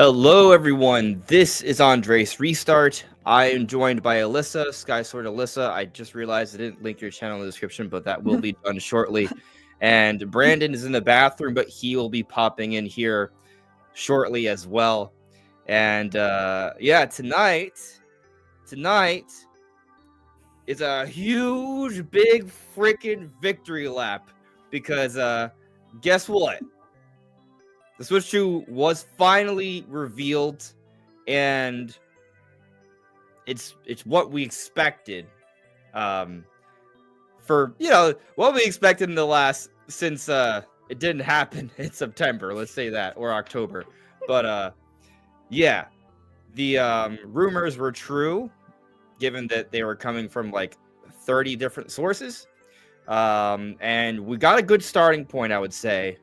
Hello, everyone. This is Andres Restart. I am joined by Alyssa, Sky Sword Alyssa. I just realized I didn't link your channel in the description, but that will be done shortly. And Brandon is in the bathroom, but he will be popping in here shortly as well. And yeah, tonight is a huge, big freaking victory lap because guess what? The Switch 2 was finally revealed, and it's what we expected. For what we expected in the last since it didn't happen in September, let's say that, or October. But yeah, the rumors were true, given that they were coming from like 30 different sources. And we got a good starting point, I would say.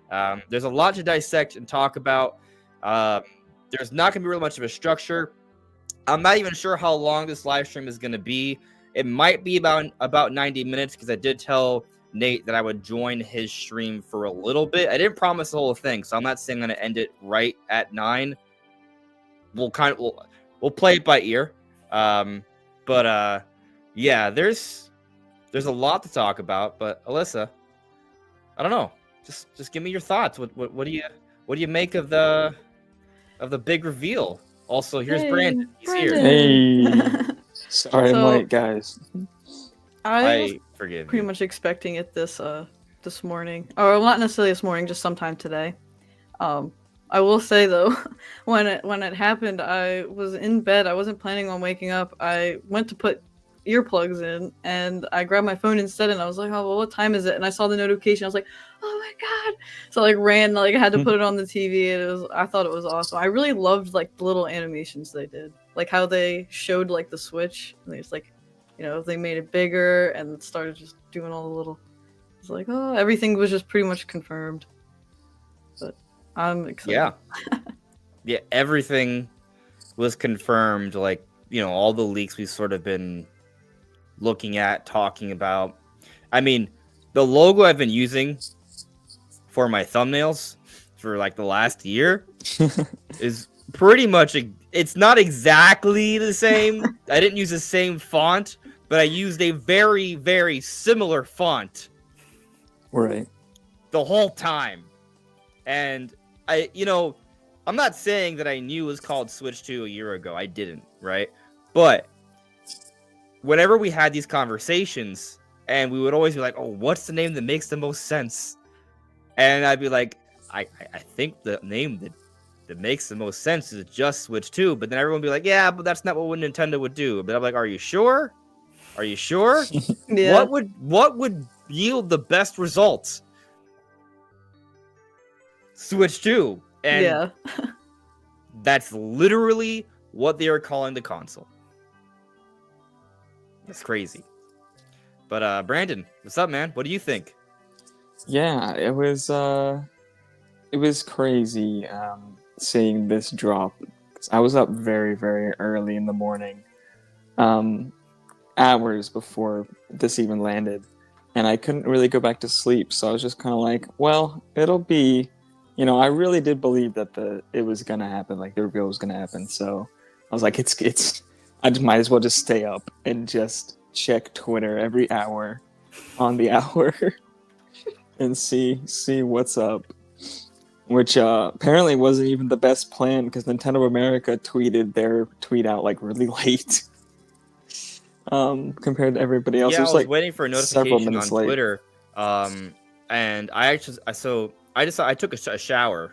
There's a lot to dissect and talk about. There's not going to be really much of a structure. I'm not even sure how long this live stream is going to be. It might be about 90 minutes because I did tell Nate that I would join his stream for a little bit. I didn't promise the whole thing, so I'm not saying I'm going to end it right at 9. We'll play it by ear. But yeah, there's a lot to talk about. But Alyssa, I don't know. Just give me your thoughts. What do you make of the big reveal? Also, here's Brandon. He's here. Hey. Sorry I'm late, guys. I forgive pretty you. much expecting it this morning. Or not necessarily this morning, just sometime today. I will say though, when it happened, I was in bed. I wasn't planning on waking up. I went to put earplugs in and I grabbed my phone instead, and I was like, oh well, what time is it? And I saw the notification. I was like, oh my god. So I ran, I had to put it on the TV, and I thought it was awesome. I really loved the little animations they did, like how they showed the Switch, and they just they made it bigger and started just doing all the little, it's like, oh, everything was just pretty much confirmed. But I'm excited. Yeah, everything was confirmed, all the leaks we've sort of been looking at, talking about. I mean, the logo I've been using for my thumbnails for the last year is pretty much it's not exactly the same. I didn't use the same font, but I used a very, very similar font. Right. The whole time. And I'm not saying that I knew it was called Switch 2 a year ago. I didn't, right? But whenever we had these conversations, and we would always be like, oh, what's the name that makes the most sense? And I'd be like, I think the name that makes the most sense is just Switch 2. But then everyone would be like, yeah, but that's not what Nintendo would do. But I'm like, are you sure? Are you sure? Yeah. What would yield the best results? Switch 2. And yeah. that's literally what they are calling the console. That's crazy. But Brandon, what's up, man? What do you think? Yeah, it was crazy seeing this drop. I was up very, very early in the morning, hours before this even landed, and I couldn't really go back to sleep. So I was just kind of like, well, it'll be, I really did believe that it was gonna happen, the reveal was gonna happen. So I was like, it's. I just might as well just stay up and just check Twitter every hour on the hour and see what's up. Which apparently wasn't even the best plan, because Nintendo of America tweeted their tweet out really late compared to everybody else. Yeah, it was I was waiting for a notification on late. Twitter, and I took a shower,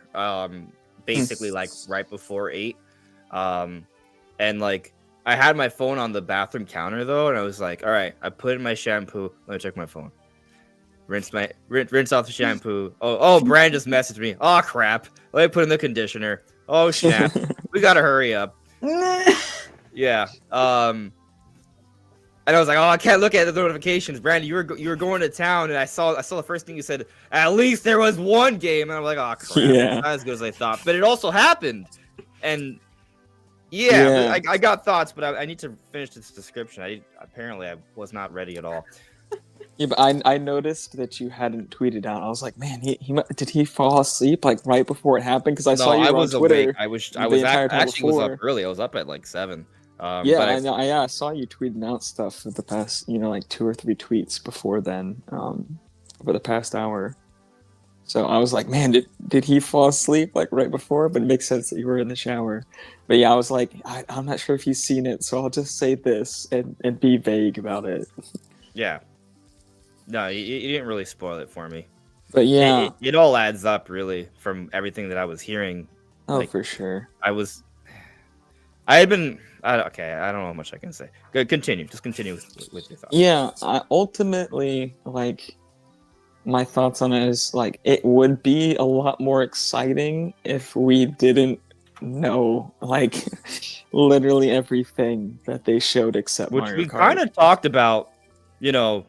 basically right before 8, and I had my phone on the bathroom counter though, and I was like, all right, I put in my shampoo. Let me check my phone. Rinse off the shampoo. Oh, Brian just messaged me. Oh crap. Let me put in the conditioner. Oh snap. We gotta hurry up. Yeah. And I was like, oh, I can't look at the notifications. Brandon, you were going to town, and I saw the first thing you said. At least there was one game, and I'm like, oh crap. Yeah. Not as good as I thought, but it also happened, and yeah. I got thoughts, but I need to finish this description. Apparently I was not ready at all. Yeah, but I noticed that you hadn't tweeted out. I was like, man, did he fall asleep like right before it happened? Because I saw No, you I were on was awake. Twitter I the was entire time actually was up before. early. I was up at like 7. Yeah, But I I saw you tweeting out stuff for the past, like 2 or 3 tweets before then, over the past hour. So I was like, man, did he fall asleep like right before? But it makes sense that you were in the shower. But yeah, I was like, I'm not sure if he's seen it, so I'll just say this and be vague about it. yeah, no, you didn't really spoil it for me. But yeah, It all adds up really from everything that I was hearing. oh Like for sure. I had been. Okay, I don't know how much I can say. Good, continue. Just continue with your thoughts. Yeah, I ultimately like my thoughts on it is like it would be a lot more exciting if we didn't know like literally everything that they showed except Which Mario we kind Kart. of talked about, you know,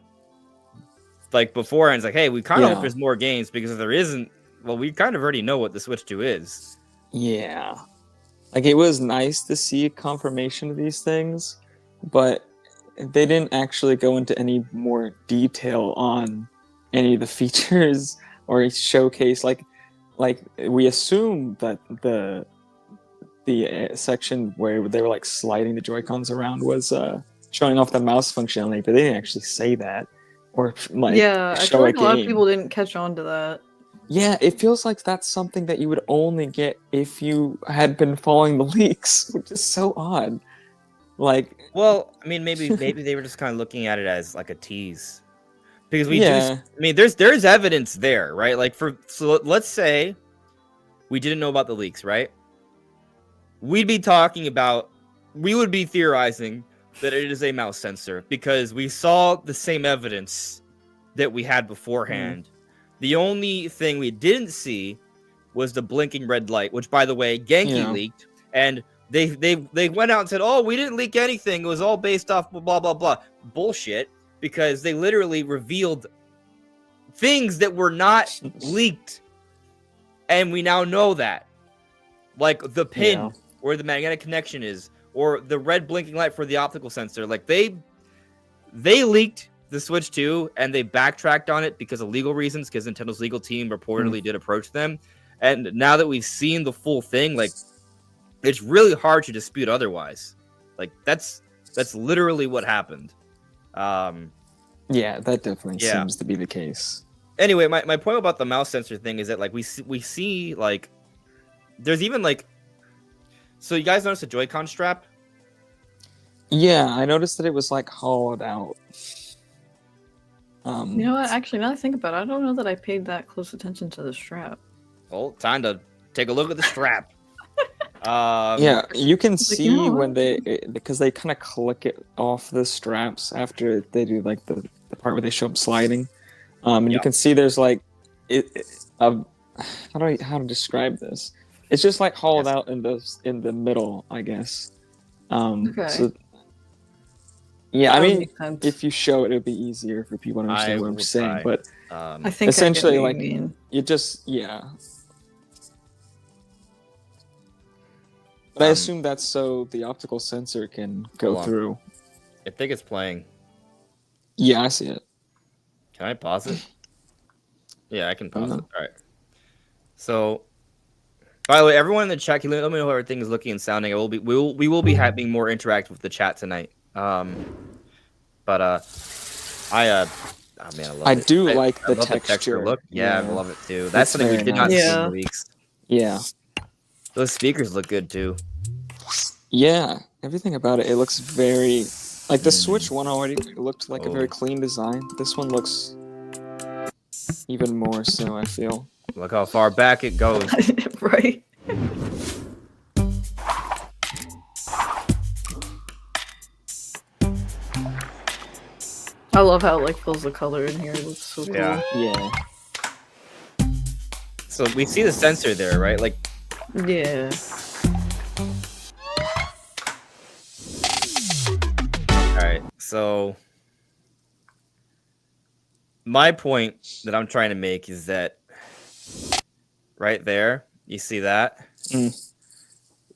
like beforehand. It's like, hey, we kind of hope Yeah. there's more games because if there isn't, well, we kind of already know what the Switch 2 is. Yeah. Like it was nice to see confirmation of these things, but they didn't actually go into any more detail on any of the features or showcase like we assume that the section where they were like sliding the Joy-Cons around was showing off the mouse functionality, but they didn't actually say that or like Yeah, I feel show a like a lot of game. people didn't catch on to that. Yeah, it feels like that's something that you would only get if you had been following the leaks, which is so odd. Like, Well, I mean, maybe they were just kind of looking at it as like a tease because we do. yeah, I mean, there's evidence there, right? Like so let's say we didn't know about the leaks, right? We'd be talking about, we would be theorizing that it is a mouse sensor because we saw the same evidence that we had beforehand. The only thing we didn't see was the blinking red light, which, by the way, Genki Yeah. leaked, and they went out and said, "Oh, we didn't leak anything. It was all based off blah blah blah." Bullshit, because they literally revealed things that were not leaked, and we now know that, like the pin Yeah. where the magnetic connection is, or the red blinking light for the optical sensor. Like they leaked the Switch 2 and they backtracked on it because of legal reasons, because Nintendo's legal team reportedly did approach them. And now that we've seen the full thing, like it's really hard to dispute otherwise. Like that's literally what happened. Yeah, that definitely Yeah. seems to be the case. Anyway, my point about the mouse sensor thing is that like we see like there's even like, so you guys notice the Joy-Con strap? Yeah, I noticed that it was like hollowed out. You know what? Actually, now that I think about it, I don't know that I paid that close attention to the strap. Well, time to take a look at the strap. Yeah, you can you see know when what? because they kind of click it off the straps after they do like the part where they show them sliding. And you Yeah. can see there's like how to describe this? It's just like hollowed Yes. out in the middle, I guess. Okay. So yeah, That I would mean, make sense. if you show it, it would be easier for people to understand what I'm will saying. try. But I think essentially, I get what like, you mean. you just But I assume that's so the optical sensor can go Hold on. through. I think it's playing. Yeah, I see it. Can I pause it? Yeah, I can pause No. it. All right. So, by the way, everyone in the chat, can let me know how everything is looking and sounding. We will be having more interact with the chat tonight. Oh man, I love I it. do I like the love texture. look. Yeah, I Yeah. love it too. That's It's something we very did not nice. see in Yeah. the leaks. Yeah. Those speakers look good too. Yeah, everything about it. It looks very like the Switch one already looked like a very Oh. clean design. This one looks even more so, I feel. Look how far back it goes. Right. I love how it like fills the color in here. It looks so cool. Yeah. Yeah. So we see the sensor there, right? Like, Yeah. all right. So my point that I'm trying to make is that right there, you see that?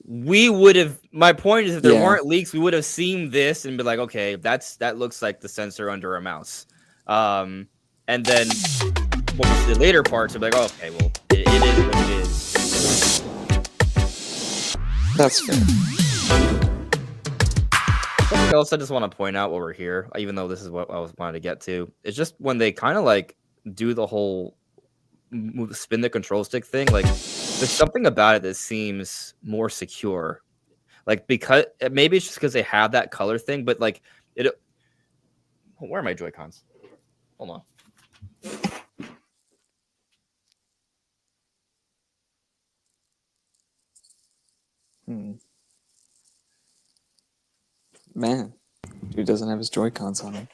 We would have. My point is, if there Yeah. weren't leaks, we would have seen this and be like, okay, that looks like the sensor under a mouse. And then when we see the later parts, we're like, oh, okay, well, it is what it is. That's fair. Something else I just want to point out while we're here, even though this is what I was wanting to get to, it's just when they kind of like do the whole spin the control stick thing, like there's something about it that seems more secure. Like because maybe it's just because they have that color thing, but like it. Where are my Joy-Cons? Hold on. Man, dude doesn't have his Joy-Cons on him.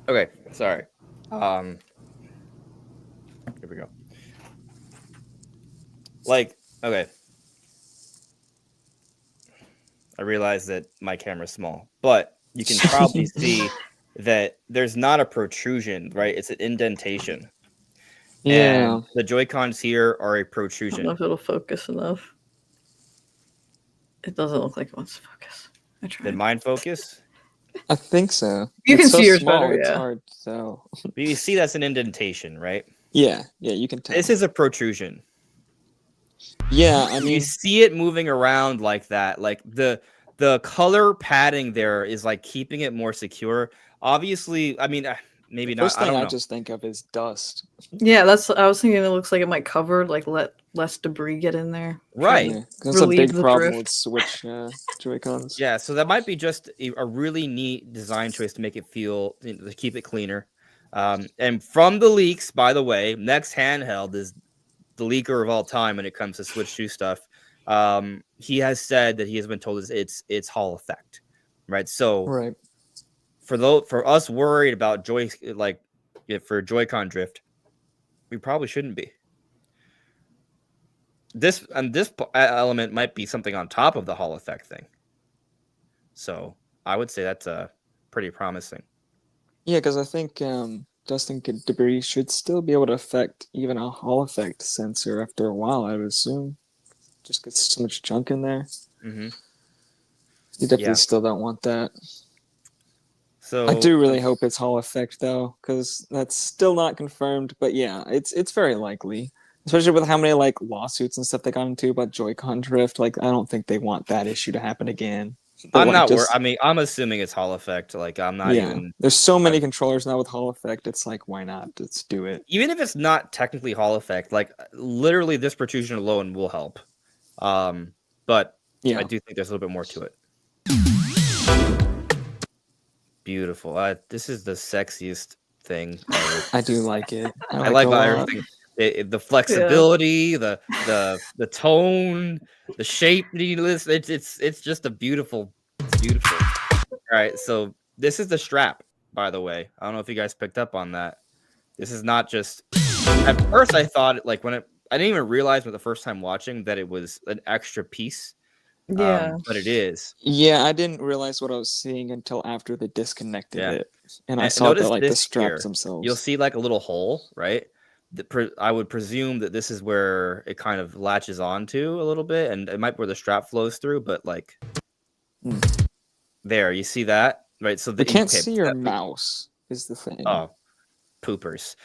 Okay, sorry. Here we go. Like, okay. I realize that my camera's small, but you can probably see that there's not a protrusion, right? It's an indentation. Yeah. And the Joy-Cons here are a I don't protrusion. know if it'll focus enough. It doesn't look like it wants to focus. I tried. Did mine focus? I think so. You can It's so see yours small, better, it's yeah. hard to tell. But you see that's an indentation, right? Yeah, you can tell. This is a protrusion. Yeah, I You mean, see it moving around like that. Like the color padding there is like keeping it more secure. Obviously, I mean, maybe the not. first I thing don't I know. just think of is dust. Yeah, I was thinking it looks like it might cover, like let less debris get in there. Right. Yeah, 'cause that's a Relieve big the problem drift. with Switch Joy-Cons. Yeah, so that might be just a really neat design choice to make it feel, to keep it cleaner. And from the leaks, by the way, next handheld is the leaker of all time when it comes to Switch 2 stuff. He has said that he has been told it's Hall effect, right? So Right. for us worried about for Joy-Con drift, we probably shouldn't be. This element might be something on top of the Hall effect thing. So I would say that's pretty promising. Yeah, because I think dust and debris should still be able to affect even a Hall effect sensor after a while, I would assume. Just because so much junk in there. Mm-hmm. You definitely Yeah. still don't want that. So I do really hope it's Hall effect though, because that's still not confirmed. But yeah, it's very likely, especially with how many like lawsuits and stuff they got into about Joy-Con drift. Like, I don't think they want that issue to happen again. But, I'm like, not worried. just- I mean, I'm assuming it's Hall effect. Like, I'm not yeah, even. there's so many controllers now with Hall effect. It's like, why not? Let's do it. Even if it's not technically Hall effect, like literally this protrusion alone will help. But Yeah, I do think there's a little bit more to it. Beautiful. This is the sexiest thing ever. I do like it. I like it a lot. everything. The flexibility, the tone, the shape. It's just beautiful. All right, so this is the strap, by the way. I don't know if you guys picked up on that. This is not just. At first, I thought I didn't even realize the first time watching that it was an extra piece. Yeah. But it is. Yeah, I didn't realize what I was seeing until after they disconnected it, and I saw notice that like the this straps here. themselves. You'll see like a little hole, right? I would presume that this is where it kind of latches onto a little bit, and it might be where the strap flows through. But like, there, you see that, right? So They can't see your mouse. Is the thing. Oh, poopers.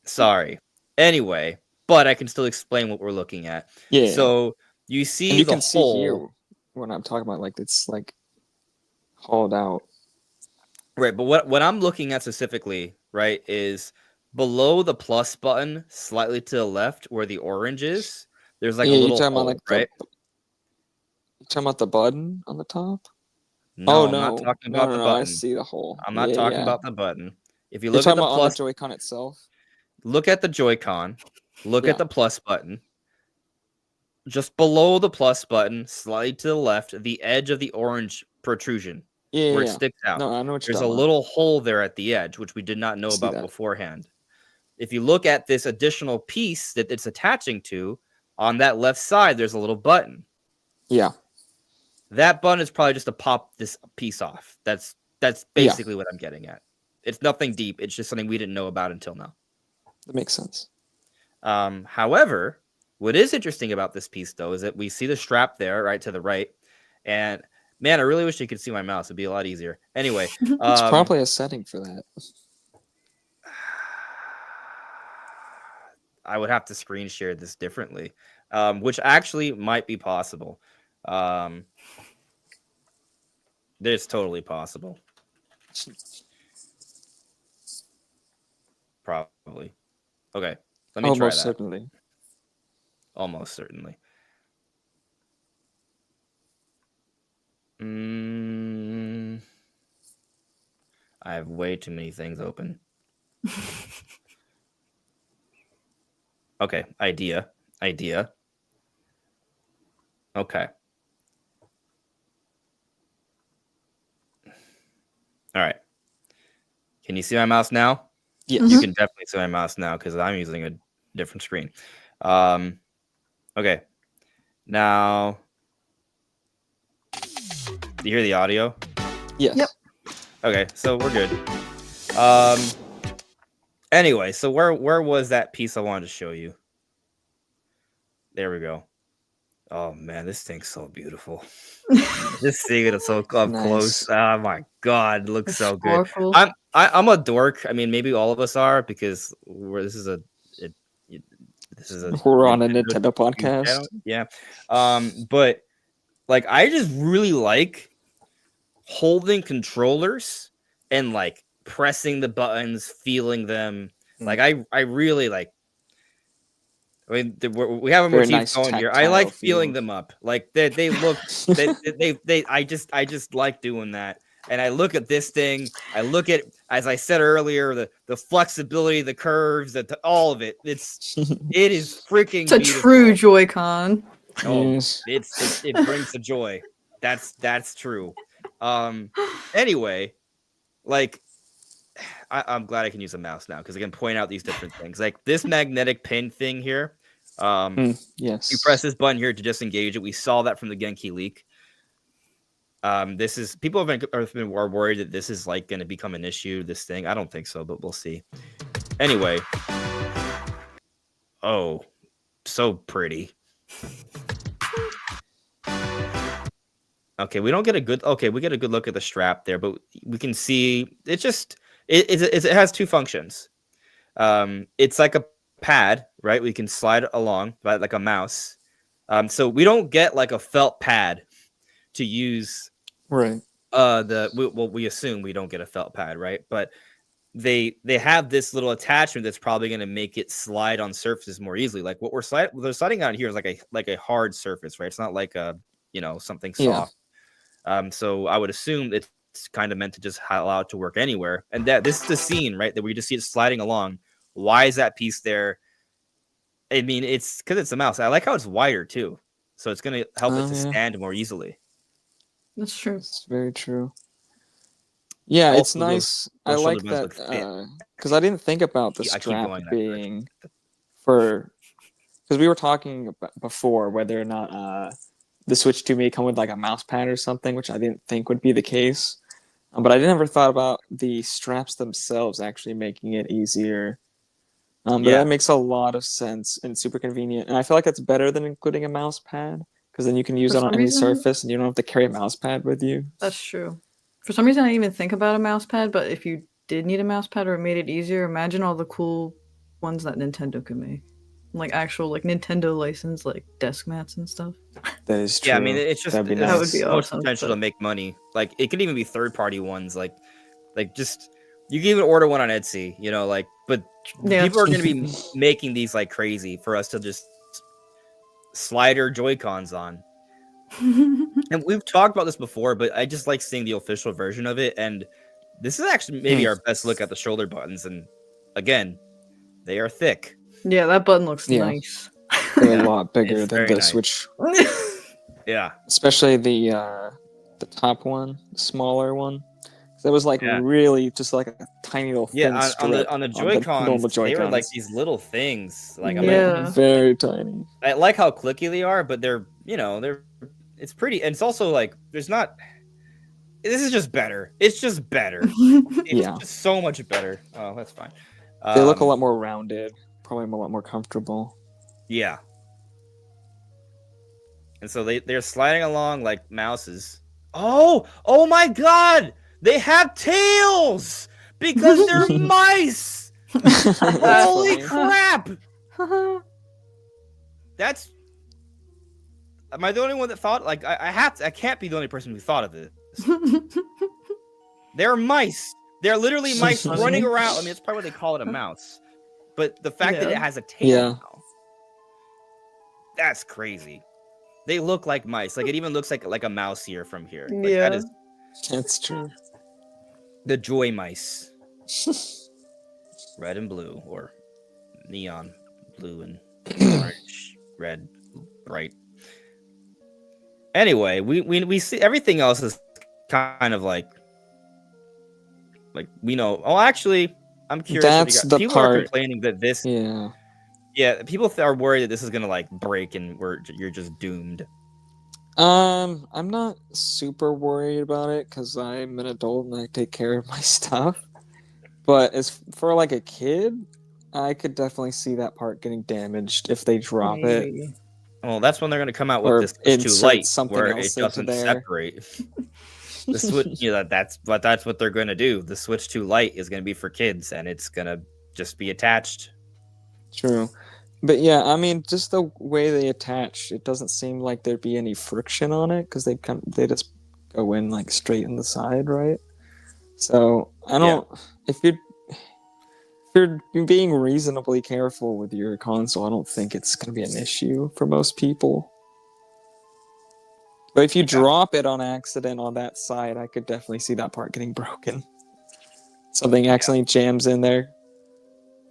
Sorry. Anyway, but I can still explain what we're looking at. Yeah. So you see and you the can see hole. here when I'm talking about like it's like hollowed out. Right, but what I'm looking at specifically, right, is below the plus button, slightly to the left, where the orange is. There's like a little talking hole, about, like, right? You talking about the button on the top? No, Oh I'm no, not talking about the no, button. I see the hole. I'm not talking about the button. If you You're look at talking the about plus, on the Joy-Con itself. look at the Joy-Con, look Yeah. at the plus button. Just below the plus button, slightly to the left, the edge of the orange protrusion, where it sticks out. No, I know what you're There's a talking about. little hole there at the edge, which we did not know see about that. beforehand. If you look at this additional piece that it's attaching to, on that left side, there's a little button. Yeah. That button is probably just to pop this piece off. That's basically what I'm getting at. It's nothing deep. It's just something we didn't know about until now. That makes sense. However, what is interesting about this piece, though, is that we see the strap there, right to the right, and Man, I really wish you could see my mouse. It'd be a lot easier. Anyway, It's probably a setting for that. I would have to screen share this differently, which actually might be possible. It's totally possible. Probably. Okay, let me try Almost that. certainly. Almost certainly. I have way too many things open. Okay, idea. Okay. All right. Can you see my mouse now? Yes. You can definitely see my mouse now because I'm using a different screen. Okay. Now, do you hear the audio? Yes. Yep. Okay, so we're good. Anyway, so where was that piece I wanted to show you? There we go. Oh man, this thing's so beautiful. Just seeing it so up Nice. close. Oh my god, it looks It's so good. sparkle. I'm a dork. I mean, maybe all of us are because this is a We're on a Nintendo Nintendo podcast. channel. Yeah. But like I just really like holding controllers and like pressing the buttons, feeling them. Like I really like. I mean, we have a Very motif nice going here. I like tactile feeling feel. them up. Like they look. I just like doing that. And I look at this thing. I look at, as I said earlier, the flexibility, the curves, all of it. It is freaking It's a beautiful. true Joy-Con. Oh, Yes. it brings the joy. That's true. Anyway, like I'm glad I can use a mouse now because I can point out these different things. Like this magnetic pin thing here. Yes. You press this button here to disengage it. We saw that from the Genki leak. This is people are worried that this is like going to become an issue. This thing, I don't think so, but we'll see. Anyway, oh, so pretty. Okay, we don't get a good. Okay, we get a good look at the strap there, but we can see it has two functions. It's like a pad, right? We can slide along like a mouse. So we don't get like a felt pad to use. Right. We assume we don't get a felt pad, right? But they have this little attachment that's probably going to make it slide on surfaces more easily. Like what they're sliding on here is like a hard surface, right? It's not like a something soft. So I would assume it's kind of meant to just allow it to work anywhere. And that this is the scene, right? That we just see it sliding along. Why is that piece there? I mean, it's because it's a mouse. I like how it's wider too, so it's going to help it to stand more easily. That's true. It's very true. Yeah, it's nice. I like that because I didn't think about the strap being for, because we were talking about before whether or not the Switch 2 may come with like a mouse pad or something, which I didn't think would be the case. But I never thought about the straps themselves actually making it easier. But that makes a lot of sense and super convenient. And I feel like that's better than including a mouse pad because then you can use it on any surface and you don't have to carry a mouse pad with you. That's true. For some reason, I didn't even think about a mouse pad, but if you did need a mouse pad or it made it easier, imagine all the cool ones that Nintendo could make. Like actual like Nintendo licensed like desk mats and stuff. That is true. Yeah, I mean it's just that would be awesome, potential to make money. Like it could even be third party ones. Like just you can even order one on Etsy. But people are going to be making these like crazy for us to just slider Joy-Cons on. And we've talked about this before, but I just like seeing the official version of it. And this is actually maybe our best look at the shoulder buttons. And again, they are thick. Yeah, that button looks nice. They're a lot bigger than the Switch. Yeah. Especially the top one, the smaller one. That was like really just like a tiny little thin strip on the Joy-Cons, they were like these little things. Like very tiny. I like how clicky they are, but they're it's pretty, and it's also like there's not. This is just better. It's just better. It's just so much better. Oh, that's fine. They look a lot more rounded, probably a lot more comfortable. Yeah. And so they're sliding along like mouses. Oh my God! They have tails because they're mice. Holy funny. crap! That's. Am I the only one that thought? Like, I can't be the only person who thought of this. They're mice. They're literally mice funny. running around. I mean, it's probably what they call it, a mouse. But the fact that Yeah. it has a tail Yeah. now, that's crazy. They look like mice. Like, it even looks like a mouse ear from here. Like, that Yeah. is That's true. the joy mice. Red and blue, or neon blue and orange, red, bright. Anyway, we see everything else is kind of like we know. Oh, actually, I'm curious. That's the people are part. complaining that this. Yeah. People are worried that this is gonna like break and you're just doomed. I'm not super worried about it because I'm an adult and I take care of my stuff. But as for like a kid, I could definitely see that part getting damaged if they drop it. Maybe. Well, that's when they're gonna come out with Or this Switch 2 insert Lite, something where else it into doesn't there. separate. The Switch, that's what they're gonna do. The Switch 2 Lite is gonna be for kids, and it's gonna just be attached. True. But yeah, I mean, just the way they attach, it doesn't seem like there'd be any friction on it because they just go in like straight in the side, right? So I don't. If you're being reasonably careful with your console, I don't think it's going to be an issue for most people. But if you drop it on accident on that side, I could definitely see that part getting broken. Something accidentally jams in there,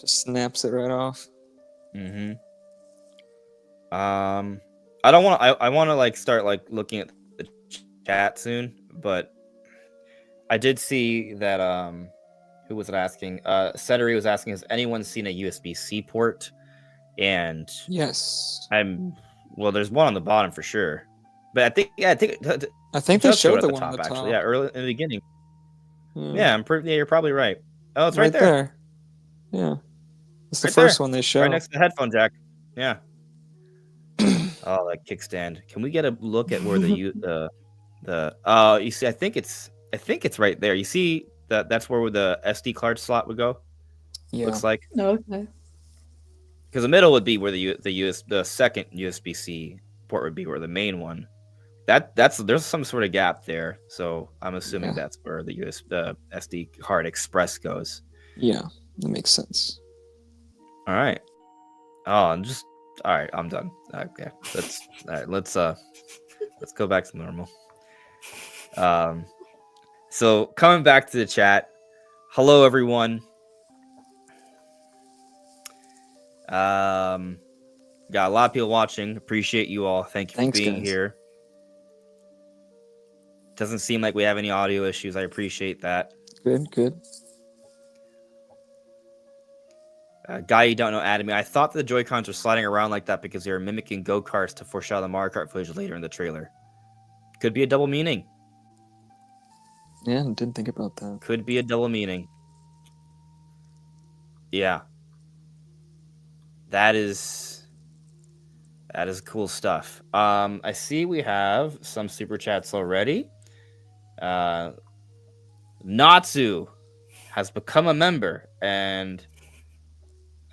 just snaps it right off. Mm-hmm. I don't want. I want to like start like looking at the chat soon, but I did see that who was it asking? Cettery was asking, has anyone seen a USB-C port? And yes, well, there's one on the bottom for sure, but I think they showed the one on the top. Actually, yeah, early in the beginning. Yeah, you're probably right. Oh, it's right there. Yeah, it's the right first there. one they showed. Right next to the headphone jack. Yeah. Oh, that kickstand. Can we get a look at where you see? I think it's right there. You see that's where the SD card slot would go. Yeah. Looks like. Okay. Because the middle would be where the second USB-C port would be, where the main one. There's some sort of gap there, so I'm assuming that's where the SD card express goes. Yeah, that makes sense. All right. Oh, all right. I'm done. Okay, let's go back to normal. So coming back to the chat, hello everyone. Got a lot of people watching. Appreciate you all. Thank you for being here. Doesn't seem like we have any audio issues. I appreciate that. Good. Guy you don't know added me. I thought the Joy-Cons were sliding around like that because they were mimicking go-karts to foreshadow the Mario Kart footage later in the trailer. Could be a double meaning. Yeah, I didn't think about that. Could be a double meaning. Yeah. That is cool stuff. I see we have some super chats already. Natsu has become a member, and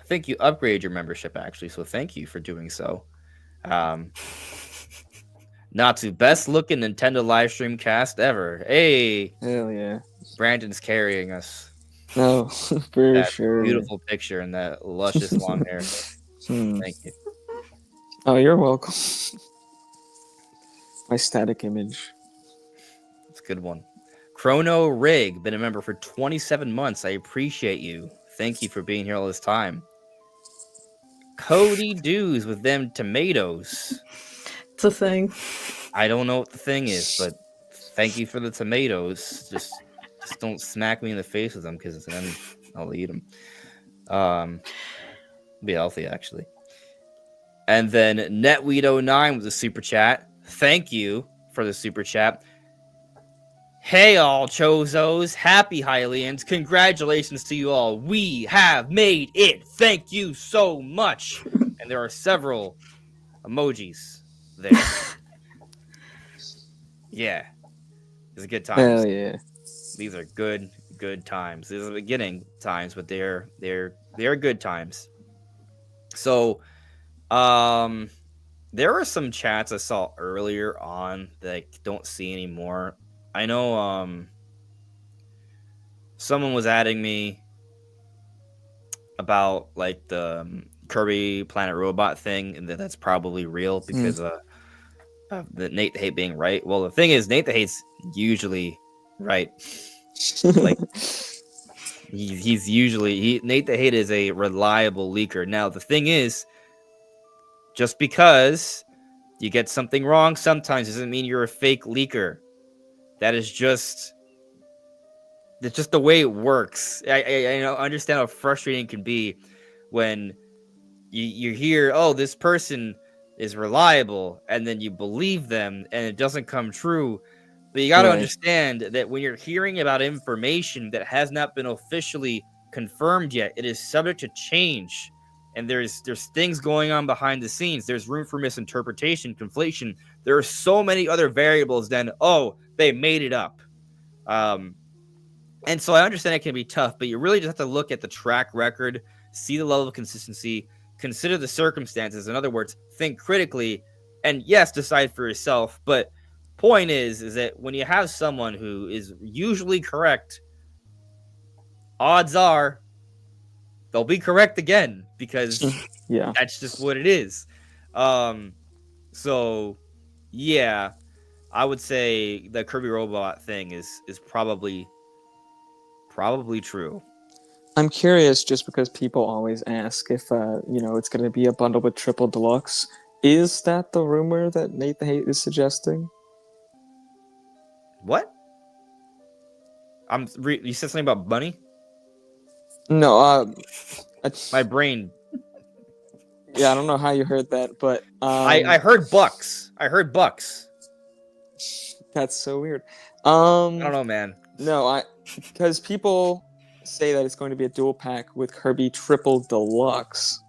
I think you upgraded your membership actually, so thank you for doing so. Natsu, best looking Nintendo live stream cast ever. Hey, hell yeah! Brandon's carrying us. No, for that sure. Beautiful picture and that luscious long hair. Thank you. Oh, you're welcome. My static image. That's a good one. Chrono Rig, been a member for 27 months. I appreciate you. Thank you for being here all this time. Cody Dews with them tomatoes. It's a thing. I don't know what the thing is, but thank you for the tomatoes. Just don't smack me in the face with them, because then I'll eat them. Be healthy, actually. And then Netweed09 with a super chat. Thank you for the super chat. Hey, all Chozos. Happy Hylians. Congratulations to you all. We have made it. Thank you so much. And there are several emojis there. Yeah. It's good Hell times. yeah. These are good times. These are the beginning times, but they're good times. So, there were some chats I saw earlier on that I don't see anymore. I know someone was adding me about like the Kirby Planet Robot thing, and that's probably real because the Nate the Hate being right. Well, the thing is, Nate the Hate's usually right. Like he's usually Nate the Hate is a reliable leaker. Now the thing is, just because you get something wrong sometimes doesn't mean you're a fake leaker. That is just that's just the way it works. I understand how frustrating it can be when you hear, oh, this person is reliable, and then you believe them and it doesn't come true. But you got to Right. understand that when you're hearing about information that has not been officially confirmed yet, it is subject to change. And there's things going on behind the scenes. There's room for misinterpretation, conflation. There are so many other variables than, oh, they made it up. And so I understand it can be tough, but you really just have to look at the track record, see the level of consistency, consider the circumstances. In other words, think critically, and yes, decide for yourself. But point is that when you have someone who is usually correct, odds are they'll be correct again because Yeah. that's just what it is. So yeah, I would say the Kirby robot thing is probably true. I'm curious just because people always ask if it's going to be a bundle with triple deluxe. Is that the rumor that Nate the Hate is suggesting? What? You said something about money? No, My brain. yeah, I don't know how you heard that, but I heard bucks. I heard bucks. that's so weird. I don't know, man. No, because people say that it's going to be a dual pack with Kirby Triple Deluxe.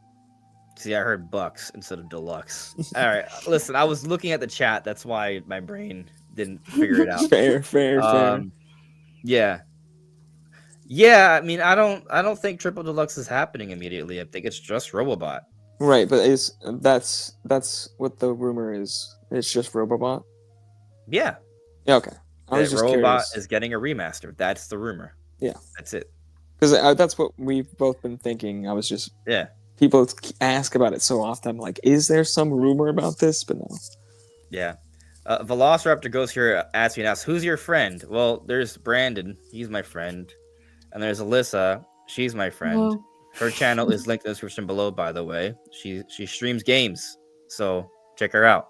See, I heard bucks instead of deluxe. All right, listen. I was looking at the chat. That's why my brain didn't figure it out. Fair. Yeah. Yeah, I mean, I don't think Triple Deluxe is happening immediately. I think it's just Robobot. Right, but that's what the rumor is. It's just Robobot. Yeah. Yeah, okay. I That was just Robobot curious. is getting a remaster. That's the rumor. Yeah. That's it. Because that's what we've both been thinking. I was just people ask about it so often. I'm like, is there some rumor about this? But no. Yeah. Velociraptor goes here, asks me and asks, who's your friend? Well, there's Brandon. He's my friend. And there's Alyssa. She's my friend. Whoa. Her channel is linked in the description below, by the way. She streams games. So check her out.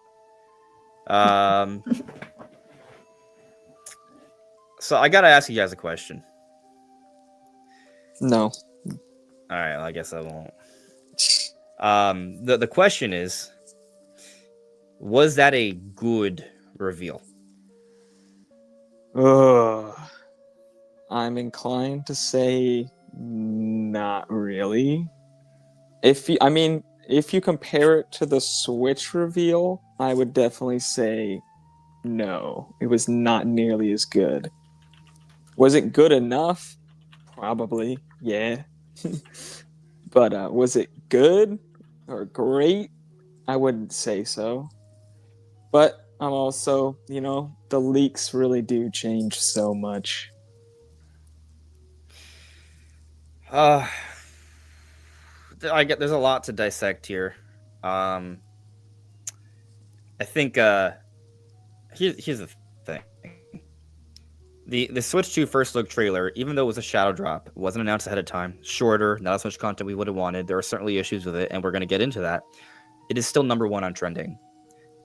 So I got to ask you guys a question. No. All right. Well, I guess I won't. The question is, was that a good reveal? I'm inclined to say not really. If you compare it to the Switch reveal, I would definitely say no. It was not nearly as good. Was it good enough? Probably, yeah. But was it good or great? I wouldn't say so. But I'm also, the leaks really do change so much. There's a lot to dissect here. I think here's the thing. The Switch 2 first look trailer, even though it was a shadow drop, it wasn't announced ahead of time, shorter, not as much content we would have wanted. There are certainly issues with it, and we're going to get into that. It is still number one on trending.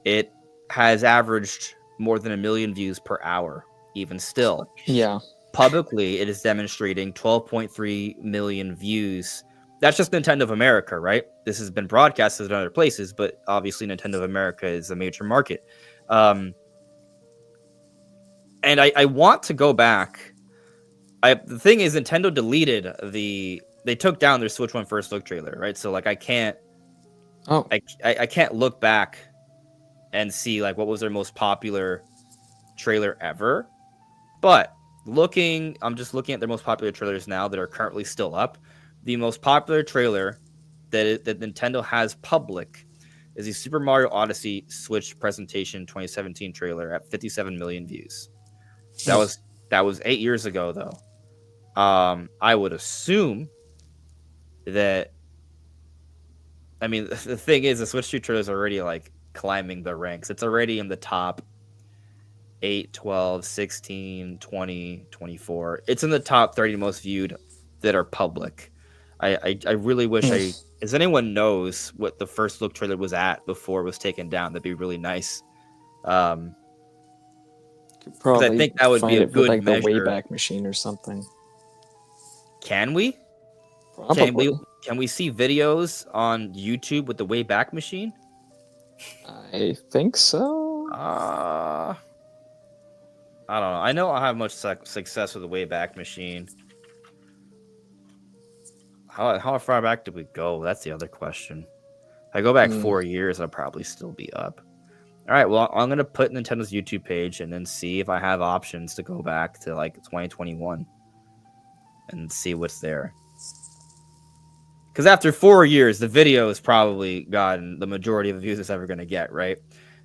It has averaged more than 1 million views per hour, even still. Yeah. Publicly, it is demonstrating 12.3 million views. That's just Nintendo of America, right? This has been broadcasted in other places, but obviously Nintendo of America is a major market. And I want to go back. The thing is, Nintendo deleted they took down their Switch 1 first look trailer, right? So like I can't look back and see like what was their most popular trailer ever. But I'm just looking at their most popular trailers now that are currently still up. The most popular trailer that Nintendo has public is the Super Mario Odyssey Switch presentation 2017 trailer at 57 million views. That was 8 years ago, though. I would assume that. I mean, the thing is, the Switch 2 trailer is already like climbing the ranks. It's already in the top 8, 12, 16, 20, 24. It's in the top 30 most viewed that are public. I really wish if anyone knows what the first look trailer was at before it was taken down, that'd be really nice. Because I think that would be a good like measure. the Wayback Machine or something. Can we? Probably. Can we see videos on YouTube with the Wayback Machine? I think so. I don't know. I know I have much success with the Wayback Machine. How far back did we go? That's the other question. If I go back 4 years, I'll probably still be up. All right, well, I'm going to put Nintendo's YouTube page and then see if I have options to go back to like 2021 and see what's there. Because after 4 years, the video has probably gotten the majority of the views it's ever going to get, right?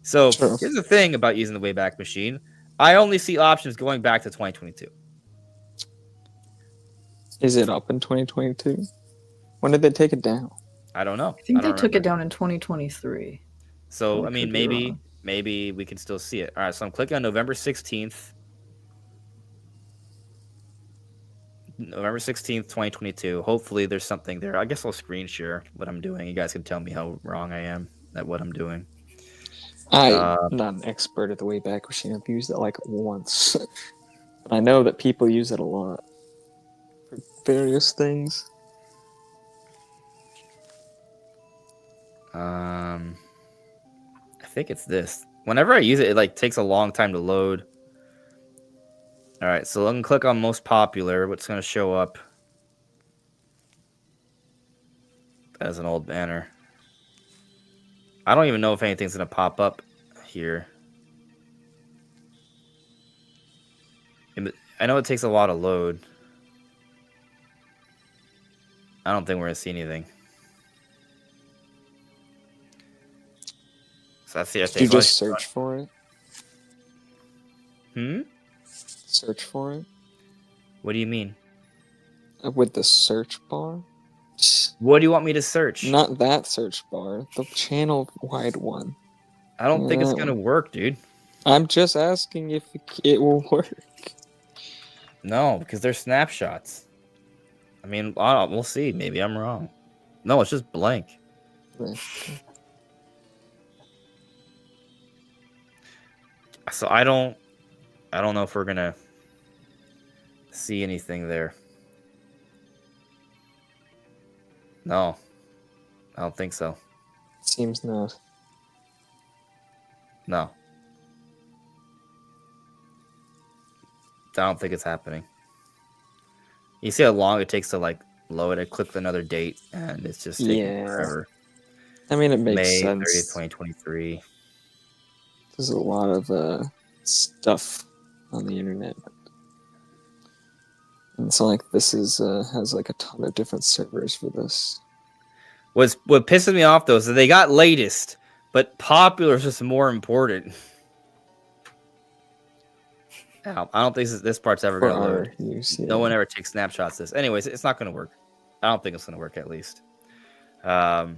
So here's the thing about using the Wayback Machine. I only see options going back to 2022. Is it up in 2022? When did they take it down? I don't know. I think they took it down in 2023. So, I mean, maybe we can still see it. All right, so I'm clicking on November 16th. November 16th, 2022. Hopefully there's something there. I guess I'll screen share what I'm doing. You guys can tell me how wrong I am at what I'm doing. I'm not an expert at the Wayback Machine. I've used it like once. But I know that people use it a lot for various things. I think it's this. Whenever I use it, it like takes a long time to load. All right, so I'm gonna click on most popular. What's gonna show up as an old banner? I don't even know if anything's gonna pop up here. I know it takes a lot to load. I don't think we're gonna see anything. So that's the. Did you just search for it? Search for it? What do you mean? With the search bar? What do you want me to search? Not that search bar, the channel-wide one. I don't think it's gonna work, dude. I'm just asking if it will work. No, because they're snapshots. I mean, we'll see. Maybe I'm wrong. No, it's just blank. So I don't know if we're gonna see anything there. No, I don't think so. Seems not. No. I don't think it's happening. You see how long it takes to like load. I clicked another date and it's just taking forever. I mean, it makes May sense. 30th, 2023. There's a lot of stuff on the internet. And it's like this is has like a ton of different servers for this. What pisses me off though is that they got latest, but popular is just more important. I don't think this part's ever gonna load. No one ever takes snapshots of this. Anyways, it's not gonna work. I don't think it's gonna work at least. The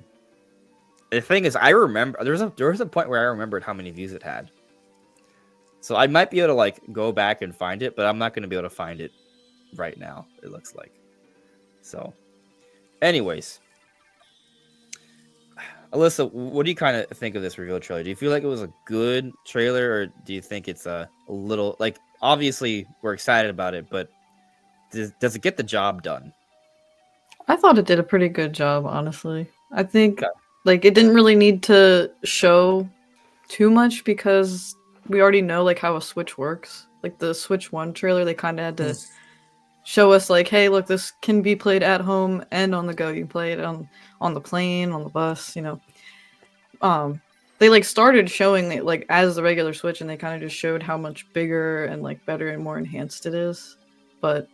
thing is, I remember there was a point where I remembered how many views it had. So I might be able to like go back and find it, but I'm not gonna be able to find it right now. It looks like. So, anyways, Alyssa, what do you kind of think of this reveal trailer? Do you feel like it was a good trailer, or do you think it's a little like? Obviously, we're excited about it, but does it get the job done? I thought it did a pretty good job, honestly. I think like it didn't really need to show too much because we already know like how a Switch works. Like the Switch 1 trailer, they kind of had to show us like, hey, look, this can be played at home and on the go. You can play it on the plane, on the bus, you know. they like started showing it like as the regular Switch, and they kind of just showed how much bigger and like better and more enhanced it is. But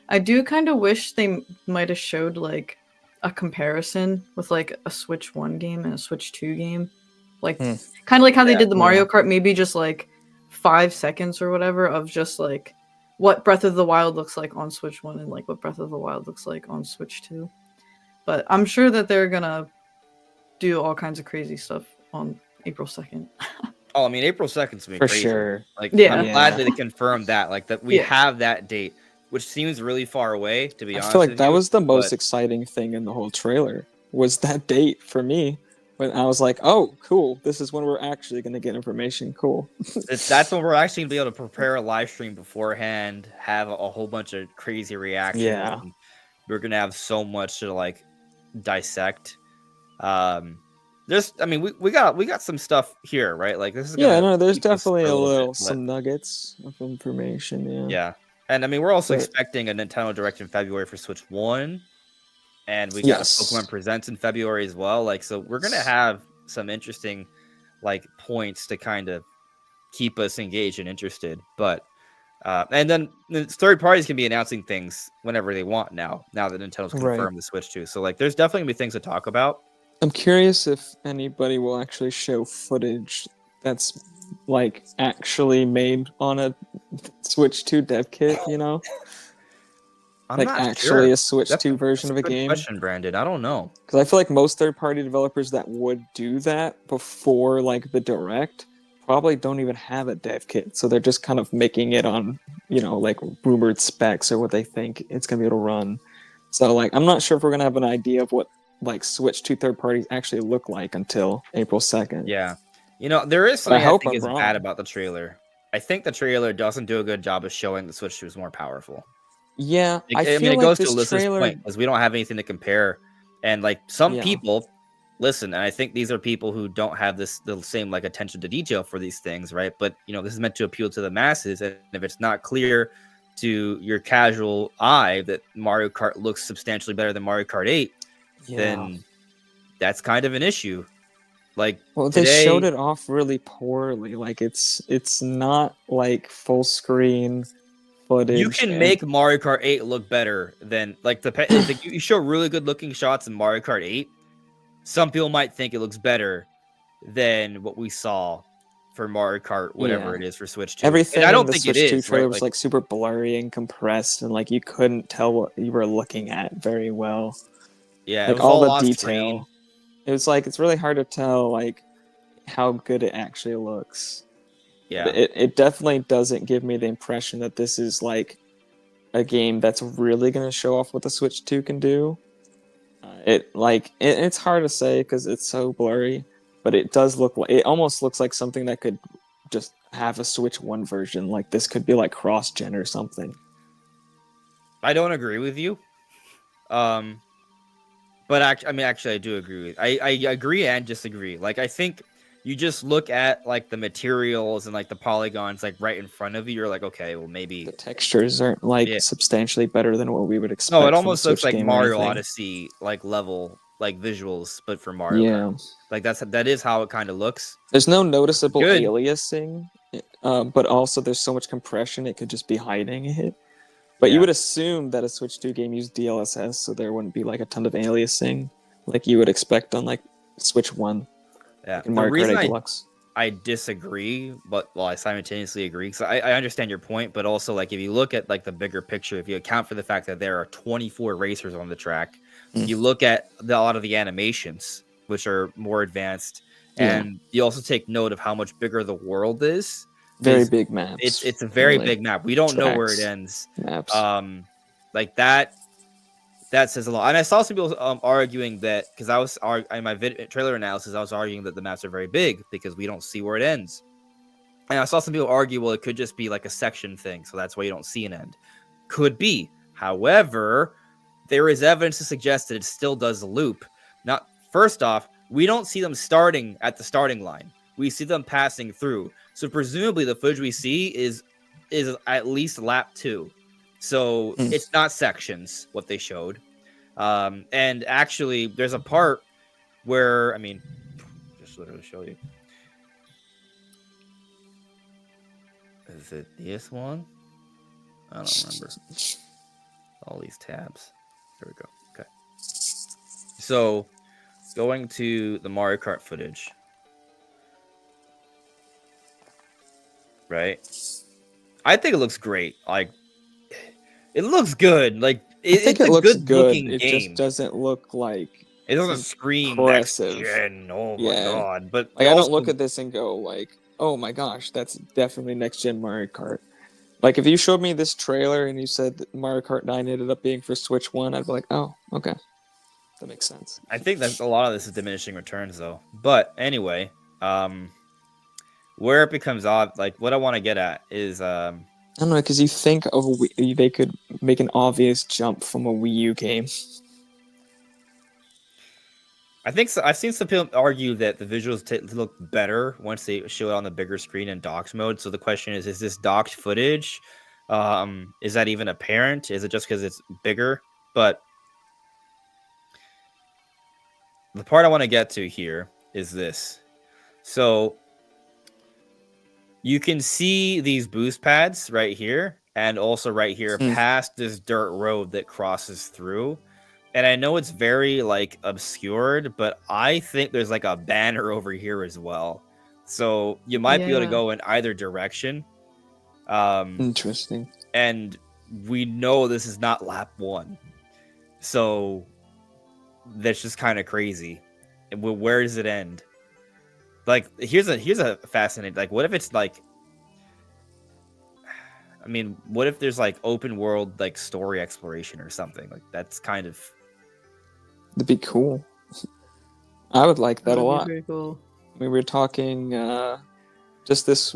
I do kind of wish they might have showed like a comparison with like a Switch 1 game and a Switch 2 game. Like Hmm. kind of like how they did the Mario Yeah. Kart, maybe just like 5 seconds or whatever of just like what Breath of the Wild looks like on Switch 1 and like what Breath of the Wild looks like on Switch 2. But I'm sure that they're gonna do all kinds of crazy stuff on April 2nd. Oh, I mean, April 2nd's gonna be For crazy. sure. Like, Yeah. I'm glad Yeah. that they confirmed that. Like, that we Yeah. have that date, which seems really far away, to be I honest feel like with that you, was the most but exciting thing in the whole trailer. Was that date for me? When I was like, "Oh, cool! This is when we're actually going to get information." Cool. that's when we're actually gonna be able to prepare a live stream beforehand, have a whole bunch of crazy reactions. Yeah. And we're gonna have so much to like dissect. I mean, we got some stuff here, right? Like, this is Yeah, gonna no, there's keep us for definitely a little bit, little but some nuggets of information. Yeah. yeah. And I mean, we're also But- expecting a Nintendo Direct in February for Switch 1. And we got a Pokemon Yes. Presents in February as well. Like, so we're gonna have some interesting like points to kind of keep us engaged and interested. But and then the third parties can be announcing things whenever they want now that Nintendo's Right. confirmed the Switch 2. So like there's definitely gonna be things to talk about. I'm curious if anybody will actually show footage that's like actually made on a Switch 2 dev kit. You know, I'm like not actually sure. a Switch That's 2 version of a good game. question, Brandon. I don't know. Because I feel like most third-party developers that would do that before like the direct probably don't even have a dev kit, so they're just kind of making it on, you know, like rumored specs or what they think it's gonna be able to run. So like, I'm not sure if we're gonna have an idea of what like Switch 2 third parties actually look like until April 2nd. Yeah. You know, there is But I something I hope think I'm is wrong. bad about the trailer. I think the trailer doesn't do a good job of showing the Switch 2 is more powerful. Yeah, I I mean, feel it like goes to this Alyssa's trailer. point because we don't have anything to compare, and like some Yeah. people listen, and I think these are people who don't have the same like attention to detail for these things, right? But you know, this is meant to appeal to the masses, and if it's not clear to your casual eye that Mario Kart looks substantially better than Mario Kart 8, Yeah. then that's kind of an issue. Like, Well, they showed today, it off really poorly. Like it's not like full screen footage. you can and- make Mario Kart 8 look better than like if you show really good looking shots in Mario Kart 8. Some people might think it looks better than what we saw for Mario Kart, whatever Yeah. it is for Switch 2. Everything And I in don't the think Switch it 2 is, trailer right? was like super blurry and compressed, and like you couldn't tell what you were looking at very well. Yeah, it Like was all the on detail. screen. It was like it's really hard to tell like how good it actually looks. Yeah, It definitely doesn't give me the impression that this is like a game that's really going to show off what the Switch 2 can do. It's hard to say because it's so blurry, but it does look like it almost looks like something that could just have a Switch 1 version. Like this could be like cross-gen or something. I don't agree with you. But actually, I do agree with. I agree and disagree. Like, I think you just look at like the materials and like the polygons like right in front of you. You're like, okay, well maybe. The textures aren't like Yeah. substantially better than what we would expect. No, it from a almost looks Switch like game or Mario anything. Odyssey like level like visuals, but for Mario Kart. Yeah, Like that is how it kind of looks. there's no noticeable Good. aliasing, but also there's so much compression it could just be hiding it. But Yeah. you would assume that a Switch 2 game used DLSS, so there wouldn't be like a ton of aliasing like you would expect on like Switch 1 Yeah. in The Mario Kart reason 8 Deluxe. I disagree, but well, I simultaneously agree because I understand your point, but also like if you look at like the bigger picture, if you account for the fact that there are 24 racers on the track, Mm. you look at a lot of the animations, which are more advanced, Yeah. and you also take note of how much bigger the world is. Very is- big maps. It's a very like, big map. We don't know where it tracks. ends. maps. Like that says a lot. And I saw some people arguing that because I was in my trailer analysis, I was arguing that the maps are very big because we don't see where it ends. And I saw some people argue, well, it could just be like a section thing, so that's why you don't see an end. Could be. However, there is evidence to suggest that it still does a loop. Not first off, we don't see them starting at the starting line. We see them passing through. So presumably the footage we see is at least lap 2. So it's not sections, what they showed. And actually, there's a part where, I mean, just literally show you. Is it this one? I don't remember. All these tabs. There we go. Okay. So, going to the Mario Kart footage. Right? I think it looks great. Like, it looks good. Like, I think it's it a looks good good. looking It game. just doesn't look like It doesn't it's scream next impressive. gen. Oh my Yeah. god! But Like I also, don't look at this and go like, "Oh my gosh, that's definitely next gen Mario Kart." Like if you showed me this trailer and you said that Mario Kart 9 ended up being for Switch 1, I'd be like, "Oh, okay. That makes sense." I think that a lot of this is diminishing returns, though. But anyway, where it becomes odd, like what I want to get at is, I don't know, because you think of they could make an obvious jump from a Wii U game. I think so, I've seen some people argue that the visuals look better once they show it on the bigger screen in docked mode. So the question is this docked footage? Is that even apparent? Is it just because it's bigger? But the part I want to get to here is this. So you can see these boost pads right here and also right here past this dirt road that crosses through. And I know it's very like obscured, but I think there's like a banner over here as well. So you might be able to Yeah. go in either direction. Interesting. And we know this is not lap 1. So that's just kind of crazy. And where does it end? Like here's a fascinating, like what if it's like, I mean, what if there's like open world like story exploration or something? Like that's kind of, That'd be cool. I would like that a That'd be lot. pretty cool. We were talking just this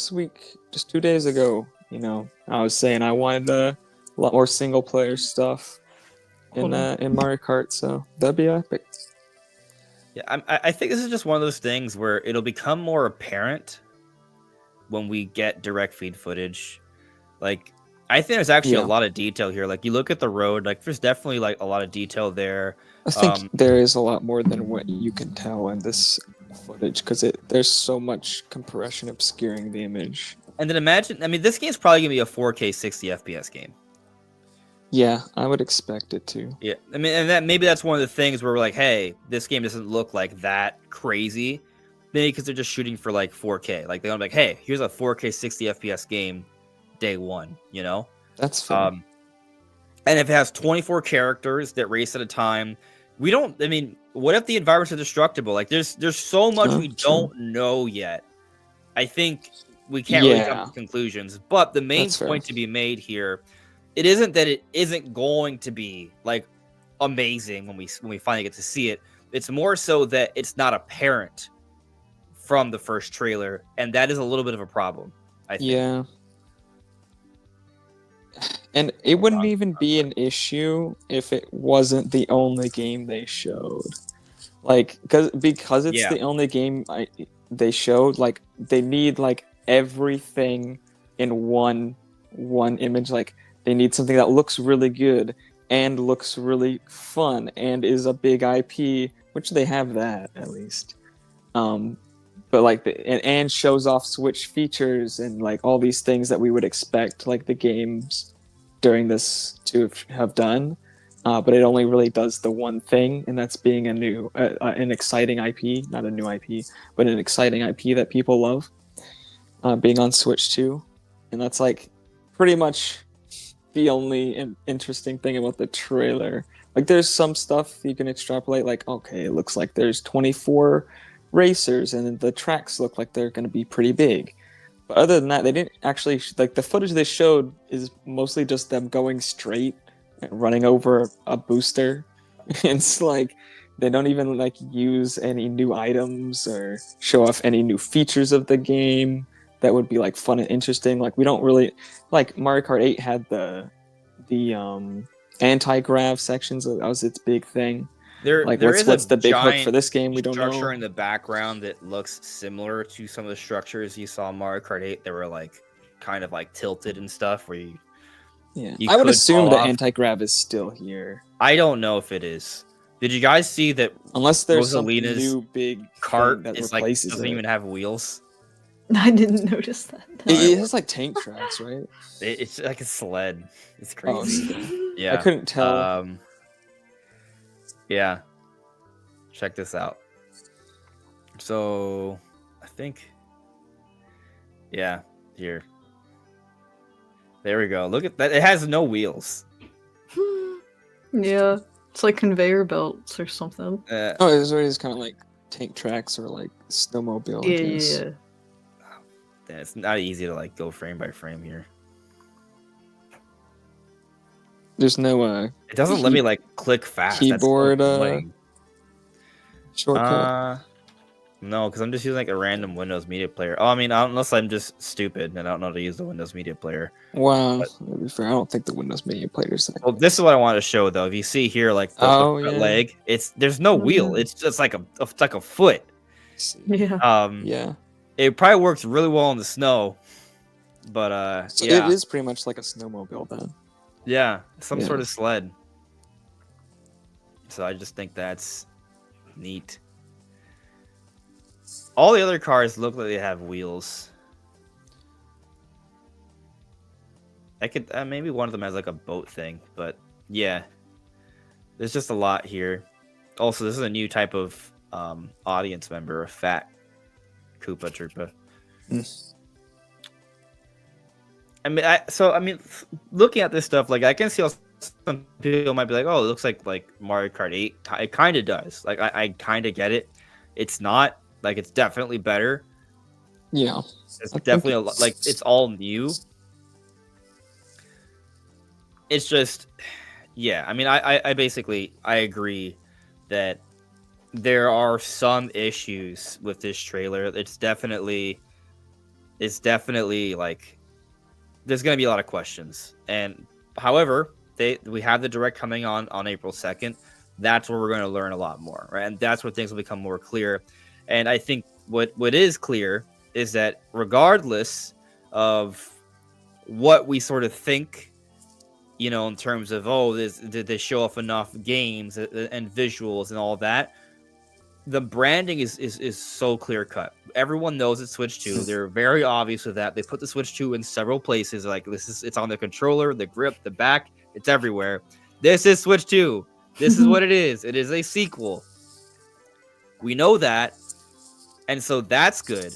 week, just 2 days ago. You know, I was saying I wanted a lot more single player stuff in Mario Kart, so that'd be epic. yeah, I think this is just one of those things where it'll become more apparent when we get direct feed footage. Like, I think there's actually a lot of detail here. Like, you look at the road, like, there's definitely, like, a lot of detail there. I think there is a lot more than what you can tell in this footage, because there's so much compression obscuring the image. And then imagine, I mean, this game's probably going to be a 4K 60 FPS game. Yeah, I would expect it to. Yeah, I mean, and maybe that's one of the things where we're like, hey, this game doesn't look like that crazy. Maybe because they're just shooting for, like, 4K. Like, they're going to be like, hey, here's a 4K 60 FPS game day one, you know? That's fair. And if it has 24 characters that race at a time, we don't, I mean, what if the environments are destructible? Like, there's so much we don't know yet. I think we can't really jump to conclusions. But the main point to be made here, it isn't that it isn't going to be, like, amazing when we finally get to see it. It's more so that it's not apparent from the first trailer, and that is a little bit of a problem, I think. Yeah. And it wouldn't even be an issue if it wasn't the only game they showed. Like, because it's the only game they showed, like, they need, like, everything in one image. Like, they need something that looks really good and looks really fun and is a big IP, which they have that, at least. But, like, and shows off Switch features and, like, all these things that we would expect, like, the games during this to have done, but it only really does the one thing, and that's being an exciting IP, not a new IP, but an exciting IP that people love, being on Switch 2, and that's like pretty much the only interesting thing about the trailer. Like, there's some stuff you can extrapolate, like, okay, it looks like there's 24 racers, and the tracks look like they're going to be pretty big. But other than that, they didn't actually, like, the footage they showed is mostly just them going straight and running over a booster. It's like, they don't even, like, use any new items or show off any new features of the game that would be, like, fun and interesting. Like, we don't really, like, Mario Kart 8 had the anti-grav sections. That was its big thing. What's the big hook for this game? We don't know. Structure in the background that looks similar to some of the structures you saw in Mario Kart 8. They were like kind of like tilted and stuff. Where you I would assume the anti-grav is still here. I don't know if it is. Did you guys see that? Unless there's some Rosalina's new big cart that is like replaces doesn't even have wheels. I didn't notice that. It has like tank tracks, right? It's like a sled. It's Oh, crazy. I Yeah. couldn't tell. Yeah. Check this out. So, I think. Yeah. Here. There we go. Look at that. It has no wheels. Yeah, it's like conveyor belts or something. Oh, it was always kind of like tank tracks or like snowmobile. I guess. Yeah. It's not easy to like go frame by frame here. There's no It doesn't let me like click fast. keyboard That's so annoying. shortcut. No, because I'm just using like a random Windows Media Player. Oh, I mean, unless I'm just stupid and I don't know how to use the Windows Media Player. Wow, But- to be fair, I don't think the Windows Media Player's that. Well, this is what I wanted to show though. If you see here, like the front leg, there's no wheel. Mhm. It's just like a foot. Yeah. Yeah. It probably works really well in the snow, but So yeah, it is pretty much like a snowmobile then. yeah, some Yeah. sort of sled. So I just think that's neat. All the other cars look like they have wheels. I could maybe one of them has like a boat thing, but yeah, there's just a lot here. Also, this is a new type of audience member, a fat Koopa Troopa. Mm. I mean, looking at this stuff, like I can see how some people might be like, "Oh, it looks like Mario Kart 8." It kind of does. Like I kind of get it. It's not like it's definitely better. Yeah. It's I think definitely a lot, like it's all new. It's just, yeah. I mean, I basically I agree that there are some issues with this trailer. It's definitely like there's gonna be a lot of questions. And however, we have the direct coming on April 2nd. That's where we're going to learn a lot more, right? And that's where things will become more clear. And I think what is clear is that regardless of what we sort of think, you know, in terms of did they show off enough games and visuals and all that, the branding is so clear cut. Everyone knows it's Switch 2. They're very obvious with that. They put the Switch 2 in several places. Like it's on the controller, the grip, the back. It's everywhere. This is Switch 2. This is what it is. It is a sequel. We know that, and so that's good.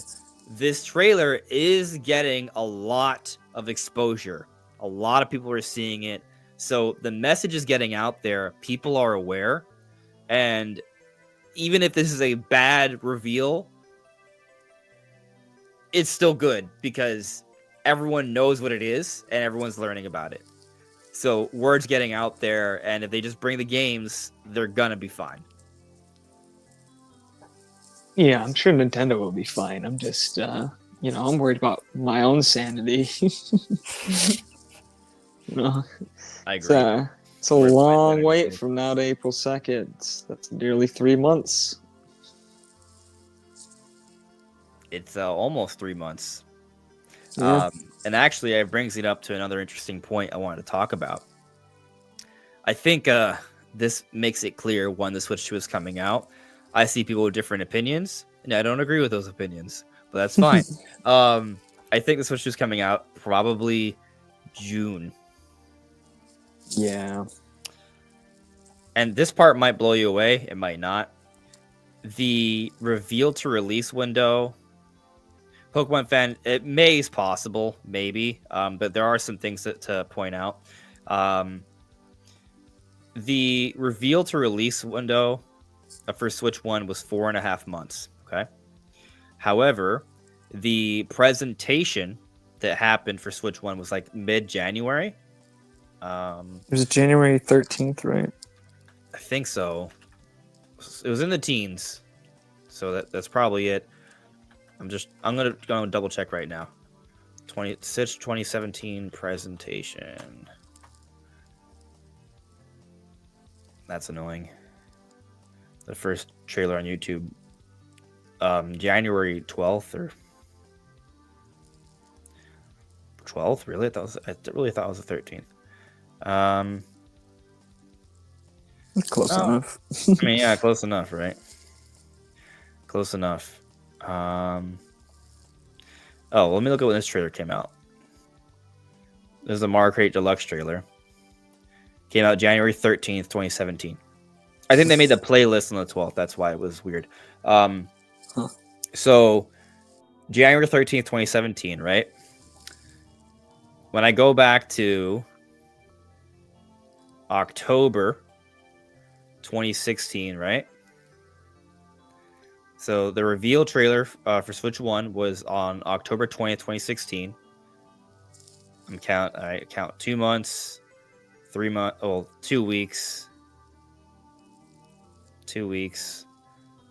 This trailer is getting a lot of exposure. A lot of people are seeing it. So the message is getting out there. People are aware, and even if this is a bad reveal, it's still good because everyone knows what it is and everyone's learning about it. So word's getting out there, and if they just bring the games, they're gonna be fine. Yeah, I'm sure Nintendo will be fine. I'm just, I'm worried about my own sanity. I agree. It's a long wait from now to April 2nd. That's nearly 3 months. It's almost 3 months. Yeah. And actually, it brings it up to another interesting point I wanted to talk about. I think this makes it clear when the Switch 2 is coming out. I see people with different opinions, and I don't agree with those opinions, but that's fine. I think the Switch 2 is coming out probably June. Yeah. And this part might blow you away. It might not. The reveal to release window, Pokemon fan, it may is possible, maybe, but there are some things to point out. The reveal to release window for Switch 1 was 4.5 months. Okay. However, the presentation that happened for Switch 1 was like mid-January. It was January 13th, right? I think so. It was in the teens, so that's probably it. I'm gonna go and double check right now. Switch 2017 presentation. That's annoying. The first trailer on YouTube, January 12th or 12th. Really, I really thought it was the 13th. Close enough. I mean, yeah, close enough, right? Close enough. Oh, let me look at when this trailer came out. This is a Mario Kart Deluxe trailer. Came out January 13th, 2017. I think they made the playlist on the 12th. That's why it was weird. So January 13th, 2017, right? When I go back to October 2016, right? So the reveal trailer for Switch 1 was on October 20th, 2016. I count 2 months, 3 months, 2 weeks, 2 weeks,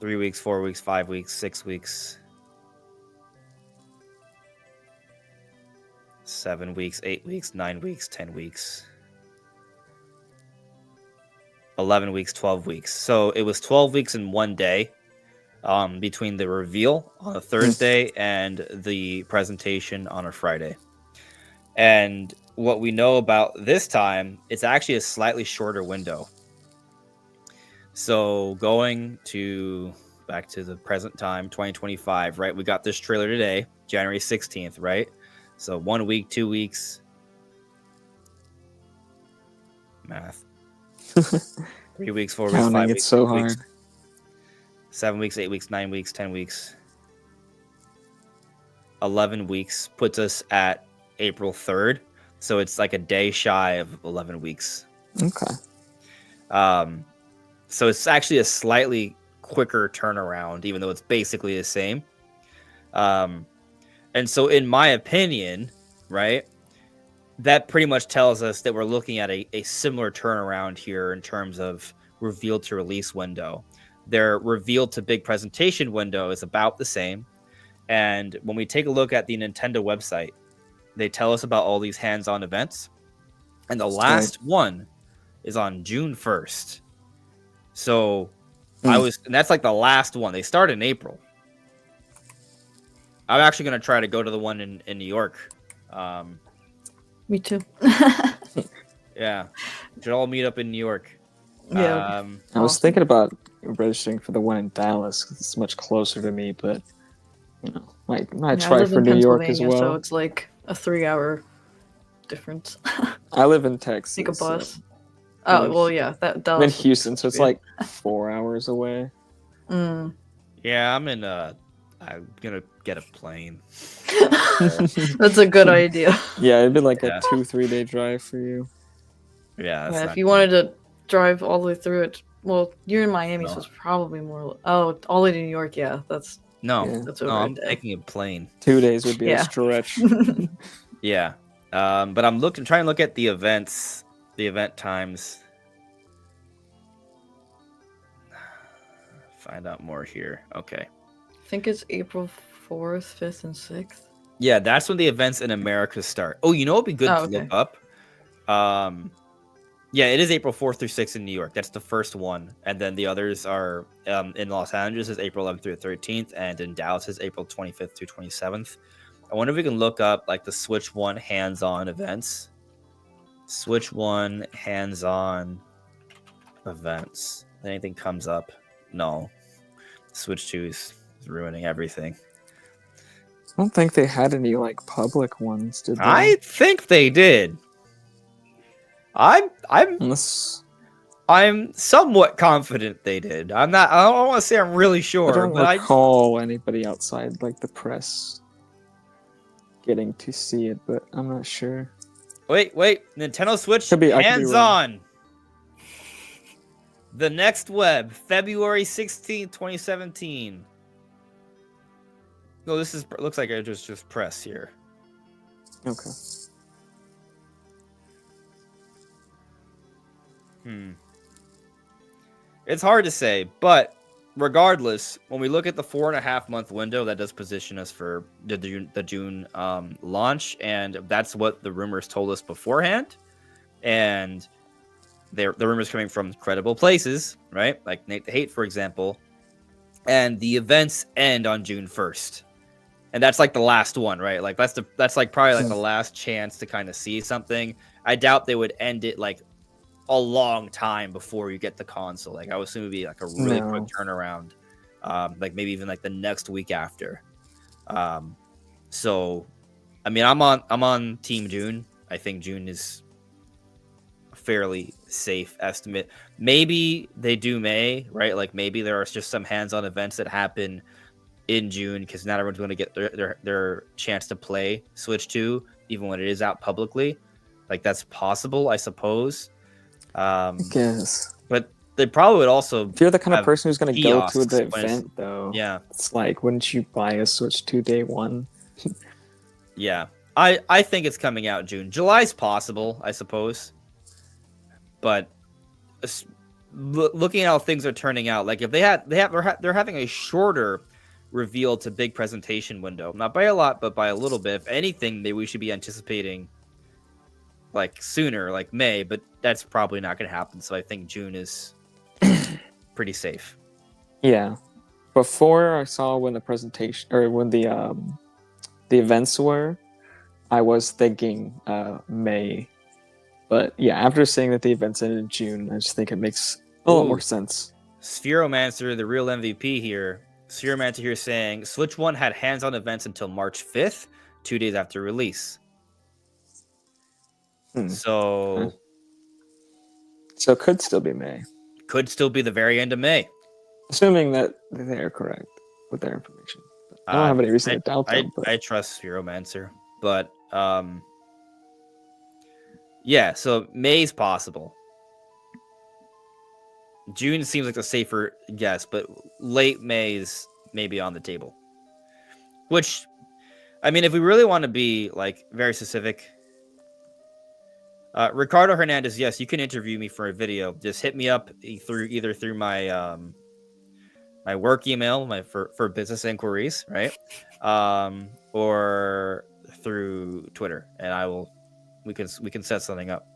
3 weeks, 4 weeks, 5 weeks, 6 weeks, 7 weeks, 8 weeks, 9 weeks, 10 weeks, 11 weeks, 12 weeks. So it was 12 weeks in one day between the reveal on a Thursday and the presentation on a Friday. And what we know about this time, it's actually a slightly shorter window. So going back to the present time, 2025, right? We got this trailer today, January 16th, right? So 1 week, 2 weeks. Math. 3 weeks, 4 weeks, Counting, 5 it's weeks, so 6 weeks, hard. 7 weeks, 8 weeks, 9 weeks, 10 weeks. 11 weeks puts us at April 3rd. So it's like a day shy of 11 weeks. Okay. So it's actually a slightly quicker turnaround, even though it's basically the same. And so in my opinion, right, that pretty much tells us that we're looking at a similar turnaround here in terms of reveal to release window. Their reveal to big presentation window is about the same. And when we take a look at the Nintendo website, they tell us about all these hands-on events. And the last one is on June 1st. So and that's like the last one. They start in April. I'm actually going to try to go to the one in New York. Me too. Yeah. We should all meet up in New York. Yeah. I was thinking about registering for the one in Dallas because it's much closer to me, but might I try live for in New York as Pennsylvania, well. so it's like a 3-hour difference. I live in Texas. Take a bus. So Oh well, yeah. I'm Dallas in Houston, so it's like 4 hours away. Yeah, I'm gonna get a plane. That's a good idea. Yeah, it'd be like a 2-3 day drive for you. Yeah, Yeah, if you wanted to drive all the way through it, well, you're in Miami, so it's probably more. Oh, all the way to New York, yeah, that's over I'm a day. taking a plane. 2 days would be a stretch. Yeah, but I'm trying to look at the events, the event times. Find out more here. Okay. I think it's April 4th, 5th, and 6th. Yeah, that's when the events in America start. Oh, you know what would be good to look up? Yeah, it is April 4th through 6th in New York. That's the first one. And then the others are in Los Angeles is April 11th through 13th. And in Dallas is April 25th through 27th. I wonder if we can look up like the Switch 1 hands-on events. Switch 1 hands-on events. If anything comes up. No. Switch 2 is ruining everything. I don't think they had any like public ones, did they? I think they did. I'm somewhat confident they did. I don't want to say I'm really sure, I don't but recall anybody outside like the press getting to see it, but I'm not sure. Wait, Nintendo Switch hands-on. The Next Web, February 16th, 2017. No, looks like it just press here. Okay. It's hard to say, but regardless, when we look at the 4.5-month window, that does position us for the June launch, and that's what the rumors told us beforehand. And the rumors coming from credible places, right? Like Nate the Hate, for example. And the events end on June 1st. And that's like the last one, right? Like that's like probably like the last chance to kind of see something. I doubt they would end it like a long time before you get the console. Like I would assume it'd be like a really quick turnaround. Like maybe even like the next week after. So, I mean, I'm on Team June. I think June is a fairly safe estimate. Maybe they do May, right? Like maybe there are just some hands-on events that happen in June because not everyone's going to get their chance to play Switch 2, even when it is out publicly. Like that's possible, I suppose. I guess. But they probably would also If you're the kind of have person who's going to go to kiosks the when it's- event, though, yeah. it's like, wouldn't you buy a Switch 2 day one? Yeah. I think it's coming out in June. July's possible, I suppose. But looking at how things are turning out, like if they're having a shorter reveal to big presentation window, not by a lot, but by a little bit. If anything, maybe we should be anticipating like sooner, like May, but that's probably not going to happen. So I think June is pretty safe. Yeah. Before I saw when the presentation or when the events were, I was thinking May. But yeah, after seeing that the events ended in June, I just think it makes a lot more sense. Spheromancer, the real MVP here. Spheromancer here saying Switch 1 had hands-on events until March 5th, 2 days after release. So it could still be May. Could still be the very end of May. Assuming that they're correct with their information. I don't have any reason to doubt them. I trust Spheromancer. But yeah, so May's possible. June seems like a safer guess, but late May is maybe on the table. Which, I mean, if we really want to be like very specific, Ricardo Hernandez, yes, you can interview me for a video. Just hit me up either through my my work email, for business inquiries, right, or through Twitter, and we can set something up.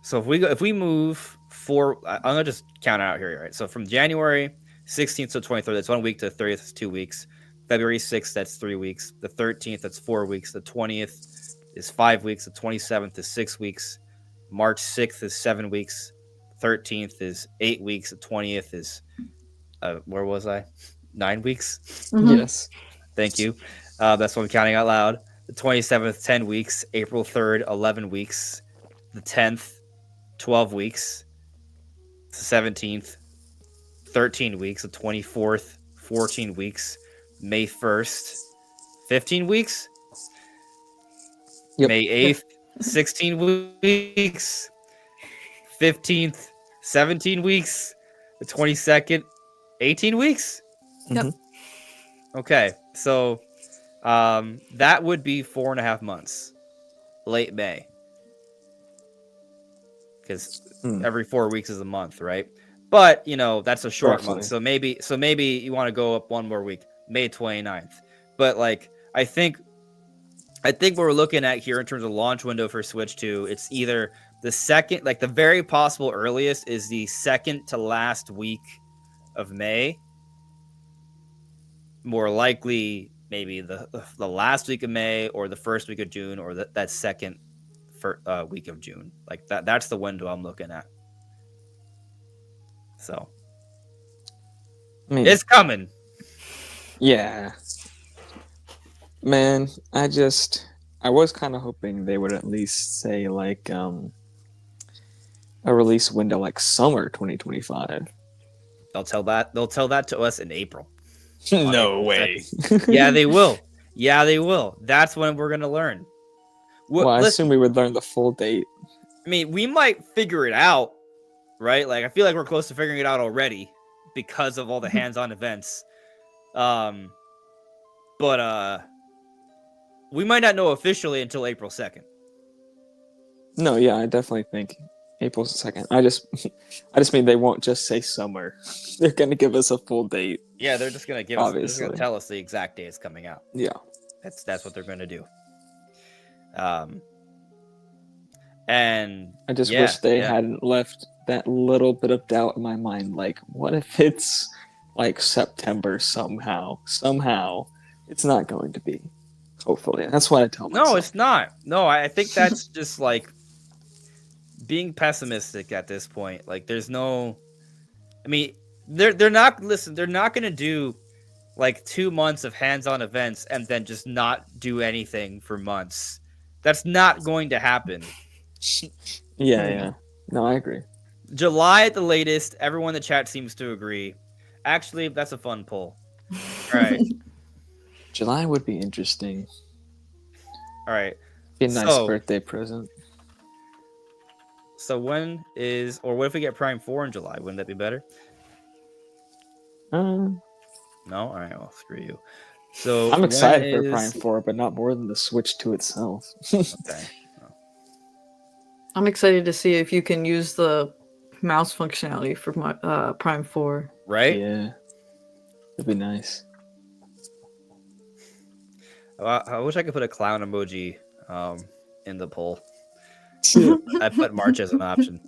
So if we move forward, I'm gonna just count it out here, right? So from January 16th to 23rd, that's 1 week, to the 30th, that's 2 weeks. February 6th, that's 3 weeks. The 13th, that's 4 weeks. The 20th is 5 weeks. The 27th is 6 weeks. March 6th is 7 weeks. 13th is 8 weeks. The 20th is where was I? 9 weeks. Mm-hmm. Yes. Thank you. That's what I'm counting out loud. The 27th, 10 weeks. April 3rd, 11 weeks. The 10th, 12 weeks. The 17th, 13 weeks. The 24th, 14 weeks. May 1st, 15 weeks. Yep. May 8th, 16 weeks. 15th, 17 weeks. The 22nd, 18 weeks. Yep. Okay, so that would be 4.5 months. Late May. Because every 4 weeks is a month, right? But, that's a short month. So maybe you want to go up one more week. May 29th. But like I think what we're looking at here in terms of launch window for Switch 2, it's either the second, like the very possible earliest is the second to last week of May. More likely maybe the last week of May or the first week of June or that second week of June. Like that's the window I'm looking at. So it's coming. Yeah. Man, I was kind of hoping they would at least say like a release window like summer 2025. They'll tell that to us in April. No way. Yeah, they will. That's when we're gonna learn. Well, I assume we would learn the full date. I mean, we might figure it out, right? Like I feel like we're close to figuring it out already because of all the hands-on events. But we might not know officially until April 2nd. No, yeah, I definitely think April 2nd. I just mean they won't just say summer. They're gonna give us a full date. Yeah, they're just gonna tell us the exact day it's coming out. Yeah, that's what they're gonna do. And I just wish they hadn't left that little bit of doubt in my mind. Like, what if it's like September somehow? It's not going to be. Hopefully, that's what I tell myself. No, it's not. No, I think that's just like being pessimistic at this point. Like, there's no. I mean, they're not listen. They're not gonna do like 2 months of hands-on events and then just not do anything for months. That's not going to happen. Yeah. No, I agree. July at the latest. Everyone in the chat seems to agree. Actually, that's a fun poll. All right. July would be interesting. All right. Be a nice birthday present. So what if we get Prime 4 in July? Wouldn't that be better? No? All right, well, screw you. So I'm excited for Prime 4, but not more than the Switch 2 itself. Okay. I'm excited to see if you can use the mouse functionality for my Prime 4. Right? Yeah. It'd be nice. I wish I could put a clown emoji in the poll. I put March as an option.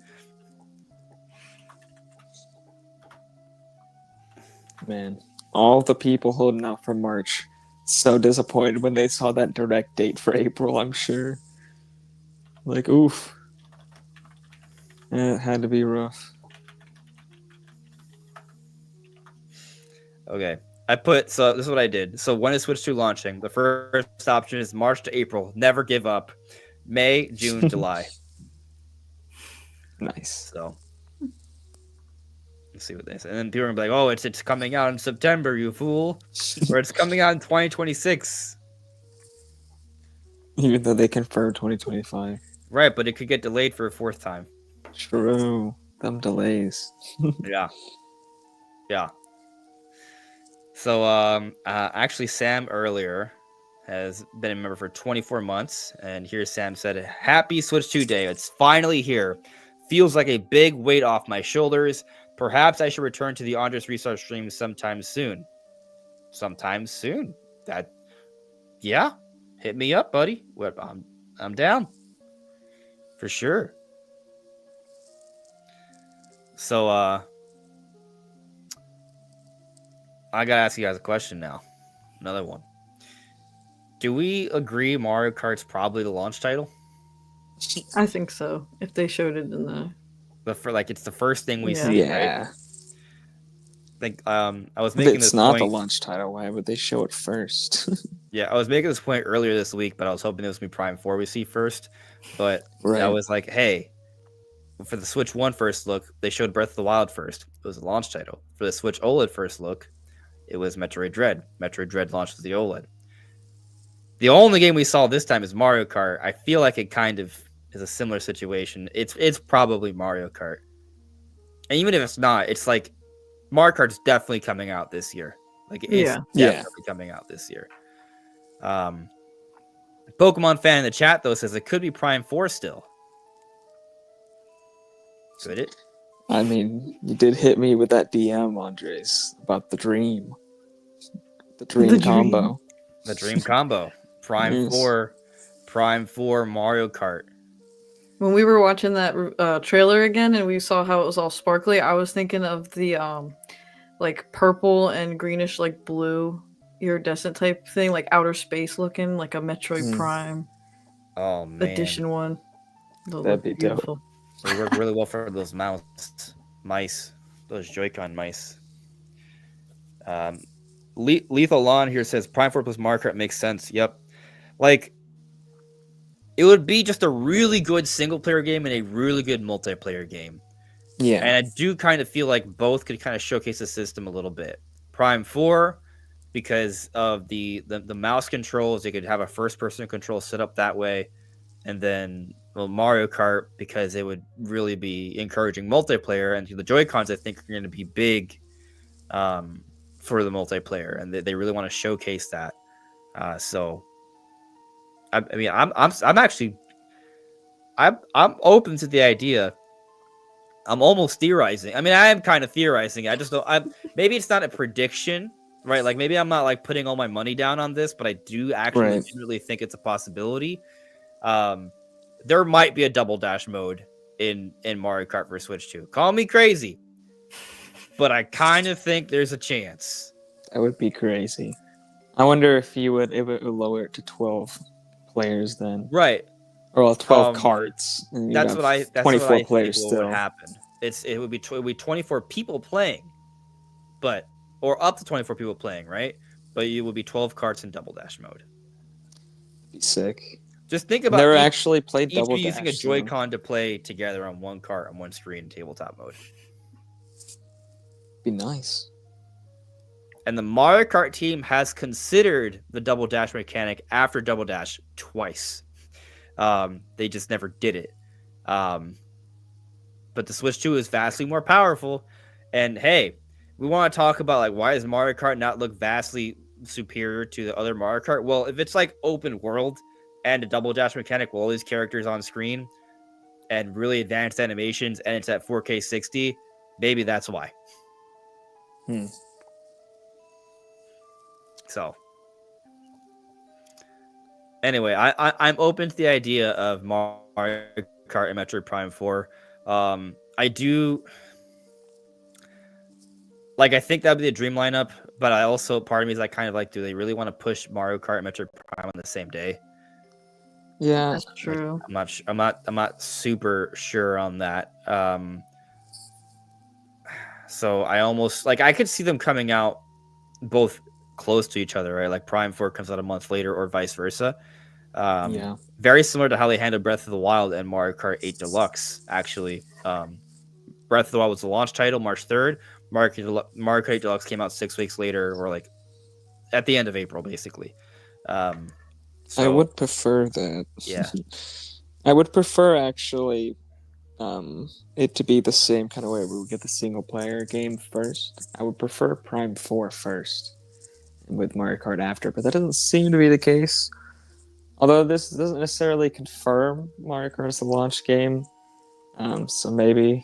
Man, all the people holding out for March, so disappointed when they saw that direct date for April, I'm sure. Like, oof. It had to be rough. Okay. So this is what I did. So when is Switch 2 launching? The first option is March to April. Never give up. May, June, July. Nice. So let's see what they say. And then people are gonna be like, "Oh, it's coming out in September, you fool," or it's coming out in 2026. Even though they confirmed 2025. Right, but it could get delayed for a fourth time. True. Them delays. Yeah. So actually Sam earlier has been a member for 24 months, and here Sam said, "Happy Switch 2 Day. It's finally here. Feels like a big weight off my shoulders. Perhaps I should return to the Andres Restart stream sometime soon." Sometime soon. Yeah. Hit me up, buddy. I'm down. For sure. So I gotta ask you guys a question now. Another one. Do we agree Mario Kart's probably the launch title? I think so. If they showed it in the it's the first thing we Yeah. see, Yeah. right? Like I was If making it's this not point. the launch title, why would they show it first? Yeah, I was making this point earlier this week, but I was hoping it was gonna be Prime 4 we see first. But Right. I was like, hey, for the Switch 1 first look, they showed Breath of the Wild first. It was a launch title. For the Switch OLED first look, it was Metroid Dread. Metroid Dread launched with the OLED. The only game we saw this time is Mario Kart. I feel like it kind of is a similar situation. It's probably Mario Kart. And even if it's not, it's like Mario Kart's definitely coming out this year. Like it's definitely coming out this year. Pokemon fan in the chat though says it could be Prime 4 still. Could it? I mean, you did hit me with that DM, Andres, about the dream. The dream combo. The dream combo. Prime 4 Mario Kart. When we were watching that trailer again and we saw how it was all sparkly, I was thinking of the like purple and greenish like blue iridescent type thing, like outer space looking, like a Metroid Prime edition one. That'd be beautiful. They work really well for those mice, those Joy-Con mice. Lethal Lawn here says Prime 4 plus Mario Kart makes sense. Yep. Like, it would be just a really good single player game and a really good multiplayer game. Yeah. And I do kind of feel like both could kind of showcase the system a little bit. Prime 4, because of the mouse controls, they could have a first person control set up that way. And then Mario Kart, because it would really be encouraging multiplayer. And the Joy-Cons, I think, are going to be big for the multiplayer. And they really want to showcase that. So, I mean, I'm actually open to the idea. I'm almost theorizing. I mean, I am kind of theorizing. I just don't. Maybe it's not a prediction, right? Like maybe I'm not like putting all my money down on this, but I do actually legitimately think it's a possibility. There might be a double dash mode in Mario Kart for Switch 2. Call me crazy, but I kind of think there's a chance. That would be crazy. I wonder if it would lower it to 12 players then. Right. Or 12 cards. That's what I 24 think players still would happen. It would be 24 people playing. but or up to 24 people playing, right? But it would be 12 carts in Double Dash mode. Be sick. Just think I've about never actually played each Double using a Dash. So. Joy-Con to play together on one cart on one screen in tabletop mode. Be nice. And the Mario Kart team has considered the Double Dash mechanic after Double Dash twice. They just never did it. But the Switch 2 is vastly more powerful. And hey, we want to talk about like why does Mario Kart not look vastly superior to the other Mario Kart? Well, if it's like open world and a Double Dash mechanic with all these characters on screen and really advanced animations and it's at 4K 60, maybe that's why. So anyway, I'm open to the idea of Mario Kart and Metroid Prime 4. I do like. I think that'd be the dream lineup, but I also part of me is like kind of like, do they really want to push Mario Kart and Metroid Prime on the same day? Yeah, That's true. Like, I'm not super sure on that. So I almost like I could see them coming out both close to each other, right? Like Prime 4 comes out a month later, or vice versa. Yeah. Very similar to how they handled Breath of the Wild and Mario Kart 8 Deluxe, actually. Breath of the Wild was the launch title, March 3rd. Mario Kart 8 Deluxe came out 6 weeks later, or like at the end of April, basically. So, I would prefer that. Yeah. I would prefer actually it to be the same kind of way where we get the single player game first. I would prefer Prime 4 first with Mario Kart after, but that doesn't seem to be the case. Although this doesn't necessarily confirm Mario Kart as the launch game. So maybe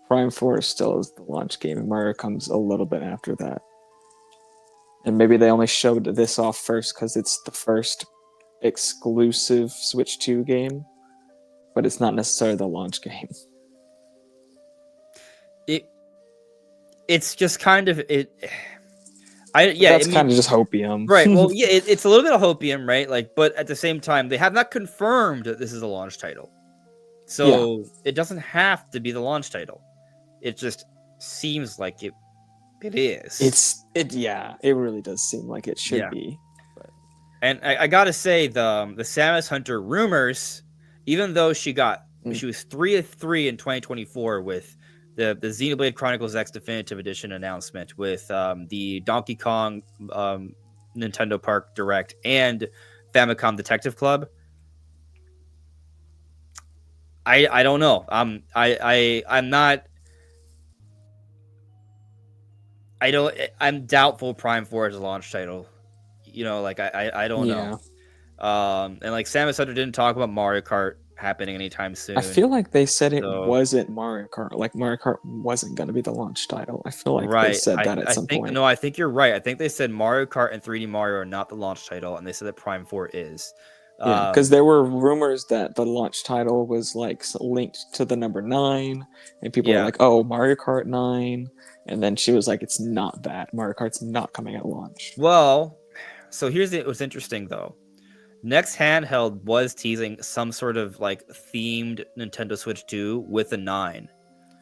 Prime 4 still is the launch game and Mario comes a little bit after that. And maybe they only showed this off first because it's the first exclusive Switch 2 game, but it's not necessarily the launch game. It's just kind of it. That's kind of just hopium, right? Well, yeah, it's a little bit of hopium, right? Like, but at the same time, they have not confirmed that this is a launch title, so it doesn't have to be the launch title. It just seems like it is. It really does seem like it should be. But. And I gotta say, the Samus Hunter rumors, even though she was 3 of 3 in 2024 with the Xenoblade Chronicles X Definitive Edition announcement, with the Donkey Kong Nintendo Park Direct and Famicom Detective Club. I don't know. I'm doubtful Prime 4 is a launch title. You know, like I don't know. And like Samus Hunter didn't talk about Mario Kart happening anytime soon. I feel like they said it wasn't Mario Kart. Like Mario Kart wasn't going to be the launch title. I feel like they said that at some point. No, I think you're right. I think they said Mario Kart and 3D Mario are not the launch title, and they said that Prime 4 is. Yeah, because there were rumors that the launch title was like linked to the number 9, and people were like, "Oh, Mario Kart 9," and then she was like, "It's not that. Mario Kart's not coming at launch." Well, so here's what's interesting though. Next Handheld was teasing some sort of like themed Nintendo Switch 2 with a 9.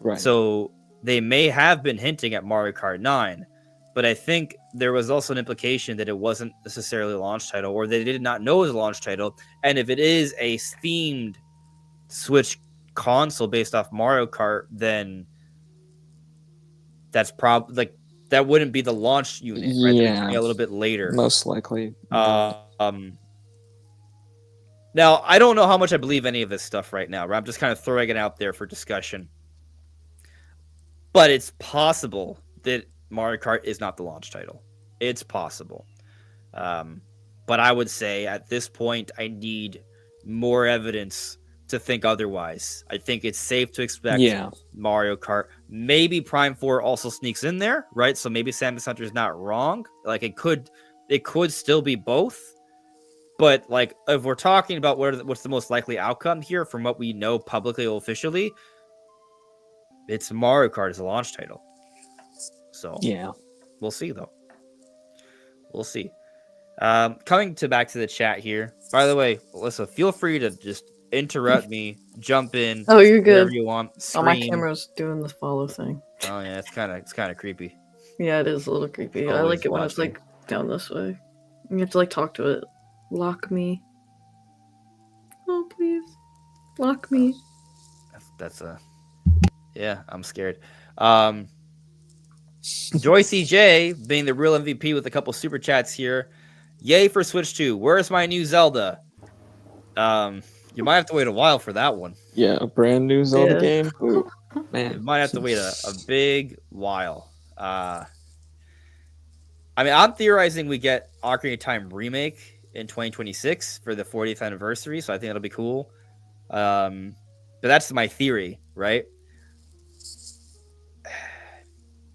Right. So they may have been hinting at Mario Kart 9, but I think there was also an implication that it wasn't necessarily a launch title, or they did not know it was a launch title. And if it is a themed Switch console based off Mario Kart, then that's probably like that wouldn't be the launch unit, right? Yeah, a little bit later, most likely. Now, I don't know how much I believe any of this stuff right now. I'm just kind of throwing it out there for discussion. But it's possible that Mario Kart is not the launch title. It's possible. But I would say at this point, I need more evidence to think otherwise. I think it's safe to expect Mario Kart. Maybe Prime 4 also sneaks in there, right? So maybe Samus Hunter is not wrong. Like it could still be both. But like, if we're talking about what's the most likely outcome here from what we know publicly or officially, it's Mario Kart as a launch title. So we'll see though. We'll see. Coming back to the chat here. By the way, Alyssa, feel free to just interrupt me, jump in. Oh, you're good. Wherever you want. Oh, my camera's doing the follow thing. Oh yeah, it's kind of creepy. Yeah, it is a little creepy. I Always like it when it's watching. like down this way. You have to like talk to it. Lock me. Oh please, lock me. That's a yeah. I'm scared. Joy CJ being the real MVP with a couple super chats here. Yay for Switch 2. Where's my new Zelda? You might have to wait a while for that one. Yeah, a brand new Zelda Yeah. game. Ooh, You man. might have to wait a big while. I mean, I'm theorizing we get Ocarina of Time remake in 2026 for the 40th anniversary, so I think that'll be cool. But that's my theory, right?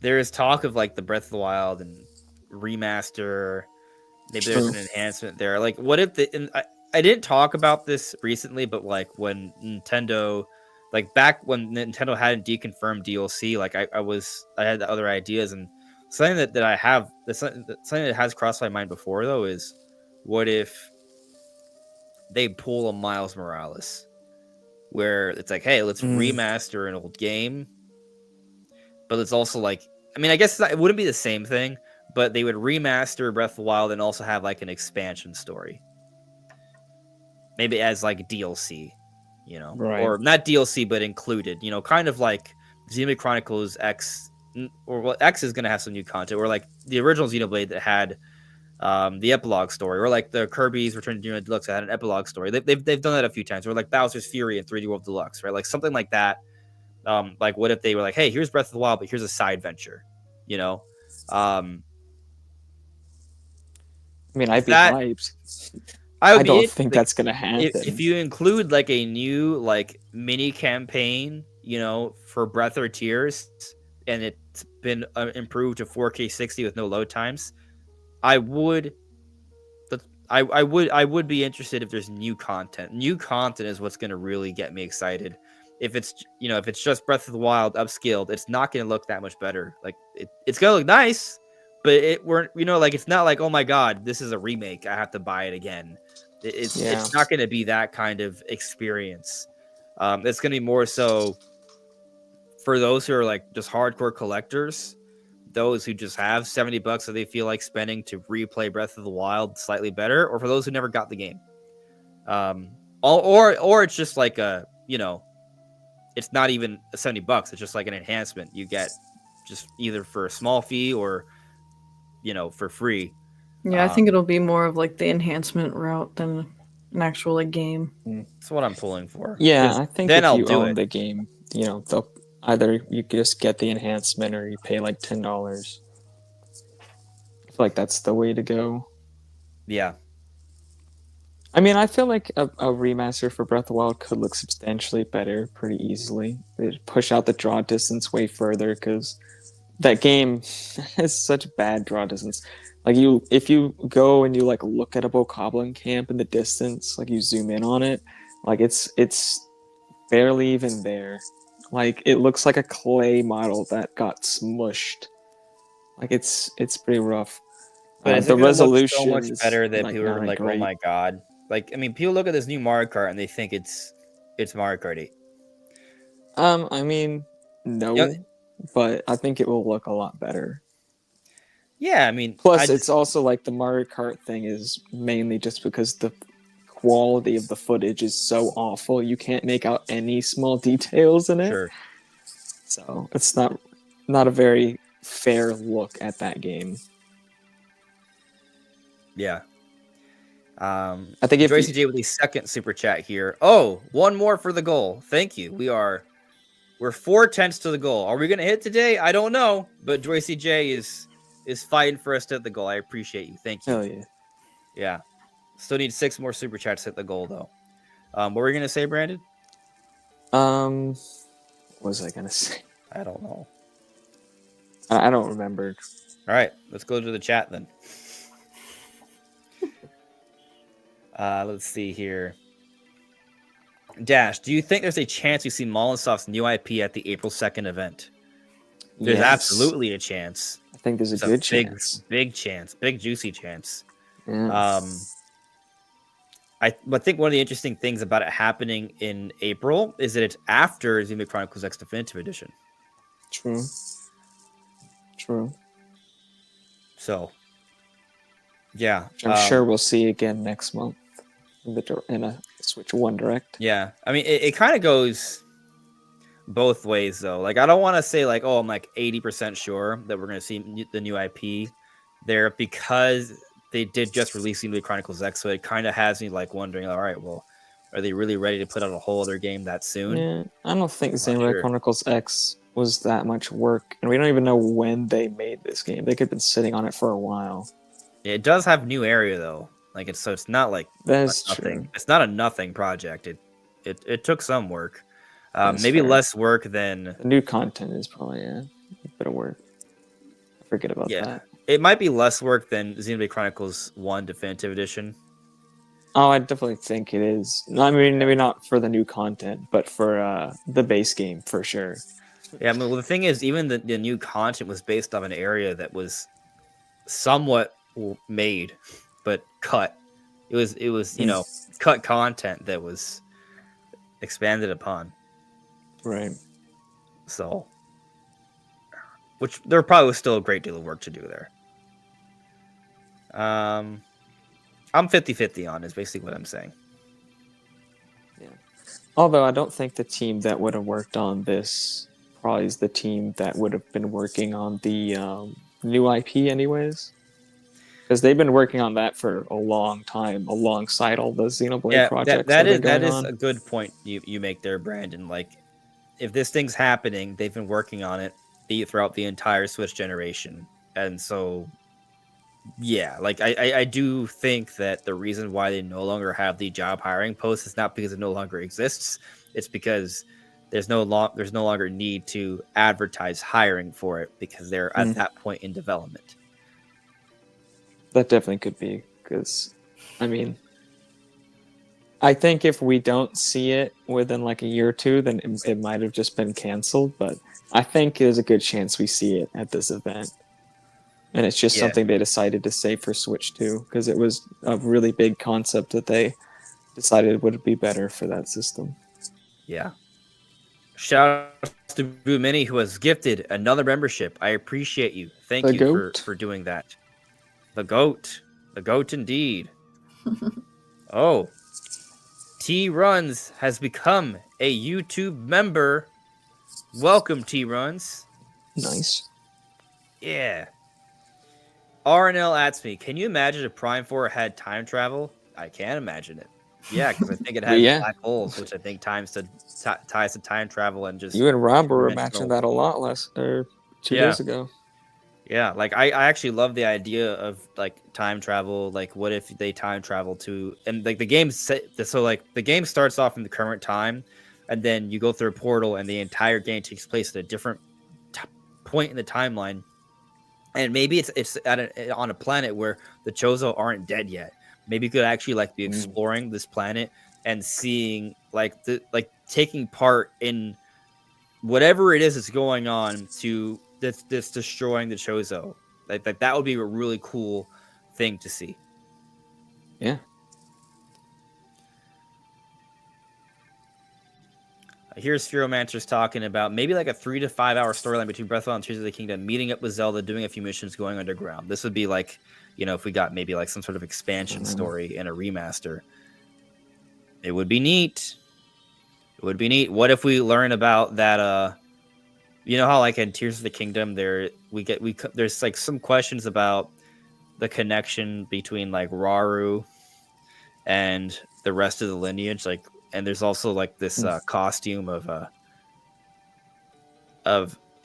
There is talk of like the Breath of the Wild and remaster. Maybe there's an enhancement there. Like, what if I didn't talk about this recently, but like when Nintendo, like back when Nintendo hadn't deconfirmed DLC, like I had the other ideas, and something that I have something that has crossed my mind before though is, what if they pull a Miles Morales, where it's like, hey, let's remaster an old game, but it's also like, I mean, I guess it wouldn't be the same thing, but they would remaster Breath of the Wild and also have like an expansion story. Maybe as like DLC, you know, Right. or not DLC, but included, you know, kind of like Xenoblade Chronicles X, or well, X is going to have some new content, or like the original Xenoblade that had the epilogue story, or like the Kirby's Return to Dreamland Deluxe that had an epilogue story. They've done that a few times, or like Bowser's Fury in 3D World Deluxe, right? Like something like that. Like what if they were like, hey, here's Breath of the Wild, but here's a side venture, you know? I mean, I'd be that hyped. I would I be don't it, think like, that's gonna happen. if you include like a new like mini campaign, you know, for Breath or Tears, and it's been improved to 4K 60 with no load times, I would I would be interested if there's new content. New content is what's going to really get me excited. If it's, you know, if it's just Breath of the Wild upscaled, it's not going to look that much better. Like it's going to look nice, but like it's not like, oh my god, this is a remake, I have to buy it again. It's not going to be that kind of experience. It's going to be more so for those who are like just hardcore collectors, those who just have $70 that they feel like spending to replay Breath of the Wild slightly better, or for those who never got the game. Or it's just like a, you know, it's not even $70. It's just like an enhancement you get just either for a small fee or, you know, for free. Yeah, I think it'll be more of like the enhancement route than an actual like game. That's what I'm pulling for. Yeah, I think then if I'll you do own it. the game, you know, they'll either you just get the enhancement or you pay like $10. I feel like that's the way to go. Yeah. I mean, I feel like a remaster for Breath of the Wild could look substantially better pretty easily. They'd push out the draw distance way further because that game has such bad draw distance. Like if you go and you like look at a bokoblin camp in the distance, like you zoom in on it, like it's barely even there. Like it looks like a clay model that got smushed. Like it's pretty rough. But is The it going to look resolution so much is better that like people are not like, great. oh my god? Like, I mean, people look at this new Mario Kart and they think it's Mario Kart 8. I mean, no, Yeah. but I think it will look a lot better. Yeah, I mean, Plus, it's also like the Mario Kart thing is mainly just because the quality of the footage is so awful, you can't make out any small details in it. Sure. So it's not a very fair look at that game. Yeah. I think if Joyce J with a second super chat here. Oh, one more for the goal. Thank you. We're 4/10 to the goal. Are we gonna hit today? I don't know, but Joyce J is fighting for us to hit the goal. I appreciate you. Thank you. Hell yeah. Yeah. Still need 6 more super chats to hit the goal though. What were you gonna say, Brandon? What was I gonna say? I don't know. I don't remember. All right, let's go to the chat then. Let's see here. Dash, do you think there's a chance we see Mollensoft's new IP at the April 2nd event? There's absolutely a chance. I think there's a good chance. Big chance. Big juicy chance. Yes. I think one of the interesting things about it happening in April is that it's after Xenoblade Chronicles X Definitive Edition. True. True. So, yeah. Which I'm sure we'll see again next month in a Switch 1 Direct. Yeah. I mean, it kind of goes both ways, though. Like, I don't want to say, like, oh, I'm like 80% sure that we're going to see the new IP there because they did just release Xenoblade Chronicles X. So it kind of has me, like, wondering, all right, well, are they really ready to put out a whole other game that soon? Yeah, I don't think I'm not Xenoblade sure. Chronicles X was that much work, and we don't even know when they made this game. They could have been sitting on it for a while. It does have new area, though. Like, it's not like That is nothing. true. It's not a nothing project. It took some work. That's Maybe fair. less work than... The new content is probably a bit of work. I forget about that. It might be less work than Xenoblade Chronicles 1 Definitive Edition. Oh, I definitely think it is. I mean, maybe not for the new content, but for the base game, for sure. Yeah, I mean, well, the thing is, even the new content was based off an area that was somewhat made, but cut. It was cut content that was expanded upon. Right. So, which there probably was still a great deal of work to do there. I'm 50-50 on is basically what I'm saying. Yeah. Although I don't think the team that would have worked on this probably is the team that would have been working on the new IP anyways. Because they've been working on that for a long time alongside all the Xenoblade projects that have been that going is on. a good point you make there, Brandon. Like, if this thing's happening, they've been working on it throughout the entire Switch generation, and so yeah, like I do think that the reason why they no longer have the job hiring post is not because it no longer exists. It's because there's no longer need to advertise hiring for it because they're at that point in development. That definitely could be, because, I mean, I think if we don't see it within like a year or two, then it might have just been canceled, but I think there's a good chance we see it at this event. And it's just something they decided to save for Switch 2, because it was a really big concept that they decided would be better for that system. Yeah. Shout out to Boo Mini, who has gifted another membership. I appreciate you. Thank The you goat. for doing that. The goat. The goat indeed. Oh. T Runs has become a YouTube member. Welcome, T Runs. Nice. Yeah. RNL asks me, can you imagine if Prime 4 had time travel? I can imagine it. Yeah, because I think it has black holes, which I think ties to time travel and just... You and Rob were imagining that a lot two days ago. Yeah, like I actually love the idea of like time travel. Like, what if they time travel to... And like the game the game starts off in the current time, and then you go through a portal, and the entire game takes place at a different point in the timeline. And maybe it's on a planet where the Chozo aren't dead yet. Maybe you could actually like be exploring this planet and seeing taking part in whatever it is that's going on to that's destroying the Chozo. Like that would be a really cool thing to see. Yeah. Here's Spheromancer's talking about maybe like a 3 to 5 hour storyline between Breath of the Wild and Tears of the Kingdom, meeting up with Zelda, doing a few missions, going underground. This would be like, if we got maybe like some sort of expansion story in a remaster. It would be neat. It would be neat. What if we learn about that? How like in Tears of the Kingdom, there's like some questions about the connection between like Rauru and the rest of the lineage, like. And there's also like this costume of a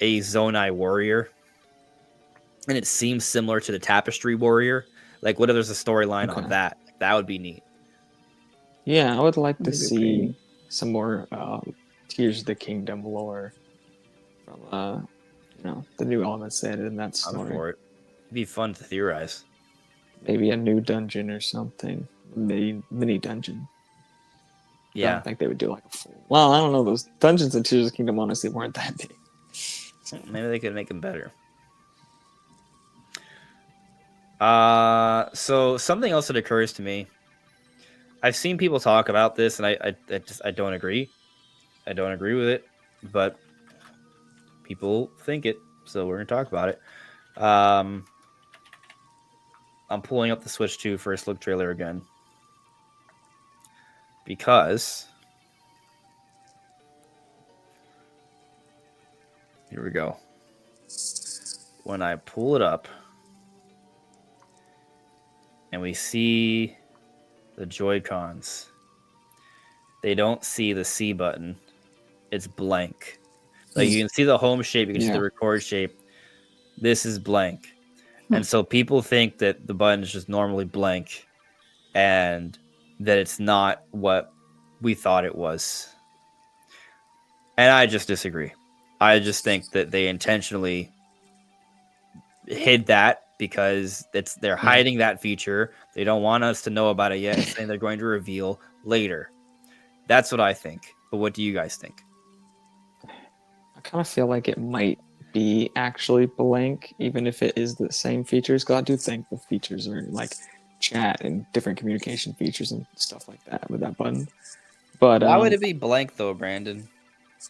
Zonai warrior, and it seems similar to the Tapestry warrior. Like, what if there's a storyline on that? That would be neat. Yeah, I would like to see some more Tears of the Kingdom lore from the new elements added in that story. For it. It'd be fun to theorize. Maybe a new dungeon or something, mini dungeon. Yeah. I don't think they would do like a full... Well, I don't know. Those dungeons in Tears of the Kingdom honestly weren't that big. Maybe they could make them better. So something else that occurs to me. I've seen people talk about this, and I don't agree. I don't agree with it, but people think it, so we're gonna talk about it. I'm pulling up the Switch 2 first look trailer again because here we go. When I pull it up and we see the Joy-Cons, they don't see the C button. It's blank. Like you can see the home shape, you can see the record shape. This is blank. And so people think that the button is just normally blank and that it's not what we thought it was. And I just disagree. I just think that they intentionally hid that because they're hiding that feature. They don't want us to know about it yet, saying they're going to reveal later. That's what I think. But what do you guys think? I kind of feel like it might be actually blank, even if it is the same features. Because I do think the features are like chat and different communication features and stuff like that with that button. But why would it be blank though, Brandon?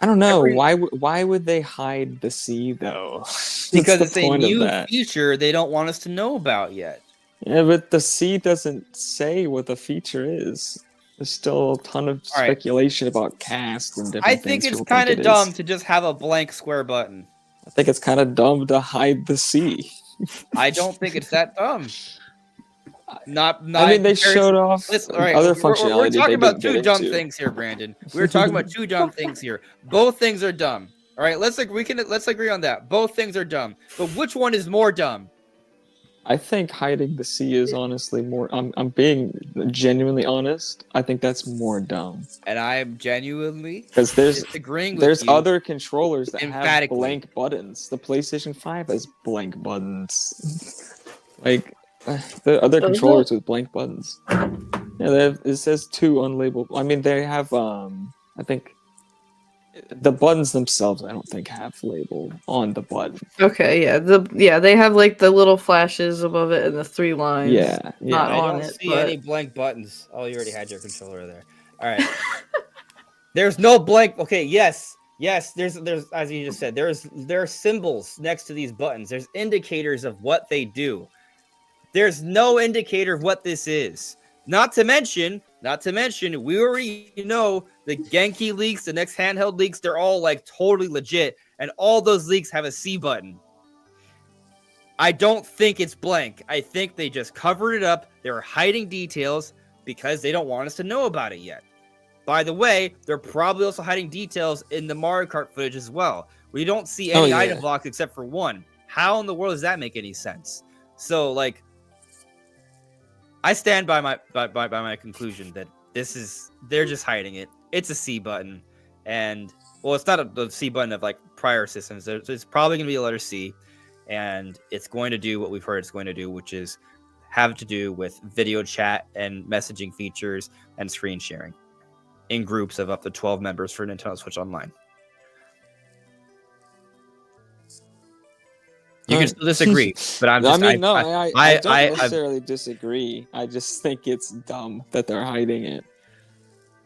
I don't know. Why would they hide the C though? Because it's a new feature they don't want us to know about yet. Yeah, but the C doesn't say what the feature is. There's still a ton of speculation about cast and different things. I think it's kind of dumb to just have a blank square button. I think it's kind of dumb to hide the C. I don't think it's that dumb. Not. I mean, they showed off other functionality. We're talking about two dumb things here, Brandon. We're talking about two dumb things here. Both things are dumb. All right, let's agree on that. Both things are dumb. But which one is more dumb? I think hiding the C is honestly more. I'm being genuinely honest. I think that's more dumb. And I am genuinely because disagreeing with there's you other controllers that have blank buttons. The PlayStation 5 has blank buttons. Like the other controllers with blank buttons. Yeah, it says 2 unlabeled. I mean, they have. I think. The buttons themselves, I don't think have labeled on the button. Okay, yeah, they have like the little flashes above it and the 3 lines. Yeah. Not I on don't it. See any blank buttons. Oh, you already had your controller there. All right. There's no blank. Okay, yes. There's as you just said, there are symbols next to these buttons. There's indicators of what they do. There's no indicator of what this is. Not to mention, we already know the Genki leaks, the next handheld leaks, they're all like totally legit. And all those leaks have a C button. I don't think it's blank. I think they just covered it up. They're hiding details because they don't want us to know about it yet. By the way, they're probably also hiding details in the Mario Kart footage as well. We don't see any item blocks except for one. How in the world does that make any sense? So, like, I stand by my conclusion that they're just hiding it. It's a C button, and well, it's not the C button of like prior systems. It's probably going to be a letter C, and it's going to do what we've heard it's going to do, which is have to do with video chat and messaging features and screen sharing in groups of up to 12 members for Nintendo Switch Online. You can still disagree, but I'm just. I don't necessarily disagree. I just think it's dumb that they're hiding it.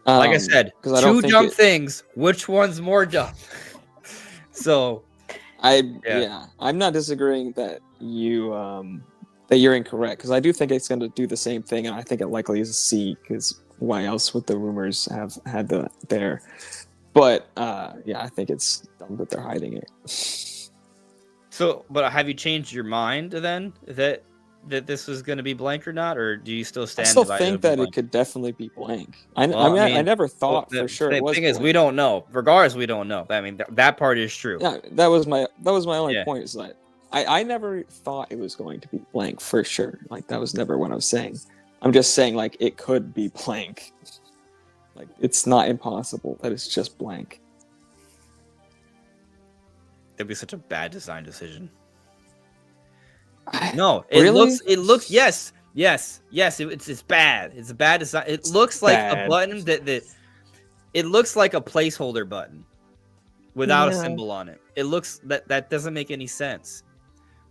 Like I said, two dumb things. Which one's more dumb? So, I'm not disagreeing that you're incorrect because I do think it's going to do the same thing, and I think it likely is a C because why else would the rumors have had there? But I think it's dumb that they're hiding it. So, but have you changed your mind then that this was going to be blank or not, or do you still stand? I still think that it could definitely be blank. I never thought for sure it was. The thing is, we don't know. Regardless, we don't know. I mean, that part is true. Yeah, that was my only point. Is that I never thought it was going to be blank for sure. Like that was never what I was saying. I'm just saying like it could be blank. Like it's not impossible that it's just blank. That'd be such a bad design decision. No, it really? looks yes, it's bad. It's a bad design. It looks like a button that it looks like a placeholder button without a symbol on it. It looks that doesn't make any sense.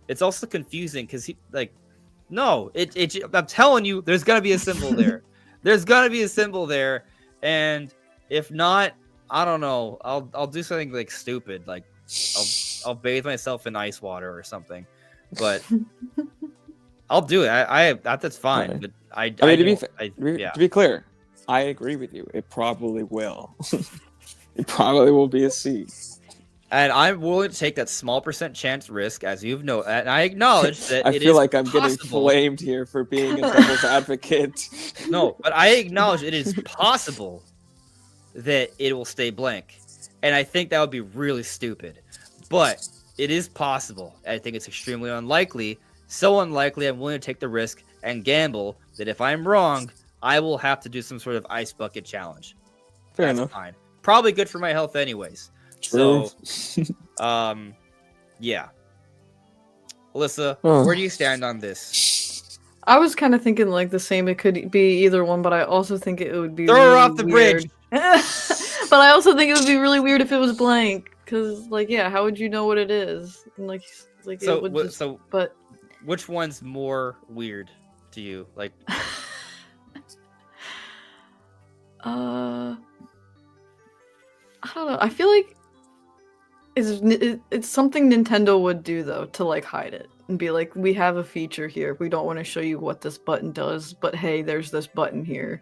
It's also confusing because I'm telling you, there's gonna be a symbol there. There's gonna be a symbol there, and if not, I don't know. I'll do something like stupid, like I'll bathe myself in ice water or something. but I'll do it. That's fine. Right. But I mean, yeah. to be clear, I agree with you. It probably will. It probably will be a C. And I'm willing to take that small percent chance risk, as you've know, and I acknowledge that I it feel is like I'm getting possible. flamed here for being a devil's advocate. No, but I acknowledge it is possible that it will stay blank, and I think that would be really stupid. But it is possible. I think it's extremely unlikely. So unlikely, I'm willing to take the risk and gamble that if I'm wrong, I will have to do some sort of ice bucket challenge. Fair That's enough. fine. Probably good for my health, anyways. True. So, yeah. Alyssa, Oh. where do you stand on this? I was kind of thinking like the same. It could be either one, but I also think it would be Throw her really off the weird. bridge. But I also think it would be really weird if it was blank, because like, yeah, how would you know what it is? And like So, it would just. But which one's more weird to you? Like, I don't know. I feel like it's something Nintendo would do though, to like hide it and be like, we have a feature here. We don't want to show you what this button does, but hey, there's this button here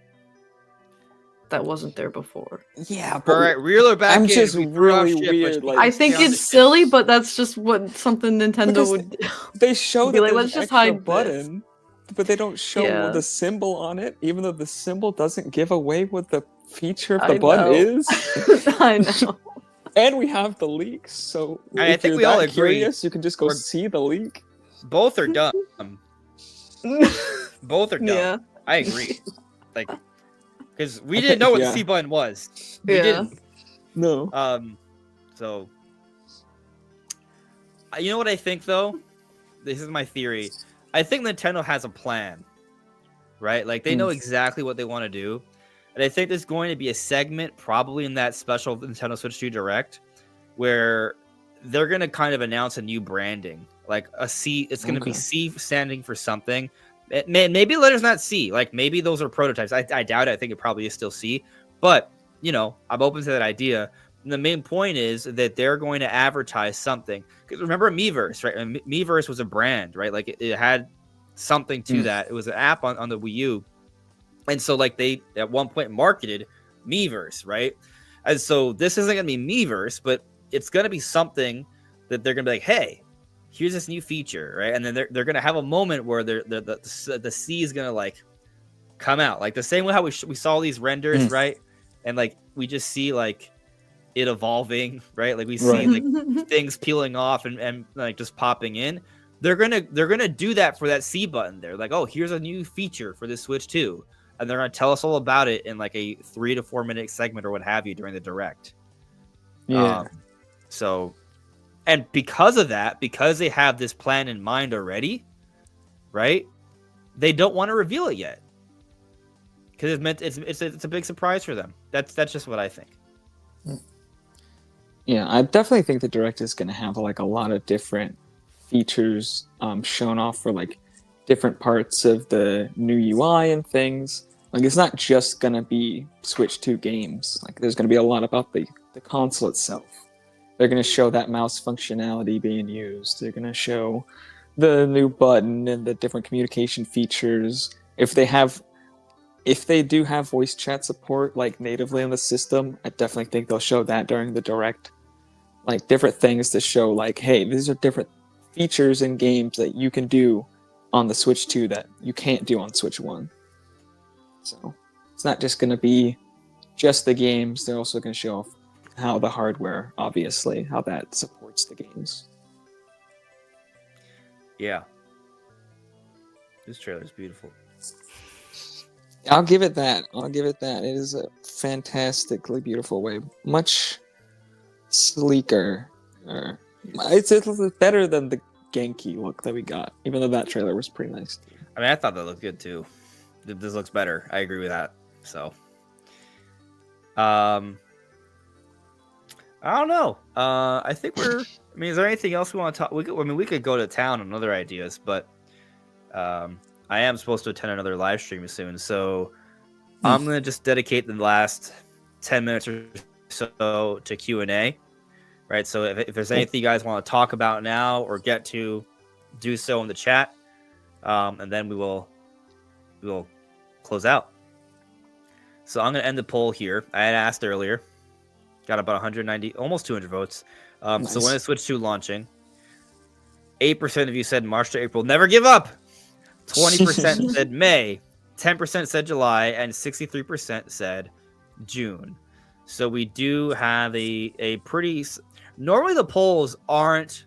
that wasn't there before. Yeah, all right, reel her back I'm in. just We threw off really ship, but weird, she like- I keeps think staying on it's the ship. silly, but that's just what something Nintendo Because would do. they show Be that like, there's let's an just extra hide this. button, but they don't show Yeah. the symbol on it, even though the symbol doesn't give away what the feature of I the button know. is. I know. And we have the leaks, so I if think you're we all that agree curious, you can just go we're- see the leak. Both are dumb. Both are dumb. Yeah. I agree. Like, because we I didn't think- know what yeah. the C button was. We Yeah. didn't. No. So, you know what I think though? This is my theory. I think Nintendo has a plan, right? Like they know exactly what they want to do, and I think there's going to be a segment, probably in that special Nintendo Switch 2 Direct, where they're gonna kind of announce a new branding, like a C. It's gonna be Okay. C standing for something. Maybe the letter's not C. Like maybe those are prototypes. I doubt it. I think it probably is still C. But you know, I'm open to that idea. And the main point is that they're going to advertise something. Because remember Miiverse, right? And Miiverse was a brand, right? Like it had something to that. It was an app on the Wii U. And so like they at one point marketed Miiverse, right? And so this isn't going to be Miiverse, but it's going to be something that they're going to be like, hey, here's this new feature, right? And then they're going to have a moment where the C is going to like come out. Like the same way how we saw these renders, right? And like we just see like it evolving, right? Like we see like things peeling off and like just popping in. They're gonna do that for that C button. They're like, oh, here's a new feature for this Switch 2, and they're gonna tell us all about it in like a 3 to 4 minute segment or what have you during the Direct. Yeah. So, and because of that, because they have this plan in mind already, right? They don't want to reveal it yet because it's a big surprise for them. That's just what I think. Yeah, I definitely think the Direct is going to have like a lot of different features shown off for like different parts of the new UI and things. Like it's not just going to be Switch 2 games. Like there's going to be a lot about the console itself. They're going to show that mouse functionality being used. They're going to show the new button and the different communication features. If they do have voice chat support like natively on the system, I definitely think they'll show that during the Direct. Like different things to show like, hey, these are different features in games that you can do on the Switch 2 that you can't do on Switch 1. So it's not just going to be just the games. They're also going to show off how the hardware, obviously, how that supports the games. Yeah. This trailer is beautiful. I'll give it that. It is a fantastically beautiful way. Much sleeker. It's better than the Genki look that we got, even though that trailer was pretty nice. I mean, I thought that looked good too. This looks better. I agree with that. So, I don't know. I think we're. I mean, is there anything else we want to talk? We could go to town on other ideas, but I am supposed to attend another live stream soon, so I'm gonna just dedicate the last 10 minutes or so to Q&A. Right. So if there's anything you guys want to talk about now or get to, do so in the chat, and then we will close out. So I'm going to end the poll here. I had asked earlier, got about 190, almost 200 votes. Nice. So when is Switch 2 launching? 8% of you said March to April. Never give up. 20% said May. 10% said July, and 63% said June. So we do have a pretty. Normally the polls aren't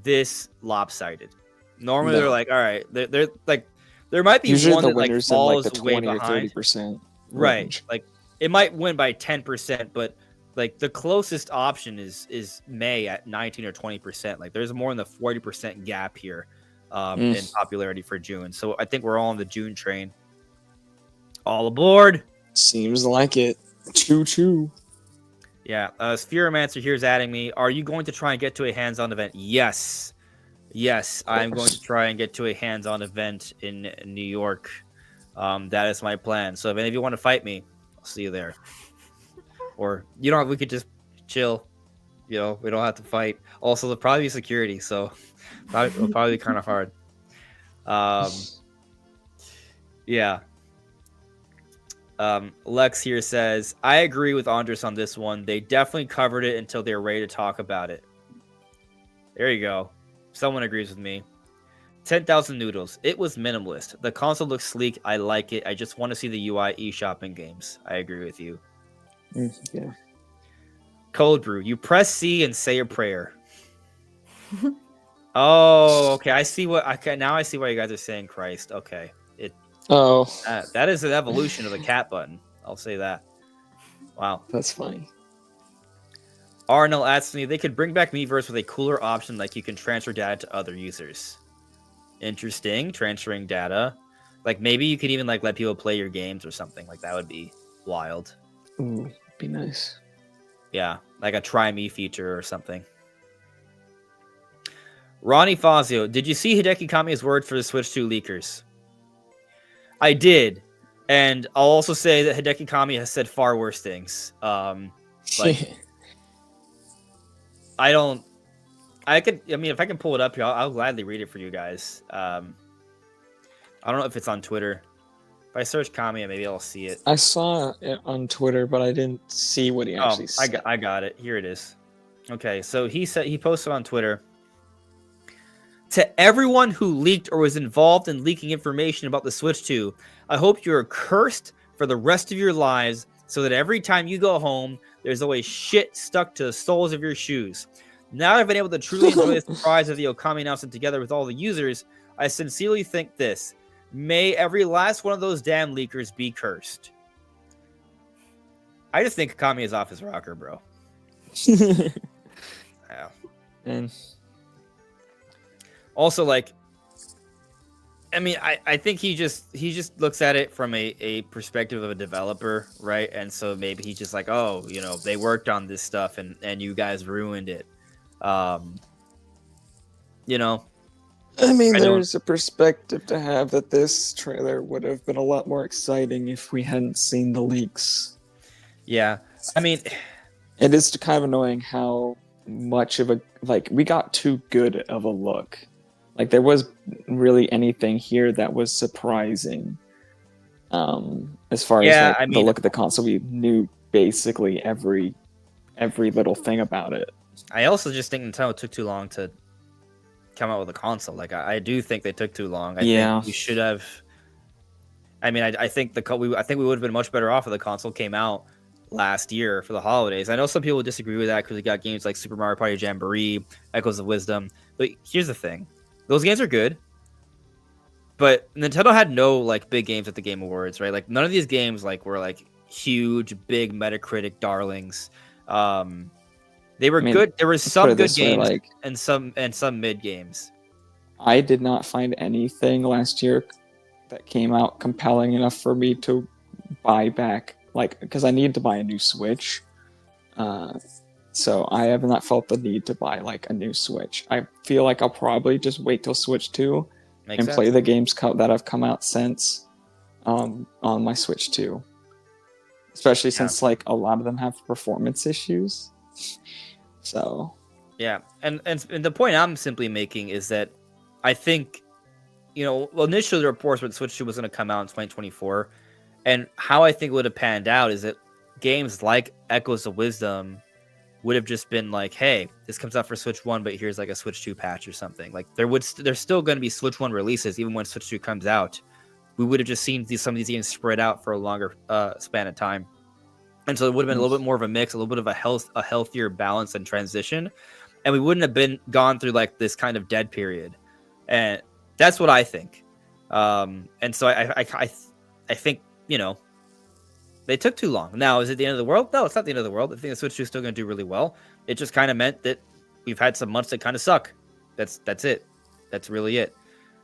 this lopsided. Normally they're like, all right, they're like, there might be usually one the that like winners falls in like the way 20 or behind. 30% Right, range. like it might win by 10%, but like the closest option is May at 19 or 20%. Like there's more than the 40% gap here in popularity for June. So I think we're all on the June train. All aboard. Seems like it. Choo-choo. Yeah. Spheromancer here's adding me. Are you going to try and get to a hands-on event? Yes. Yes, I'm going to try and get to a hands-on event in New York. That is my plan. So if any of you want to fight me, I'll see you there. Or you know, we could just chill. You know, we don't have to fight. Also, there'll probably be security, so it'll probably be kind of hard. Yeah. Lex here says, I agree with Andres on this one. They definitely covered it until they were ready to talk about it. There you go. Someone agrees with me. 10,000 Noodles. It was minimalist. The console looks sleek. I like it. I just want to see the UI e-shopping games. I agree with you. Yeah. Cold Brew. You press C and say a prayer. Oh, okay. I see what. Okay, now I see why you guys are saying Christ. Okay. That is an evolution of the cat button. I'll say that. Wow. That's funny. Arnold asks me, they could bring back Miiverse with a cooler option like you can transfer data to other users. Interesting. Transferring data. Like maybe you could even like let people play your games or something. Like that would be wild. Ooh, be nice. Yeah. Like a try me feature or something. Ronnie Fazio, did you see Hideki Kamiya's word for the Switch 2 leakers? I did. And I'll also say that Hideki Kamiya has said far worse things. Like I mean, if I can pull it up here, I'll gladly read it for you guys. I don't know if it's on Twitter. If I search Kamiya, maybe I'll see it. I saw it on Twitter, but I didn't see what he actually said. I got it. Here it is. Okay, so he posted on Twitter. To everyone who leaked or was involved in leaking information about the Switch 2, I hope you are cursed for the rest of your lives so that every time you go home, there's always shit stuck to the soles of your shoes. Now that I've been able to truly enjoy the surprise of the Okami announcement together with all the users, I sincerely think this. May every last one of those damn leakers be cursed. I just think Okami is off his rocker, bro. Yeah. And also, like, I mean, I think he just looks at it from a perspective of a developer, right? And so maybe he's just like, oh, you know, they worked on this stuff and you guys ruined it. You know, I mean, there's a perspective to have that this trailer would have been a lot more exciting if we hadn't seen the leaks. Yeah, I mean, it is kind of annoying how much of we got too good of a look. Like there was really anything here that was surprising. As far as the look of the console, we knew basically every little thing about it. I also just think Nintendo took too long to come out with a console. Like I do think they took too long. I think we should have. I mean, I think we would have been much better off if the console came out last year for the holidays. I know some people disagree with that because we got games like Super Mario Party Jamboree, Echoes of Wisdom. But here's the thing. Those games are good, but Nintendo had no like big games at the Game Awards, right? Like none of these games like were like huge, big Metacritic darlings. They were good. There were some good games and some mid games. I did not find anything last year that came out compelling enough for me to buy back, like because I needed to buy a new Switch. So I have not felt the need to buy like a new Switch. I feel like I'll probably just wait till Switch 2 and play the games that have come out since on my Switch 2. Especially since like a lot of them have performance issues. So yeah, and the point I'm simply making is that I think, well, initially the reports were Switch 2 was going to come out in 2024. And how I think it would have panned out is that games like Echoes of Wisdom would have just been like, hey, this comes out for Switch 1, but here's like a Switch 2 patch or something. Like there's still going to be Switch 1 releases even when Switch 2 comes out. We would have just seen some of these games spread out for a longer span of time. And so it would have been a little bit more of a mix, a little bit of a healthier balance and transition. And we wouldn't have gone through like this kind of dead period. And that's what I think. And so I think, they took too long. Now, is it the end of the world? No, it's not the end of the world. I think the Switch 2 is still going to do really well. It just kind of meant that we've had some months that kind of suck. That's it. That's really it.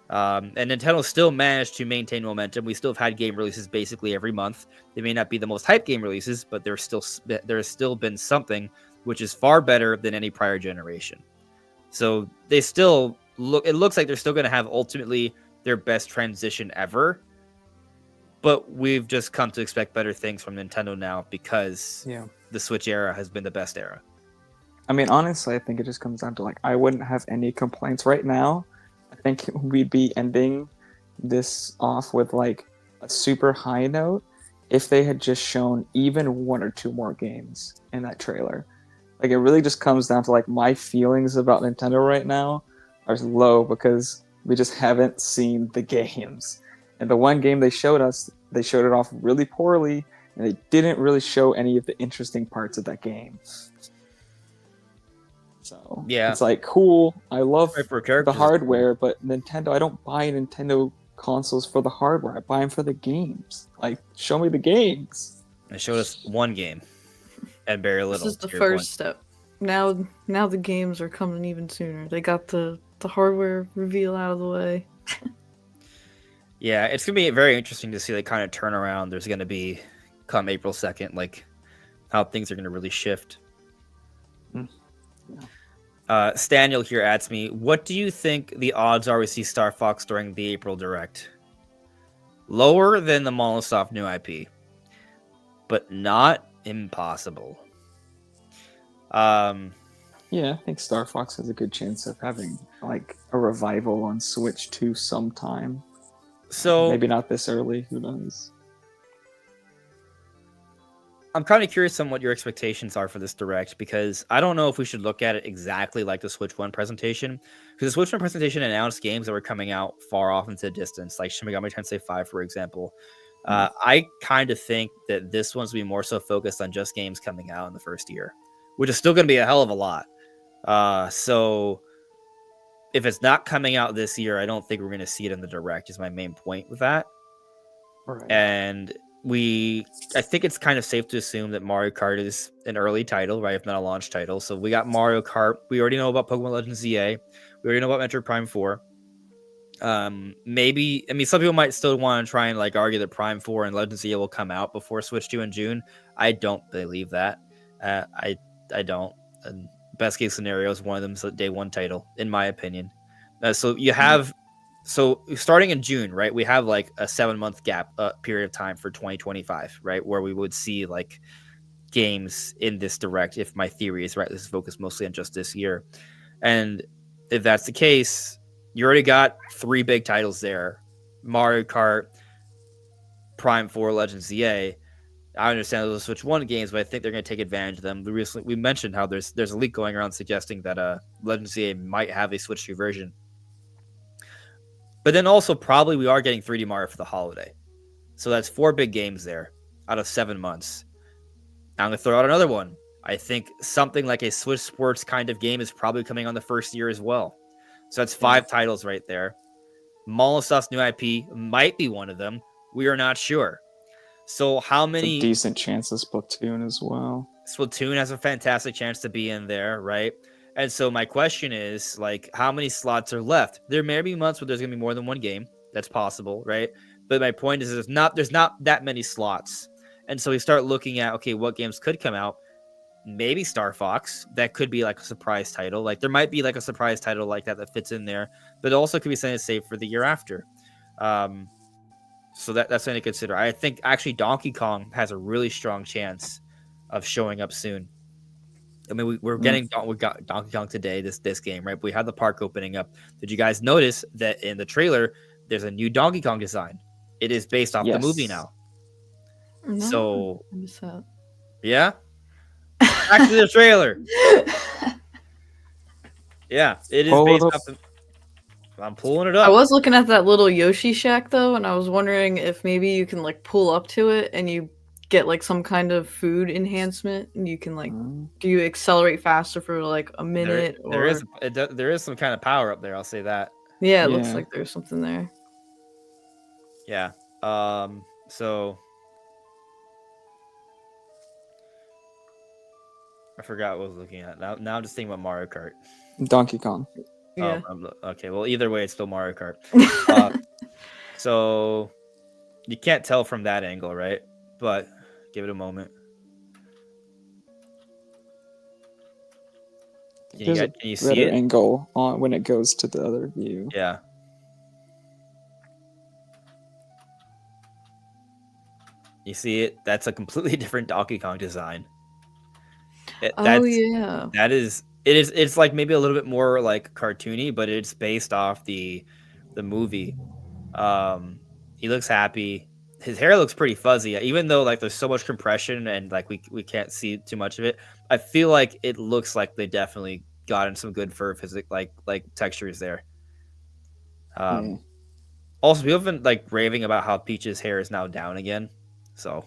And Nintendo still managed to maintain momentum. We still have had game releases basically every month. They may not be the most hype game releases, but there has still been something which is far better than any prior generation. So they still it looks like they're still going to have ultimately their best transition ever. But we've just come to expect better things from Nintendo now because the Switch era has been the best era. I mean, honestly, I think it just comes down to, like, I wouldn't have any complaints right now. I think we'd be ending this off with, like, a super high note if they had just shown even one or two more games in that trailer. Like, it really just comes down to, like, my feelings about Nintendo right now are low because we just haven't seen the games. And the one game they showed us, they showed it off really poorly, and they didn't really show any of the interesting parts of that game. So it's like, cool, I love the hardware, but Nintendo, I don't buy Nintendo consoles for the hardware. I buy them for the games. Like, show me the games. They showed us one game and very little. This is the first step. Now the games are coming even sooner. They got the hardware reveal out of the way. Yeah, it's going to be very interesting to see the kind of turnaround there's going to be come April 2nd, like how things are going to really shift. Yeah. Staniel here asks me, what do you think the odds are we see Star Fox during the April Direct? Lower than the Molotov new IP, but not impossible. Yeah, I think Star Fox has a good chance of having like a revival on Switch 2 sometime. So maybe not this early. Who knows? I'm kind of curious on what your expectations are for this Direct, because I don't know if we should look at it exactly like the Switch 1 presentation. Because the Switch 1 presentation announced games that were coming out far off into the distance, like Shin Megami Tensei 5, for example. I kind of think that this one's going to be more so focused on just games coming out in the first year, which is still going to be a hell of a lot. So if it's not coming out this year, I don't think we're going to see it in the Direct, is my main point with that. Right. And I think it's kind of safe to assume that Mario Kart is an early title, right? If not a launch title. So we got Mario Kart. We already know about Pokemon Legends ZA. We already know about Metroid Prime 4. Maybe, I mean, some people might still want to try and like argue that Prime 4 and Legends ZA will come out before Switch 2 in June. I don't believe that. I don't. And best case scenario is one of them is a day one title, in my opinion. So you have, so starting in June, right? We have like a 7-month gap period of time for 2025, right? Where we would see like games in this Direct, if my theory is right. This is focused mostly on just this year. And if that's the case, you already got 3 big titles there: Mario Kart, Prime 4, Legends ZA. I understand those are Switch 1 games, but I think they're going to take advantage of them. We mentioned how there's a leak going around suggesting that Legends ZA might have a Switch 2 version. But then also probably we are getting 3D Mario for the holiday. So that's 4 big games there out of 7 months. Now I'm going to throw out another one. I think something like a Switch Sports kind of game is probably coming on the first year as well. So that's 5 titles right there. Molotof's new IP might be one of them. We are not sure. So how many... It's a decent chance of Splatoon as well. Splatoon has a fantastic chance to be in there, right? And so my question is, like, how many slots are left? There may be months where there's going to be more than one game. That's possible, right? But my point is there's not that many slots. And so we start looking at, okay, what games could come out? Maybe Star Fox. That could be like a surprise title. Like there might be like a surprise title like that fits in there. But it also could be something to save for the year after. So that's something to consider. I think actually Donkey Kong has a really strong chance of showing up soon. I mean, we got Donkey Kong today. This game, right? We had the park opening up. Did you guys notice that in the trailer there's a new Donkey Kong design? It is based off the movie Yes. now. No, So I missed that. yeah, back to the trailer. Yeah, it is Pull it based up. off the. I'm pulling it I up. was looking at that little Yoshi shack though, and I was wondering if maybe you can like pull up to it and you get like some kind of food enhancement, and you can like do you accelerate faster for like a minute or There is some kind of power up there. I'll say that. yeah, it looks Yeah. like there's something there. Yeah. So I forgot what I was looking at. Now I'm just thinking about Mario Kart. Donkey Kong. Yeah. Okay. Well, either way, it's still Mario Kart. So you can't tell from that angle, right? But give it a moment. Can you see Better it? angle on when it goes to the other view. Yeah. You see it? That's a completely different Donkey Kong design. Yeah. It's like maybe a little bit more like cartoony, but it's based off the movie. He looks happy. His hair looks pretty fuzzy, even though like there's so much compression and like we can't see too much of it. I feel like it looks like they definitely gotten some good fur like textures there. Yeah. Also, people have been like raving about how Peach's hair is now down again. So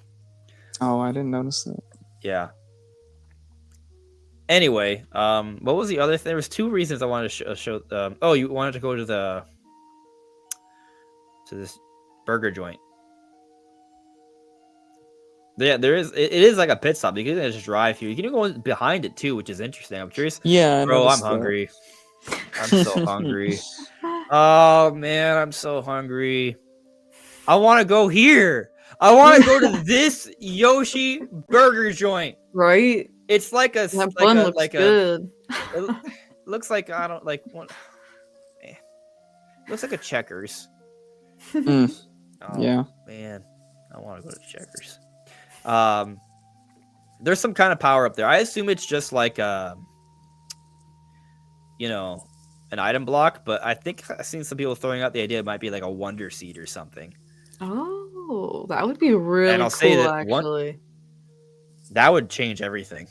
Oh, I didn't notice that. yeah. Anyway, what was the other thing? There was two reasons I wanted to show. Oh, you wanted to go to this burger joint. Yeah, there is. It is like a pit stop. You can just drive through. You can even go behind it too, which is interesting. I'm curious. Yeah, Bro, I'm noticed that. hungry. I'm so hungry. Oh man, I'm so hungry. I want to go here. I want to go to this Yoshi burger joint. Right? It's like a That bun looks good. It looks like I don't like one. Looks like a Checkers. Mm, Oh, yeah. man, I want to go to Checkers. There's some kind of power up there. I assume it's just like an item block, but I think I've seen some people throwing out the idea it might be like a wonder seed or something. Oh, that would be really And I'll cool, say that actually. That would change everything.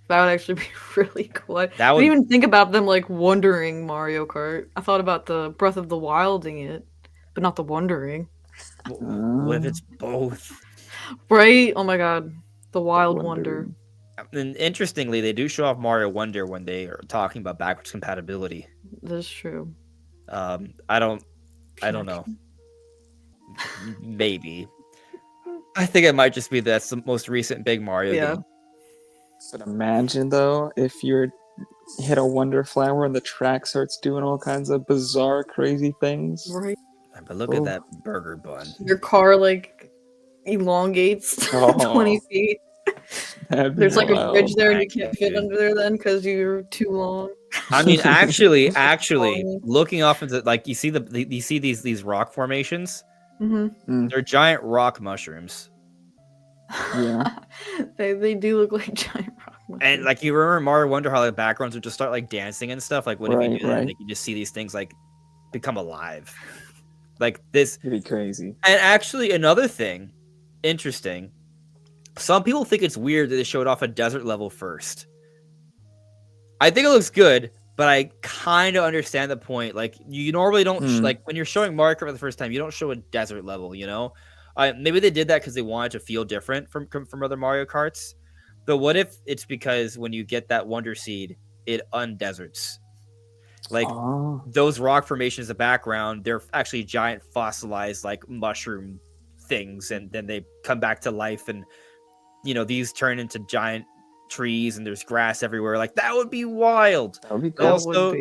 That would actually be really cool. I That would- didn't even think about them like wondering Mario Kart. I thought about the Breath of the Wilding it, but not the wondering. What if it's both? Right? Oh my god. The Wild Wonder. And interestingly, they do show off Mario Wonder when they are talking about backwards compatibility. That's true. I don't know. Maybe. I think it might just be that's the most recent big Mario game. But imagine though if you hit a Wonder Flower and the track starts doing all kinds of bizarre, crazy things. Right. But look at that burger bun. Your car like elongates 20 feet. There's like a bridge there and you can't fit under there then because you're too long. I mean, actually, looking off into like you see these rock formations. Mm-hmm. They're giant rock mushrooms. Yeah. they do look like giant rock mushrooms. And like you remember Mario Wonder how the backgrounds would just start like dancing and stuff. Like what if you do that? Like you just see these things like become alive. Like this. It'd be crazy. And actually, another thing, interesting. Some people think it's weird that they showed off a desert level first. I think it looks good, but I kind of understand the point. Like you normally don't like when you're showing Mario Kart for the first time, you don't show a desert level. You know, maybe they did that because they wanted to feel different from other Mario Karts. But what if it's because when you get that Wonder Seed, it undeserts? Like those rock formations in the background, they're actually giant fossilized like mushroom things, and then they come back to life, and these turn into giant trees, and there's grass everywhere. Like that would be wild. That would be cool. Also,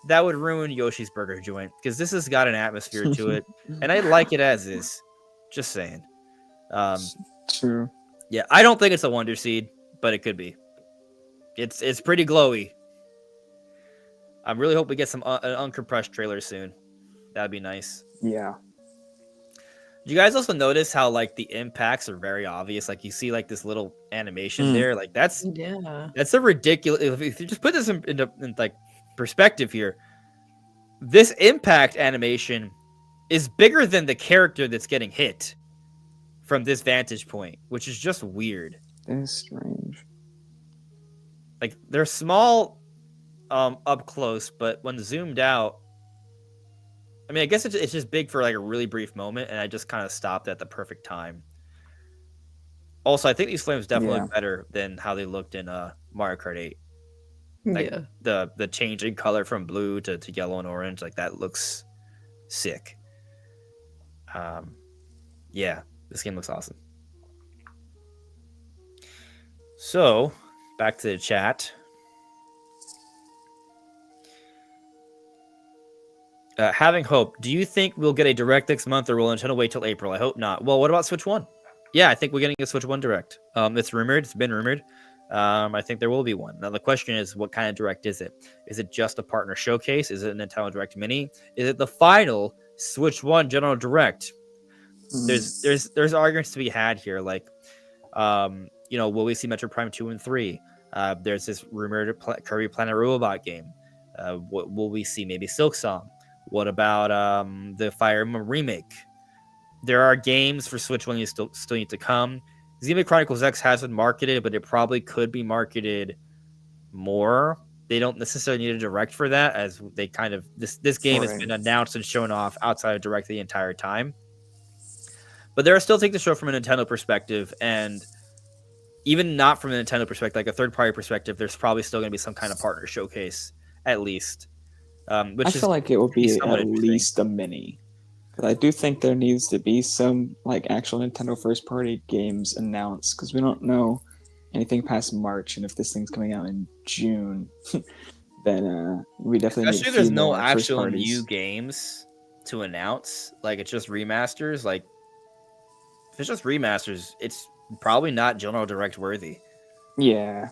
that would ruin Yoshi's Burger Joint because this has got an atmosphere to it, and I like it as is. Just saying. True. Yeah, I don't think it's a Wonder Seed, but it could be. It's pretty glowy. I really hope we get some an uncompressed trailer soon. That'd be nice. Yeah. Do you guys also notice how like the impacts are very obvious? Like you see like this little animation there. Like that's Yeah. a ridiculous. If you just put this in like perspective here, this impact animation is bigger than the character that's getting hit from this vantage point, which is just weird. It's strange. Like they're small up close, but when zoomed out, I mean, I guess it's just big for like a really brief moment, and I just kind of stopped at the perfect time. Also, I think these flames definitely Yeah. look better than how they looked in Mario Kart 8. Like Yeah. the change in color from blue to yellow and orange, like that looks sick. Yeah, this game looks awesome. So, back to the chat. Having hope. Do you think we'll get a direct next month, or will Nintendo wait till April? I hope not. Well, what about Switch 1? Yeah, I think we're getting a Switch 1 direct. It's rumored. It's been rumored. I think there will be one. Now, the question is, what kind of direct is it? Is it just a partner showcase? Is it a Nintendo Direct Mini? Is it the final Switch 1 General Direct? There's arguments to be had here. Like, will we see Metro Prime 2 and 3? There's this rumored Kirby Planet Robot game. What will we see? Maybe Silk Song. What about the Fire Emblem remake? There are games for Switch 1 you still need to come. Xenoblade Chronicles X has been marketed, but it probably could be marketed more. They don't necessarily need a direct for that, as they kind of this game has been announced and shown off outside of direct the entire time. But there are still things to show from a Nintendo perspective, and even not from a Nintendo perspective, like a third-party perspective, there's probably still going to be some kind of partner showcase, at least. I feel like it would be at least a mini. Because I do think there needs to be some like actual Nintendo first-party games announced, because we don't know anything past March, and if this thing's coming out in June, then we definitely especially if there's no actual new games to announce. Like it's just remasters. Like if it's just remasters, it's probably not General Direct worthy. Yeah,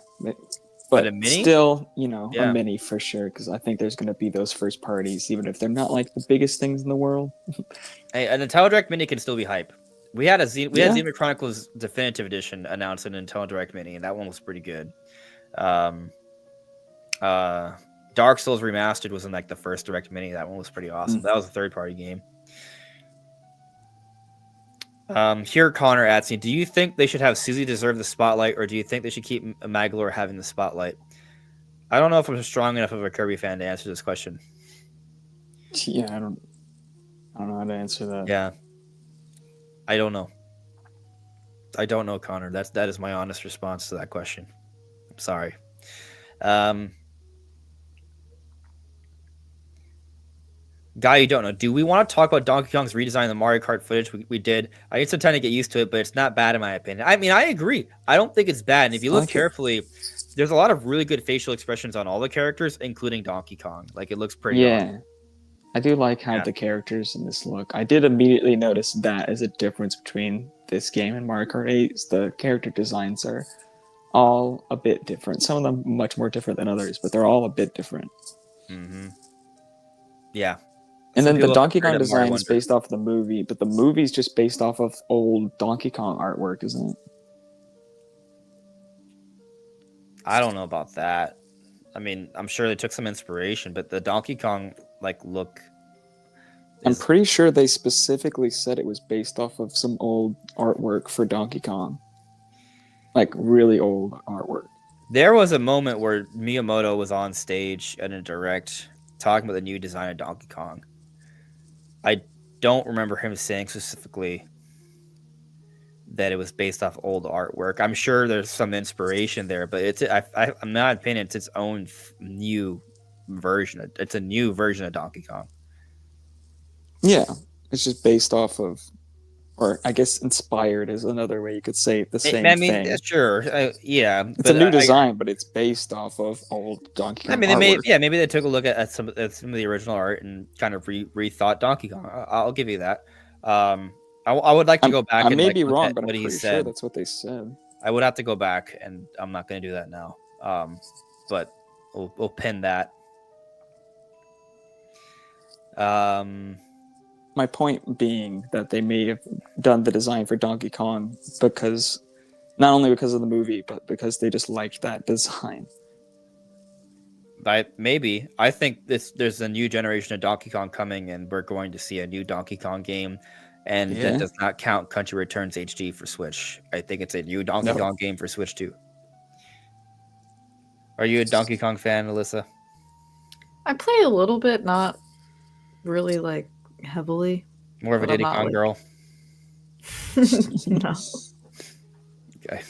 but a mini? Still, a mini for sure, because I think there's going to be those first parties, even if they're not like the biggest things in the world. Hey, a Nintendo Direct Mini can still be hype. We had Xenoblade Chronicles Definitive Edition announced in Nintendo Direct Mini, and that one was pretty good. Dark Souls Remastered was in like the first Direct Mini. That one was pretty awesome. That was a third-party game. Here Connor asks me, do you think they should have Susie deserve the spotlight, or do you think they should keep Maglor having the spotlight? I don't know if I'm strong enough of a Kirby fan to answer this question. Yeah, I don't know how to answer that. Yeah. I don't know. I don't know, Connor. That is my honest response to that question. I'm sorry. Guy, you don't know. Do we want to talk about Donkey Kong's redesign of the Mario Kart footage? We did. I need some time to get used to it, but it's not bad in my opinion. I mean, I agree. I don't think it's bad. And if you look carefully, there's a lot of really good facial expressions on all the characters, including Donkey Kong. Like, it looks pretty awesome. I do like how the characters in this look. I did immediately notice that as a difference between this game and Mario Kart 8. The character designs are all a bit different. Some of them much more different than others, but they're all a bit different. Mm-hmm. Yeah. And then the Donkey Kong design is based off of the movie, but the movie's just based off of old Donkey Kong artwork, isn't it? I don't know about that. I mean, I'm sure they took some inspiration, but the Donkey Kong look. I'm pretty sure they specifically said it was based off of some old artwork for Donkey Kong. Like really old artwork. There was a moment where Miyamoto was on stage in a direct talking about the new design of Donkey Kong. I don't remember him saying specifically that it was based off old artwork. I'm sure there's some inspiration there, but in my opinion, it's its own new version. It's a new version of Donkey Kong. Yeah, it's just based off of, or I guess inspired is another way you could say the same thing. Sure, yeah. It's a new design, but it's based off of old Donkey Kong. I mean, maybe they took a look at some of the original art and kind of rethought Donkey Kong. I'll give you that. I would like to go back. I may be wrong, but I'm pretty sure that's what they said. I would have to go back, and I'm not going to do that now. But we'll pin that. my point being that they may have done the design for Donkey Kong because not only because of the movie, but because they just liked that design. Maybe. I think there's a new generation of Donkey Kong coming, and we're going to see a new Donkey Kong game, and that Yeah. does not count Country Returns HD for Switch. I think it's a new Donkey No. Kong game for Switch too. Are you a Donkey Kong fan, Alyssa? I play a little bit, not really like heavily. More of a But I'm Diddy not, Kong like- girl? No. Okay.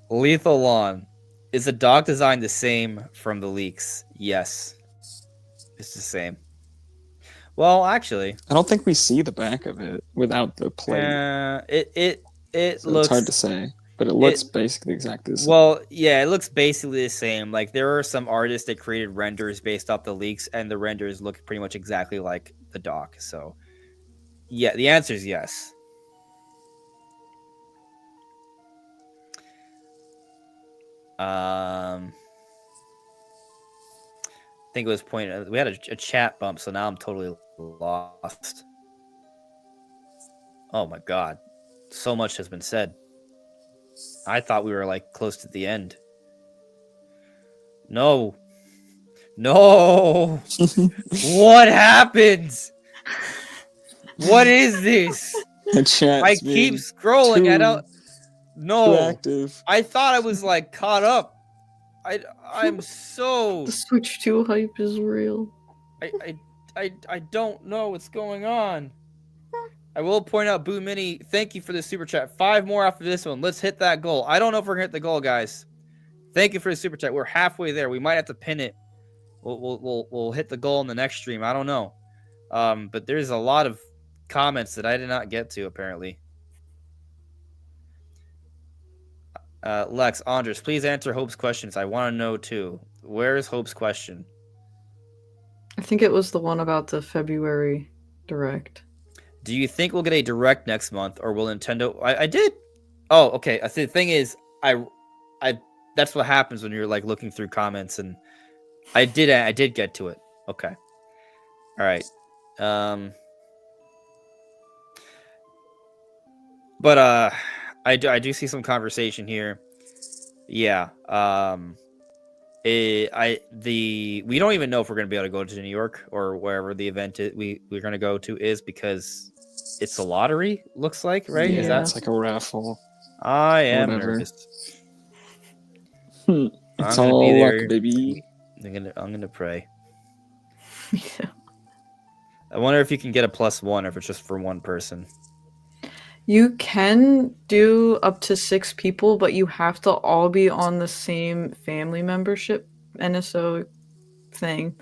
Lethal Lawn. Is the dog design the same from the leaks? Yes. It's the same. Well, actually, I don't think we see the back of it without the plate. it So looks it's hard to say, but it looks basically exactly the same. well, yeah, it looks basically the same. Like there are some artists that created renders based off the leaks, and the renders look pretty much exactly like the dock. So, yeah, the answer is yes. I think it was we had a chat bump, so now I'm totally lost. Oh my god, so much has been said. I thought we were like close to the end. No. What happens? What is this? The chat's I keep being scrolling. I too- don't. too No. active. I thought I was like caught up. I'm so. The Switch 2 hype is real. I don't know what's going on. I will point out, Boo Mini, thank you for the super chat. 5 more after this one. Let's hit that goal. I don't know if we're gonna hit the goal, guys. Thank you for the super chat. We're halfway there. We might have to pin it. We'll hit the goal in the next stream. I don't know. But there's a lot of comments that I did not get to apparently. Lex, Andres, please answer Hope's questions. I want to know too. Where is Hope's question? I think it was the one about the February Direct. Do you think we'll get a direct next month, or will Nintendo? I did. Oh, okay. I see. The thing is, I. That's what happens when you're like looking through comments, and I did get to it. Okay. All right. But I do see some conversation here. Yeah. We don't even know if we're gonna be able to go to New York or wherever the event we're gonna go to is, because it's a lottery. Looks like, right? Yeah, Is that? it's like a raffle. I am whatever. nervous. It's I'm gonna all be luck, there. baby. I'm gonna pray. Yeah. I wonder if you can get a +1 or if it's just for one person. You can do up to 6 people, but you have to all be on the same family membership NSO thing,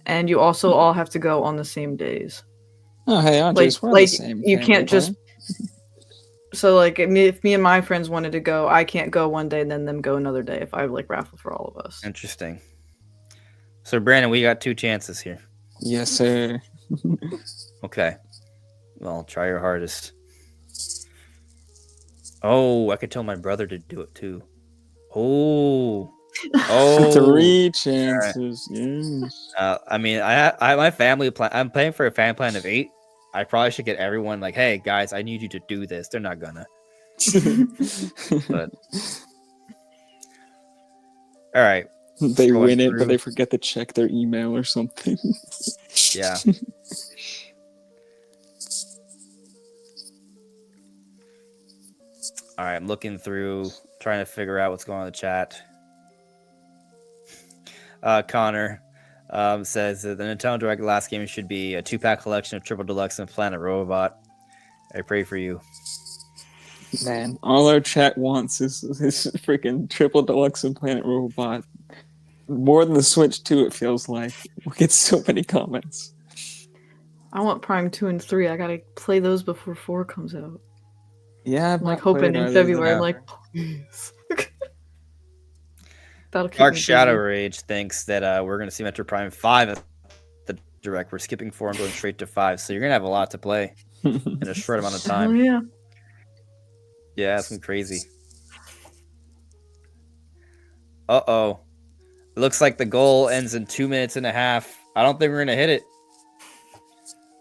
and you also all have to go on the same days. Oh, hey, Andres, we're on the same you family can't just. plan. So like, if me and my friends wanted to go, I can't go one day and then them go another day if I like raffle for all of us. Interesting. So Brandon, we got 2 chances here. Yes, sir. Okay. Well, try your hardest. Oh, I could tell my brother to do it too. Oh. 3 chances. Yes. I mean, I my family plan. I'm playing for a fan plan of 8. I probably should get everyone like, hey guys, I need you to do this. They're not gonna. But all right. They Going win it, through. but they forget to check their email or something. Yeah. All right, I'm looking through, trying to figure out what's going on in the chat. Connor says that the Nintendo Direct last game should be a 2-pack collection of Triple Deluxe and Planet Robot. I pray for you. Man, all our chat wants is freaking Triple Deluxe and Planet Robot. More than the Switch 2, it feels like. We get so many comments. I want Prime 2 and 3. I gotta play those before 4 comes out. Yeah, I'm like hoping in February. I'm like, please. That'll keep Dark me Shadow busy. Rage thinks that we're going to see Metro Prime 5 at the Direct. We're skipping 4 and going straight to 5, so you're going to have a lot to play in a short amount of Hell time. yeah. Yeah, that's been crazy. Uh-oh. It looks like the goal ends in 2 minutes and a half. I don't think we're going to hit it.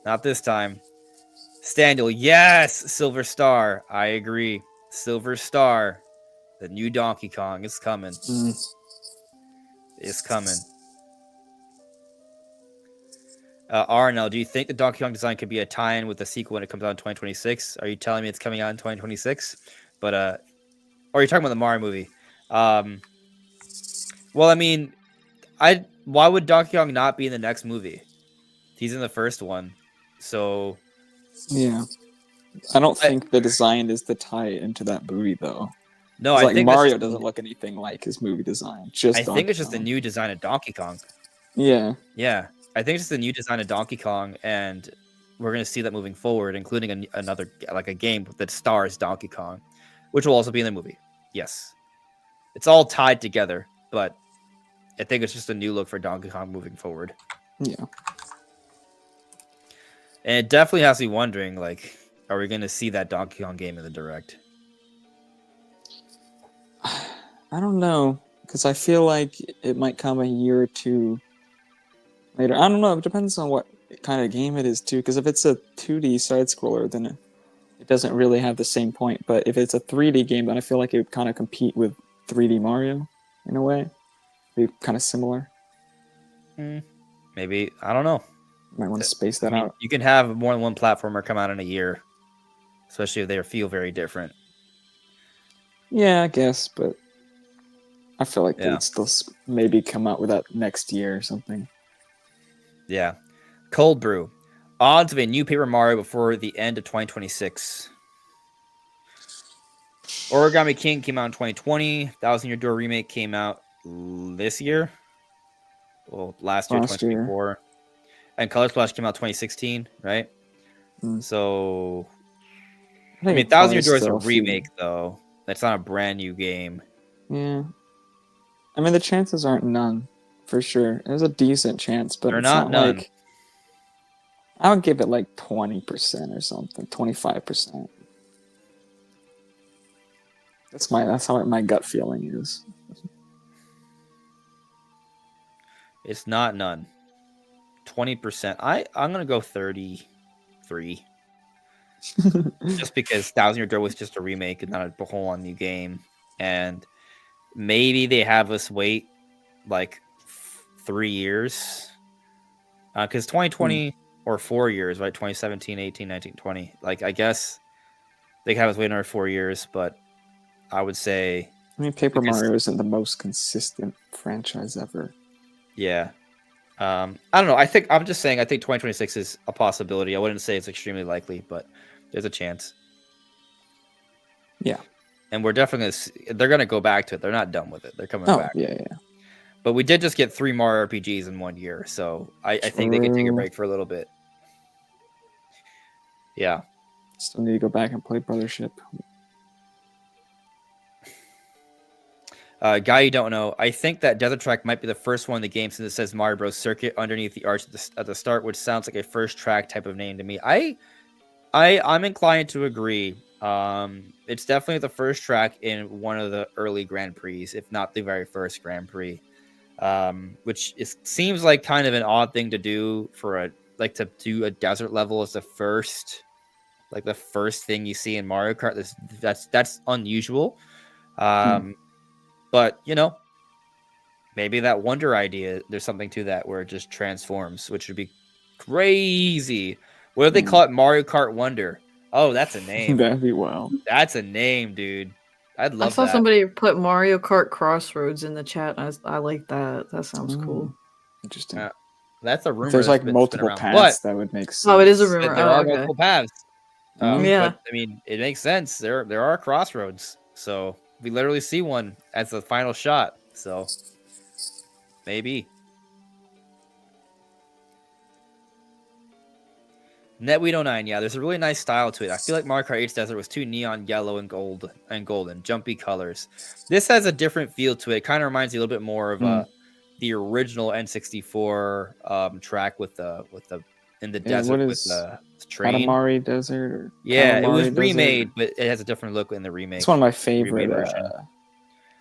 Not this time. Staniel, yes! Silver Star. I agree. Silver Star. The new Donkey Kong is coming. It's coming. RNL, do you think the Donkey Kong design could be a tie-in with the sequel when it comes out in 2026? Are you telling me it's coming out in 2026? But or are you talking about the Mario movie? Well, I mean, why would Donkey Kong not be in the next movie? He's in the first one, so Yeah, I don't think the design is to tie it into that movie though. no, 'Cause, I like think Mario doesn't look anything like his movie design. Just I think it's just Donkey a Kong. new design of Donkey Kong. Yeah. Yeah, I think it's just a new design of Donkey Kong, and we're gonna see that moving forward, including another like a game that stars Donkey Kong, which will also be in the movie. Yes, it's all tied together, but I think it's just a new look for Donkey Kong moving forward. Yeah. And it definitely has me wondering, like, are we gonna see that Donkey Kong game in the Direct? I don't know, because I feel like it might come a year or two later. I don't know. It depends on what kind of game it is too. Because if it's a 2D side scroller, then it doesn't really have the same point. But if it's a 3D game, then I feel like it would kind of compete with 3D Mario in a way. Be kind of similar. Maybe, I don't know. Might want to space that out. You can have more than one platformer come out in a year, especially if they feel very different. Yeah, I guess, but I feel like they Yeah. would still maybe come out with that next year or something. Yeah. Cold Brew. Odds of a new Paper Mario before the end of 2026. Origami King came out in 2020. Thousand Year Door Remake came out this year. Well, last year, 2024. And Color Splash came out 2016, right? So, I mean, Thousand Year Door is a remake, though. That's not a brand new game. Yeah. I mean, the chances aren't none, for sure. There's a decent chance, but They're it's not not none. like... I would give it like 20% or something, 25%. That's how my gut feeling is. It's not none. 20%. I'm gonna go 33. Just because Thousand Year Door was just a remake and not a whole new game, and maybe they have us wait like 3 years, because 2020 or 4 years, right? 2017, 18, 19, 20. Like, I guess they have us wait another 4 years, but I would say, I mean, Paper Mario isn't the most consistent franchise ever. Yeah. I don't know. I'm just saying, I think 2026 is a possibility. I wouldn't say it's extremely likely, but there's a chance. Yeah. And we're definitely they're going to go back to it. They're not done with it. They're coming back. Yeah. But we did just get 3 Mario RPGs in 1 year, so I think they can take a break for a little bit. Yeah. Still need to go back and play Brothership. Guy you don't know, I think that Desert Track might be the first one in the game since it says Mario Bros. Circuit underneath the arch at the start, which sounds like a first track type of name to me. I'm inclined to agree. It's definitely the first track in one of the early Grand Prix, if not the very first Grand Prix. Which seems like kind of an odd thing to do to do a desert level as the first thing you see in Mario Kart. That's unusual. But maybe that Wonder idea, there's something to that where it just transforms, which would be crazy. What if they call it Mario Kart Wonder? Oh, that's a name. That'd be wild. That's a name, dude. I'd love that. I saw somebody put Mario Kart Crossroads in the chat. I like that. That sounds cool. Interesting. That's a rumor. If there's like multiple paths, that would make sense. Oh, it is a rumor. There are multiple paths. Yeah. But, I mean, it makes sense. There are crossroads. So we literally see one as the final shot. So maybe. Netweed09, yeah, there's a really nice style to it. I feel like Mario Kart 8's Desert was too neon yellow and golden, jumpy colors. This has a different feel to it. It kind of reminds you a little bit more of the original N64 track with the in the desert with the train. Katamari Desert or it was remade, but it has a different look in the remake. It's one of my favorite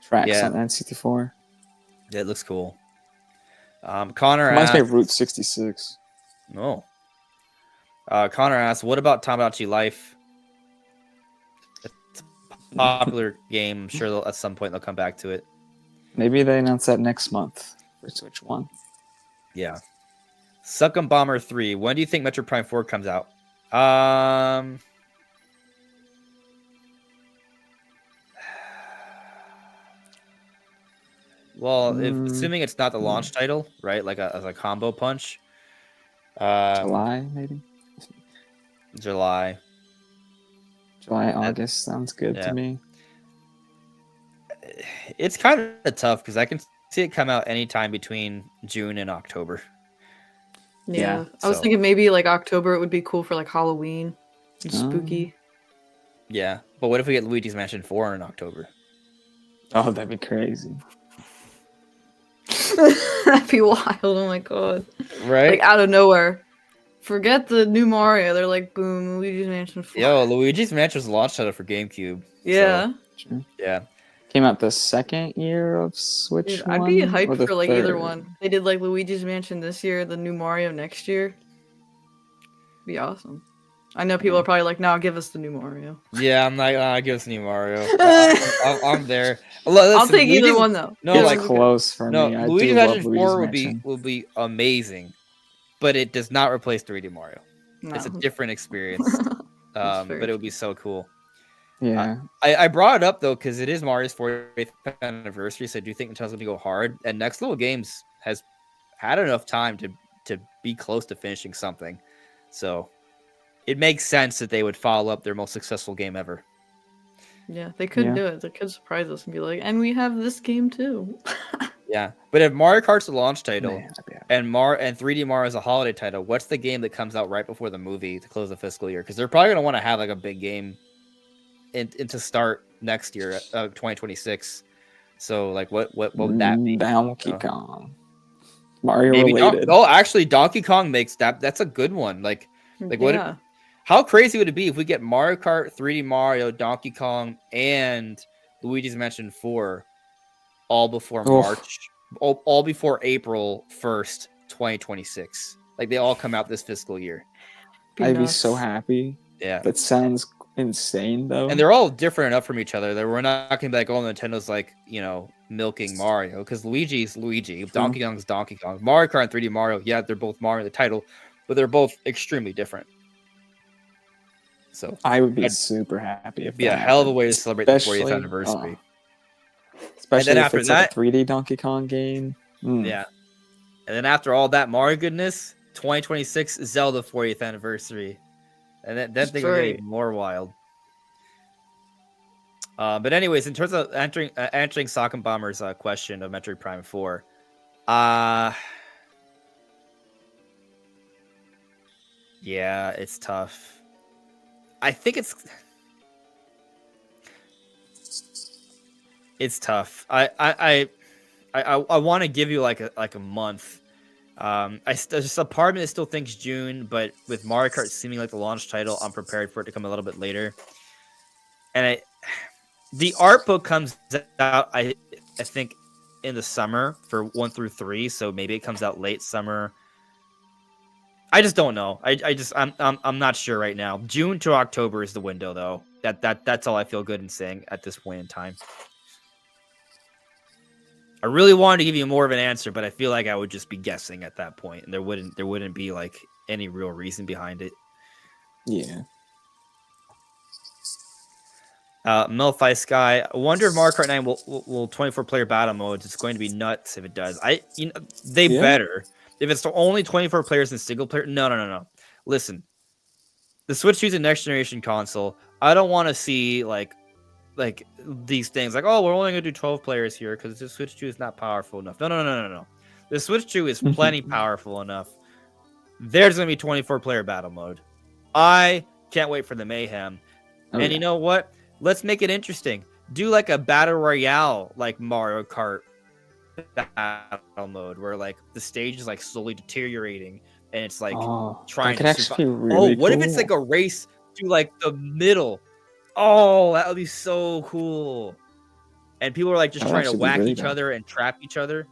tracks on N64. Yeah, it looks cool. Connor reminds me of Route 66. Oh. Connor asks, "What about Tamagotchi Life?" It's a popular game. I'm sure at some point they'll come back to it. Maybe they announce that next month for Switch 1. Yeah. Suckum Bomber 3. When do you think Metroid Prime 4 comes out? Well, assuming it's not the launch title, right? Like as a combo punch. July, maybe? July, August sounds good to me. It's kind of tough because I can see it come out anytime between June and October. Yeah. I was thinking maybe like October it would be cool for like Halloween and spooky. Yeah. But what if we get Luigi's Mansion 4 in October? Oh, that'd be crazy. That'd be wild. Oh my god. Right? Like out of nowhere. Forget the new Mario. They're like, boom, Luigi's Mansion 4. Yo, Luigi's Mansion was launch title for GameCube. Yeah. So, Sure. Yeah. Came out the second year of Switch. Dude, I'd be or hyped the for like third? either one. They did like Luigi's Mansion this year, the new Mario next year. Be awesome. I know people are probably like, "No, give us the new Mario." Yeah, I'm like, give us a new Mario. I'm there. Listen, I'll take either one though. No, It's like close for no, me. I Luigi's do love Mansion Luigi's 4 Mansion. will be amazing, but it does not replace 3D Mario. No. It's a different experience. But it would be so cool. Yeah. I brought it up though because it is Mario's 40th anniversary, so I do think Nintendo's going to go hard. And Next Level Games has had enough time to be close to finishing something, so it makes sense that they would follow up their most successful game ever. Yeah, they could do it. They could surprise us and be like, "And we have this game too." Yeah, but if Mario Kart's a launch title Man, and 3D Mario is a holiday title, what's the game that comes out right before the movie to close the fiscal year? Because they're probably going to want to have like a big game in to start next year, 2026. So like, what would that be? Donkey Kong. Mario Maybe related. actually, Donkey Kong makes that. That's a good one. Like what? How crazy would it be if we get Mario Kart, 3D Mario, Donkey Kong, and Luigi's Mansion 4 all before March, all before April 1st, 2026? Like they all come out this fiscal year. I'd be so happy. Yeah. That sounds insane though. And they're all different enough from each other that we're not going to be like, oh, Nintendo's like, milking Mario, because Luigi's Luigi, Donkey Kong's Donkey Kong, Mario Kart and 3D Mario, yeah, they're both Mario the title, but they're both extremely different. So I would be super happy if be a hell of a way to celebrate the 40th anniversary. Especially and then if after it's that, like a 3D Donkey Kong game. Yeah. And then after all that Mario goodness, 2026 Zelda 40th anniversary. And that thing will get even more wild. But anyways, in terms of answering Sock and Bomber's question of Metroid Prime 4, yeah, it's tough. I think it's tough. I want to give you like a month. Just a part of me that still thinks June, but with Mario Kart seeming like the launch title, I'm prepared for it to come a little bit later. And the art book comes out, I think, in the summer for 1 through 3, so maybe it comes out late summer. I just don't know. I'm not sure right now. June to October is the window, though. That's all I feel good in saying at this point in time. I really wanted to give you more of an answer, but I feel like I would just be guessing at that point, and there wouldn't be like any real reason behind it. Yeah. Melfi Sky. I wonder if Mario Kart 9 will 24-player battle modes. It's going to be nuts if it does. They better. If it's only 24 players in single player, no. Listen, the Switch 2 is a next generation console. I don't want to see like these things like, oh, we're only going to do 12 players here because the Switch 2 is not powerful enough. No. The Switch 2 is plenty powerful enough. There's going to be 24-player battle mode. I can't wait for the mayhem. And you know what? Let's make it interesting. Do like a battle royale like Mario Kart battle mode where like the stage is like slowly deteriorating and it's like trying to survive. What if it's like a race to like the middle? Oh, that would be so cool. And people are like just trying to whack each other and trap each other.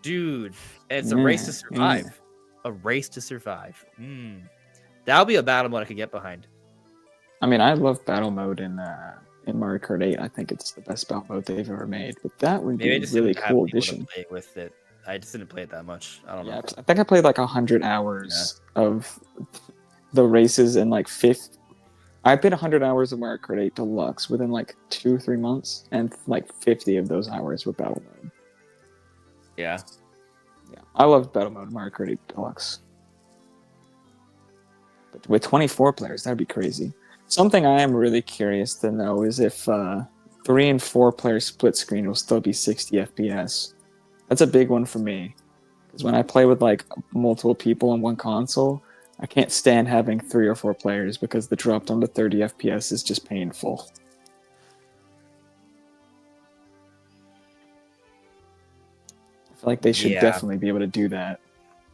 Dude, and it's a race to survive. A race to survive. That'll be a battle mode I could get behind. I mean, I love battle mode in Mario Kart 8. I think it's the best battle mode they've ever made. But that would Maybe be I a just really didn't have cool people to addition. play with it. I just didn't play it that much. I don't Yeah, know. I think I played like 100 hours of the races in like I played 100 hours of Mario Kart 8 Deluxe within like 2-3 months, and like 50 of those hours were battle mode. Yeah. Yeah, I love battle mode Mario Kart 8 Deluxe. But with 24 players, that'd be crazy. Something I am really curious to know is if 3 and 4 player split screen will still be 60 FPS. That's a big one for me. Because when I play with like multiple people on one console, I can't stand having 3 or 4 players because the drop down to 30 FPS is just painful. I feel like they should definitely be able to do that.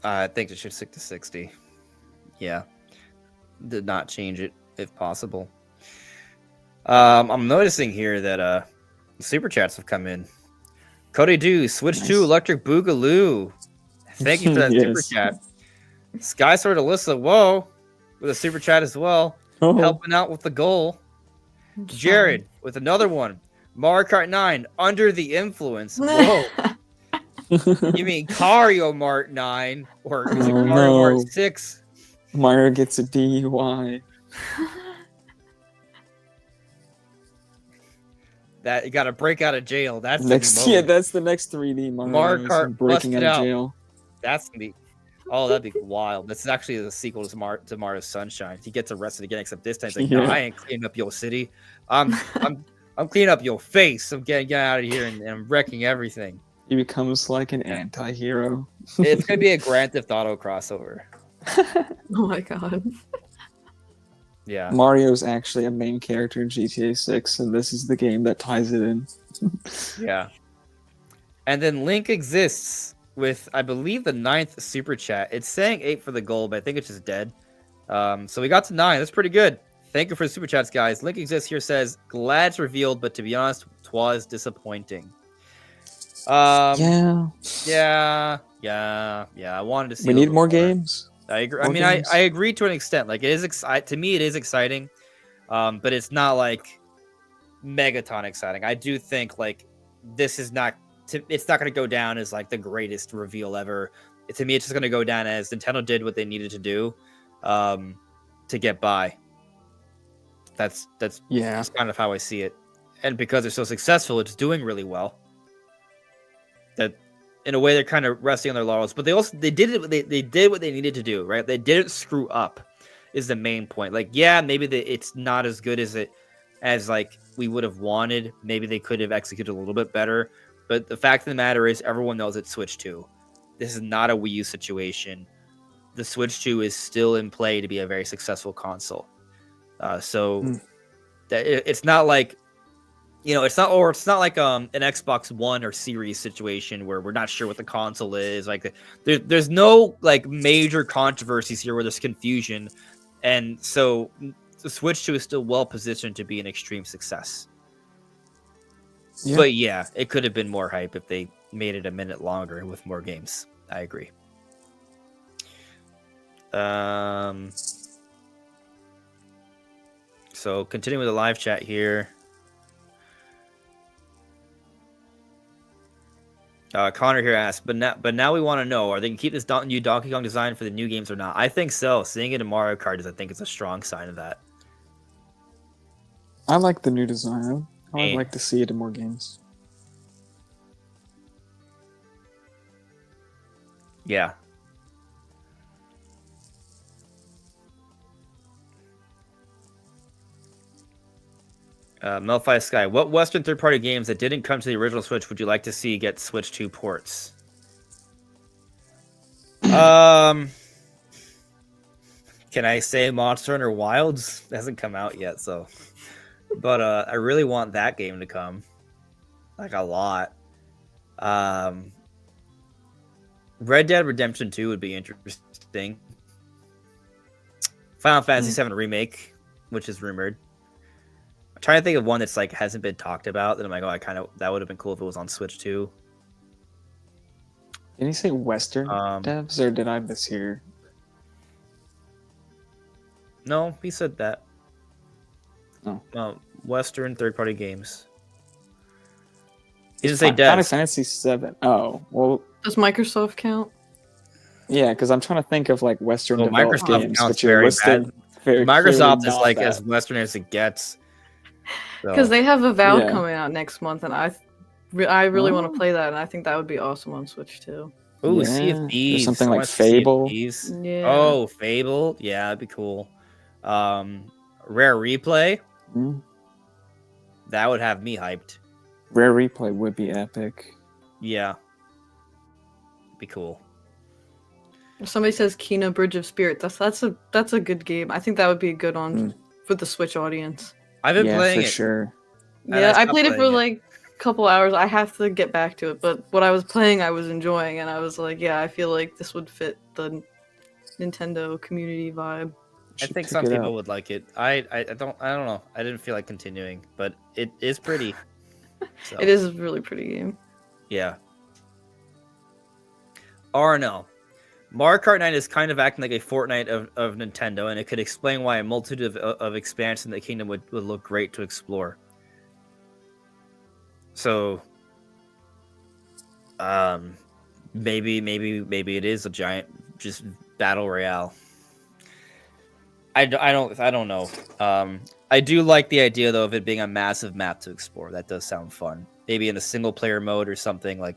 I think it should stick to 60. Yeah. Did not change it if possible. I'm noticing here that super chats have come in. Cody Do, Switch Nice. 2 Electric Boogaloo. Thank you for that super Yes. chat. Sky Sword Alyssa, whoa, with a super chat as well. Oh. Helping out with the goal. Jared with another one. Mario Kart 9, Under the Influence. Whoa. You mean Mario Kart 9 or is it Oh, Mario no. Kart 6? Mario gets a DUI. That you got to break out of jail. That's That's the next 3D Mario Kart breaking busted out of out. jail. That's gonna be. Oh, that'd be wild. This is actually the sequel to Mario Sunshine. He gets arrested again, except this time he's like, "No, I ain't cleaning up your city. I'm cleaning up your face. I'm getting out of here and I'm wrecking everything." He becomes like an anti-hero. It's gonna be a Grand Theft Auto crossover. Oh my god. Yeah. Mario's actually a main character in GTA 6, and this is the game that ties it in. Yeah. And then Link exists with, I believe, the 9th super chat. It's saying 8 for the goal, but I think it's just dead. So we got to 9. That's pretty good. Thank you for the super chats, guys. Link exists here says, glad it's revealed, but to be honest, 'twas disappointing. Yeah. I wanted to see. We need more games. I agree. More I mean, games. I agree to an extent. Like, it is to me, it is exciting, but it's not like megaton exciting. I do think like this is not. It's not going to go down as like the greatest reveal ever. To me, it's just going to go down as Nintendo did what they needed to do to get by. That's kind of how I see it. And because they're so successful, it's doing really well. That in a way they're kind of resting on their laurels, but they did what they needed to do, right? They didn't screw up is the main point. Like, yeah, maybe it's not as good as like we would have wanted. Maybe they could have executed a little bit better. But the fact of the matter is everyone knows it's Switch 2. This is not a Wii U situation. The Switch 2 is still in play to be a very successful console. It's not like, it's not like an Xbox One or Series situation where we're not sure what the console is. Like, there's no like major controversies here where there's confusion, and so the Switch 2 is still well positioned to be an extreme success. Yeah. But yeah, it could have been more hype if they made it a minute longer with more games. I agree. So continuing with the live chat here. Connor here asks, but now we want to know, are they going to keep this new Donkey Kong design for the new games or not? I think so. Seeing it in Mario Kart I think it's a strong sign of that. I like the new design. I would like to see it in more games. Yeah. Melfi Sky, what Western third-party games that didn't come to the original Switch would you like to see get Switch 2 ports? Can I say Monster Hunter Wilds? It hasn't come out yet, so. But I really want that game to come, like a lot. Red Dead Redemption 2 would be interesting. Final Fantasy VII Remake, which is rumored. I'm trying to think of one that's like hasn't been talked about. That I'm like, that would have been cool if it was on Switch 2. Did you say Western devs, or did I mishear? No, he said that. Oh. Western third-party games. He didn't say Final devs. Fantasy 7. Oh, well, Does Microsoft count? yeah, because I'm trying to think of like Western Well, developed Microsoft games, counts but you're very listing bad. very clearly Microsoft is not like that. as Western as it gets. Because So, they have Avowed Yeah. coming out next month, and I really want Oh. to play that, and I think that would be awesome on Switch too. ooh, Sea of Yeah, or Thieves. something I like wanna see Sea of Fable. Thieves. Yeah. Oh, Fable. Yeah, that'd be cool. Rare Replay. Mm. That would have me hyped. Rare Replay would be epic. Yeah. Be cool. Somebody says Kena Bridge of Spirit. That's a good game. I think that would be a good one for the Switch audience. I've been Yeah, playing for it. sure. And Yeah, I stopped played it for playing like a couple hours. I have to get back to it, but what I was playing, I was enjoying, and I was like, yeah, I feel like this would fit the Nintendo community vibe. I Should think pick some it people up. would like it. I don't know. I didn't feel like continuing, but it is pretty. So, It is a really pretty game. yeah. RNL. Mario Kart 9 is kind of acting like a Fortnite of Nintendo, and it could explain why a multitude of expansions in the kingdom would look great to explore. So, maybe it is a giant just battle royale. I don't know. I do like the idea though of it being a massive map to explore. That does sound fun. Maybe in a single player mode or something like.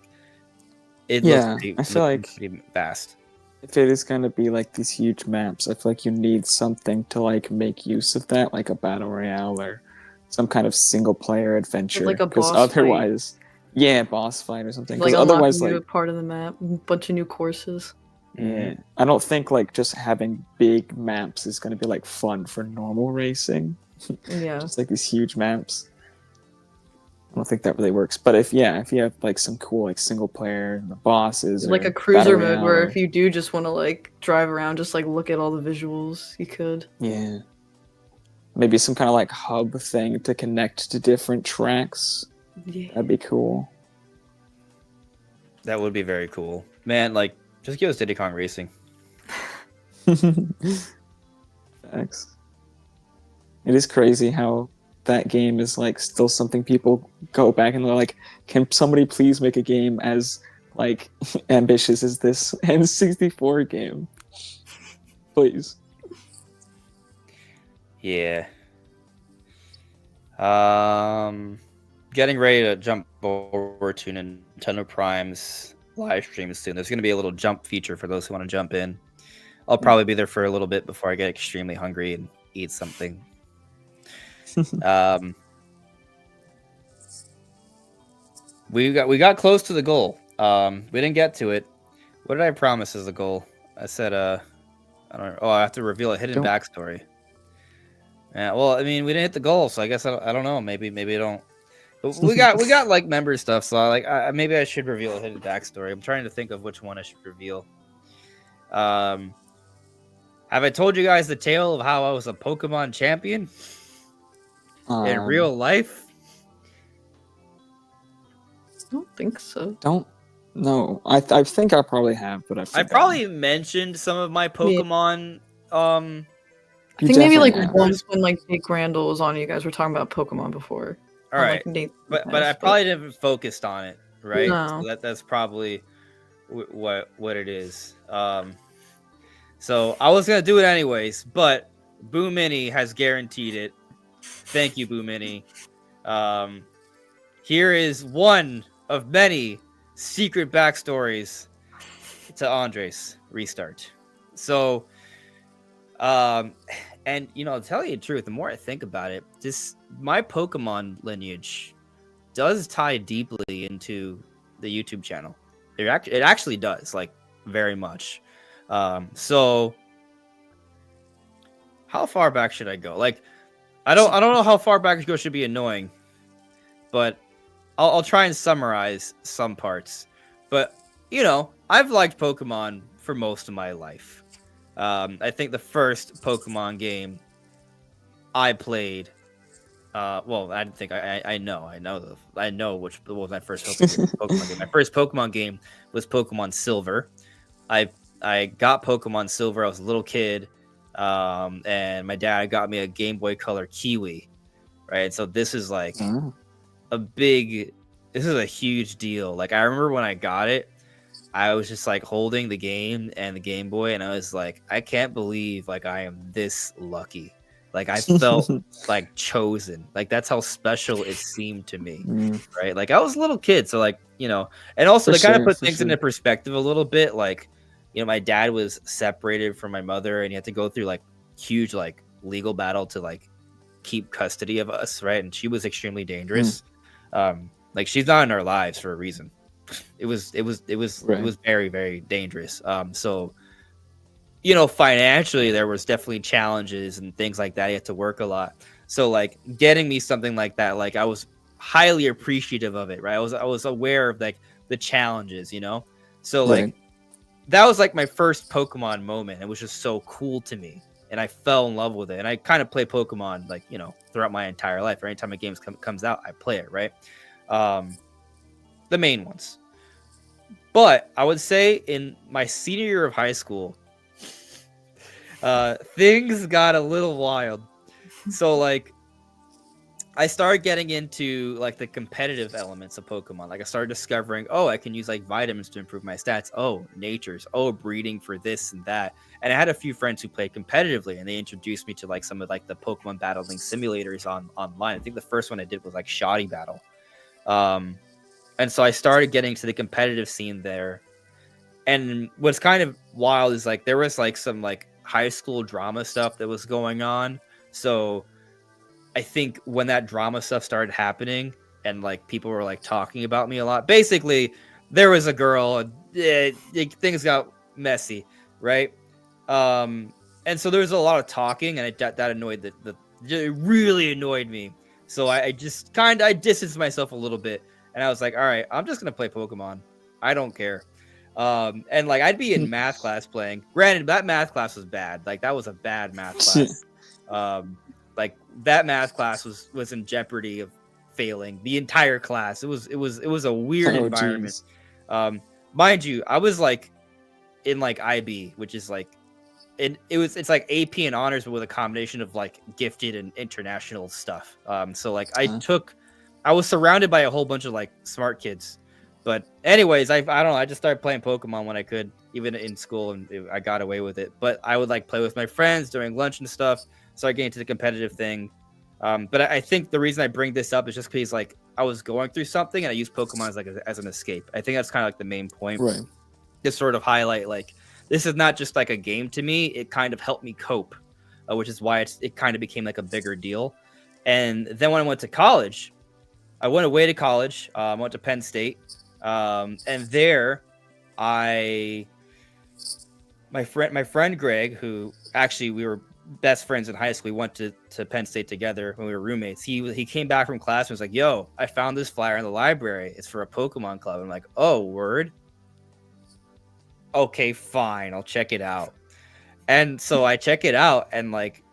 It Yeah, looks pretty, I feel like pretty vast. if it is going to be like these huge maps, I feel like you need something to like make use of that, like a battle royale or some kind of single player adventure. Like a Because boss fight. otherwise, yeah, boss fight or something. Like Because otherwise, unlocking like new part of the map, a bunch of new courses. yeah, I don't think like just having big maps is going to be like fun for normal racing. Yeah. Just like these huge maps. I don't think that really works. But if you have like some cool like single player bosses, Like or a cruiser battle mode where royale, if you do just want to like drive around, just like look at all the visuals, you could. yeah, maybe some kind of like hub thing to connect to different tracks. Yeah. That'd be cool. That would be very cool, man. Like, just give us Diddy Kong Racing. Facts. It is crazy how that game is like still something people go back and they're like, can somebody please make a game as like ambitious as this N64 game? Please. Yeah. Getting ready to jump over to Nintendo Prime's live stream soon. There's going to be a little jump feature for those who want to jump in. I'll probably be there for a little bit before I get extremely hungry and eat something. We got close to the goal. We didn't get to it. What did I promise as a goal? I said I don't know. Oh, I have to reveal a hidden backstory. Yeah, well, I mean, we didn't hit the goal, so I guess I don't know. Maybe I don't. But we got like member stuff, so maybe I should reveal a hidden backstory. I'm trying to think of which one I should reveal. Have I told you guys the tale of how I was a Pokemon champion in real life? I don't think so. Don't know. I think I probably have, but I probably mentioned some of my Pokemon. I think maybe like once when like Jake Randall was on, you guys were talking about Pokemon before. All right, like, but I probably didn't focus on it, right? No. So that's probably what it is. So I was gonna do it anyways, but Boo Mini has guaranteed it. Thank you, Boo Mini. Here is one of many secret backstories to Andres Restart. So, and you know, to tell you the truth, the more I think about it, my Pokemon lineage does tie deeply into the YouTube channel. It actually does, like, very much. So how far back should I go? Like, I don't know how far back I go should be annoying, but I'll try and summarize some parts. But you know, I've liked Pokemon for most of my life. I think the first Pokemon game I played, well, I didn't think I know which was my first Pokemon game. My first Pokemon game was Pokemon Silver. I got Pokemon Silver. I was a little kid. and my dad got me a Game Boy Color Kiwi, right? So this is like Oh. this is a huge deal. Like I remember when I got it, I was just like holding the game and the Game Boy, and I was like, I can't believe like I am this lucky. Like I felt like chosen. Like that's how special it seemed to me, Mm, right? Like I was a little kid, so like and also for to kind of sure, put for things sure. into perspective a little bit. Like my dad was separated from my mother, and he had to go through like huge like legal battle to like keep custody of us, right? And she was extremely Mm, dangerous. Like she's not in our lives for a reason. It was right. very, very dangerous. So financially there was definitely challenges and things like that. You had to work a lot. So like getting me something like that, like I was highly appreciative of it, right? I was aware of like the challenges, So like Right. that was like my first Pokemon moment. It was just so cool to me. And I fell in love with it. And I kind of play Pokemon like, throughout my entire life. Or anytime a game comes out, I play it, right? The main ones. But I would say in my senior year of high school, things got a little wild. So like I started getting into like the competitive elements of Pokemon. Like I started discovering, oh, I can use like vitamins to improve my stats. Oh, natures. Oh, breeding for this and that. And I had a few friends who played competitively, and they introduced me to like some of like the Pokemon battling simulators online. I think the first one I did was like Shoddy Battle. And so I started getting to the competitive scene there. And what's kind of wild is like there was like some like high school drama stuff that was going on. So I think when that drama stuff started happening and like people were like talking about me a lot, basically there was a girl and things got messy, right? And so there was a lot of talking, and that annoyed it really annoyed me. So I just I distanced myself a little bit, and I was like, all right, I'm just gonna play Pokemon. I don't care. And like I'd be in math class playing. Granted, that math class was bad. Like that was a bad math class. Like that math class was in jeopardy of failing the entire class. It was a weird Oh, environment. geez. Mind you, I was like in like IB, which is like it's like AP and honors, but with a combination of like gifted and international stuff. So like I was surrounded by a whole bunch of like smart kids. But anyways, I don't know. I just started playing Pokemon when I could, even in school, and I got away with it. But I would like play with my friends during lunch and stuff. So I get into the competitive thing. But I think the reason I bring this up is just because like I was going through something and I used Pokemon as like as an escape. I think that's kind of like the main point. Right. To sort of highlight like this is not just like a game to me. It kind of helped me cope, which is why it kind of became like a bigger deal. And then when I went to college, I went away to college. I went to Penn State. And there my friend Greg, who actually we were best friends in high school, we went to Penn State together when we were roommates. He came back from class and was like, yo, I found this flyer in the library. It's for a Pokemon club. I'm like, oh, word? Okay, fine. I'll check it out. And so I check it out, and like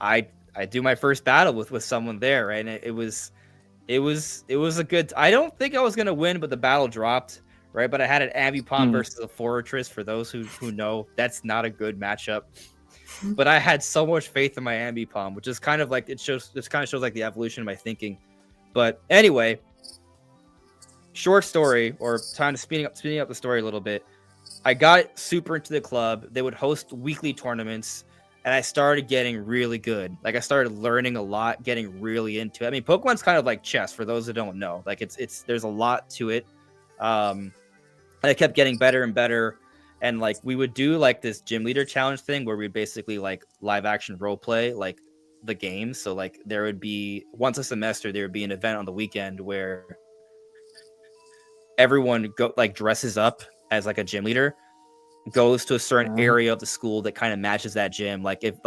I do my first battle with someone there, right? And it was a good. I don't think I was gonna win, but the battle dropped, right? But I had an Ambipom versus a Fortress. For those who know, that's not a good matchup. But I had so much faith in my Ambipom, which is kind of like this kind of shows like the evolution of my thinking. But anyway, short story, or kind of speeding up the story a little bit. I got super into the club. They would host weekly tournaments, and I started getting really good. Like I started learning a lot, getting really into it. I mean, Pokemon's kind of like chess for those that don't know. Like it's there's a lot to it. And I kept getting better and better. And like we would do like this gym leader challenge thing where we basically like live action role play like the games. So like there would be once a semester there would be an event on the weekend where everyone dresses up as like a gym leader, goes to a certain area of the school that kind of matches that gym. Like if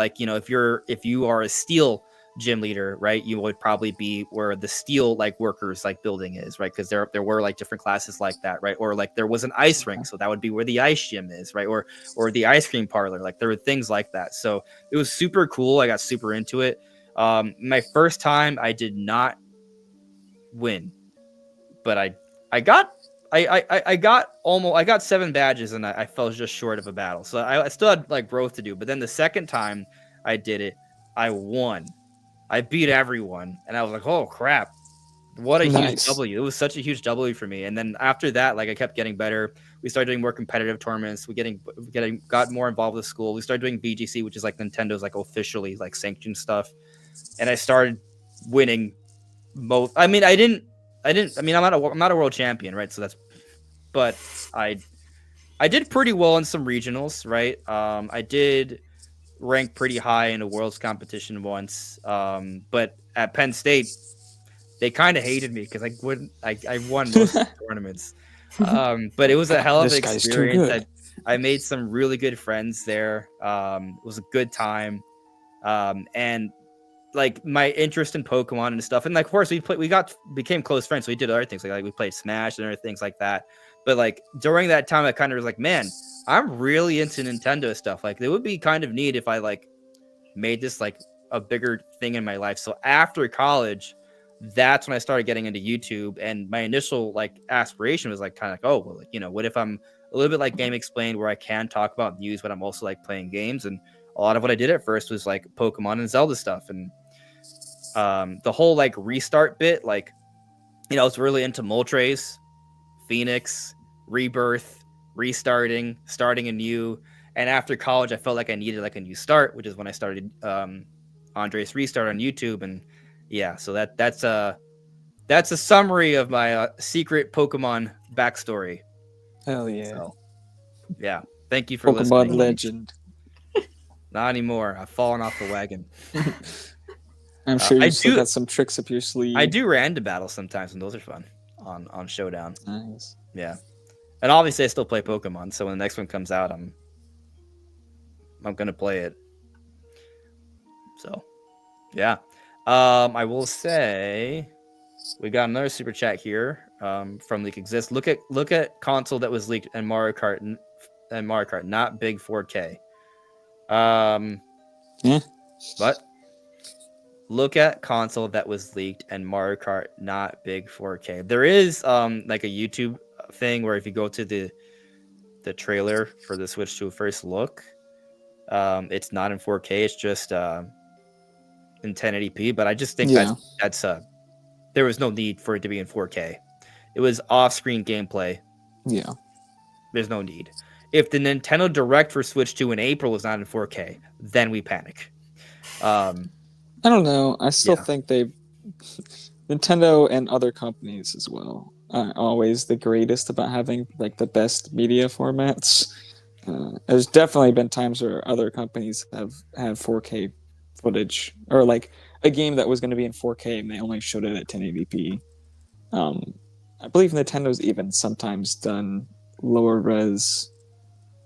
you are a steel gym leader, right, you would probably be where the steel like workers like building is, right? Because there were like different classes like that, right? Or like there was an ice rink, so that would be where the ice gym is, right? Or the ice cream parlor. Like there were things like that. So it was super cool. I got super into it. My first time I did not win, but I got I got 7 badges and I fell just short of a battle. So I still had like growth to do. But then the second time I did it, I won. I beat everyone, and I was like, oh crap. What a huge Nice. W. It was such a huge W for me. And then after that, like I kept getting better. We started doing more competitive tournaments. We got more involved with school. We started doing VGC, which is like Nintendo's like officially like sanctioned stuff. And I started winning most. I mean, I'm not a world champion, right? So but I did pretty well in some regionals, right? I did rank pretty high in a world's competition once. But at Penn State, they kind of hated me because I won most of the tournaments. But it was a hell of an This guy's too experience. good. I made some really good friends there. It was a good time. And like my interest in Pokemon and stuff. And like, of course, became close friends. So we did other things like we played Smash and other things like that. But like during that time, I kind of was like, man, I'm really into Nintendo stuff. Like it would be kind of neat if I like made this like a bigger thing in my life. So after college, that's when I started getting into YouTube. And my initial like aspiration was like kind of like, oh, well, like, you know, what if I'm a little bit like Game Explained, where I can talk about news, but I'm also like playing games. And a lot of what I did at first was like Pokemon and Zelda stuff. And the whole like restart bit, like, you know, I was really into Moltres, Phoenix, Rebirth, restarting, starting anew. And after college, I felt like I needed like a new start, which is when I started Andre's Restart on YouTube. And yeah, so that's a summary of my secret Pokemon backstory. Hell yeah. So, yeah, thank you for Pokemon listening. legend. Not anymore. I've fallen off the wagon. I'm sure I you still do- got some tricks up your sleeve. I do random battles sometimes, and those are fun on Showdown. Nice. Yeah, and obviously I still play Pokemon. So when the next one comes out, I'm gonna play it. So, yeah. I will say we got another super chat here from Leak Exist. Look at console that was leaked and Mario Kart, not big 4K. Yeah. But look at console that was leaked and Mario Kart, not big 4K. There is like a YouTube thing where if you go to the trailer for the Switch 2 first look, it's not in 4K. It's just in 1080p. But I just think that's there was no need for it to be in 4K. It was off-screen gameplay. Yeah. There's no need. If the Nintendo Direct for Switch 2 in April was not in 4K, then we panic. I don't know. I still think Nintendo and other companies as well are always the greatest about having like the best media formats. There's definitely been times where other companies have had 4K footage, or like a game that was going to be in 4K and they only showed it at 1080p. I believe Nintendo's even sometimes done lower res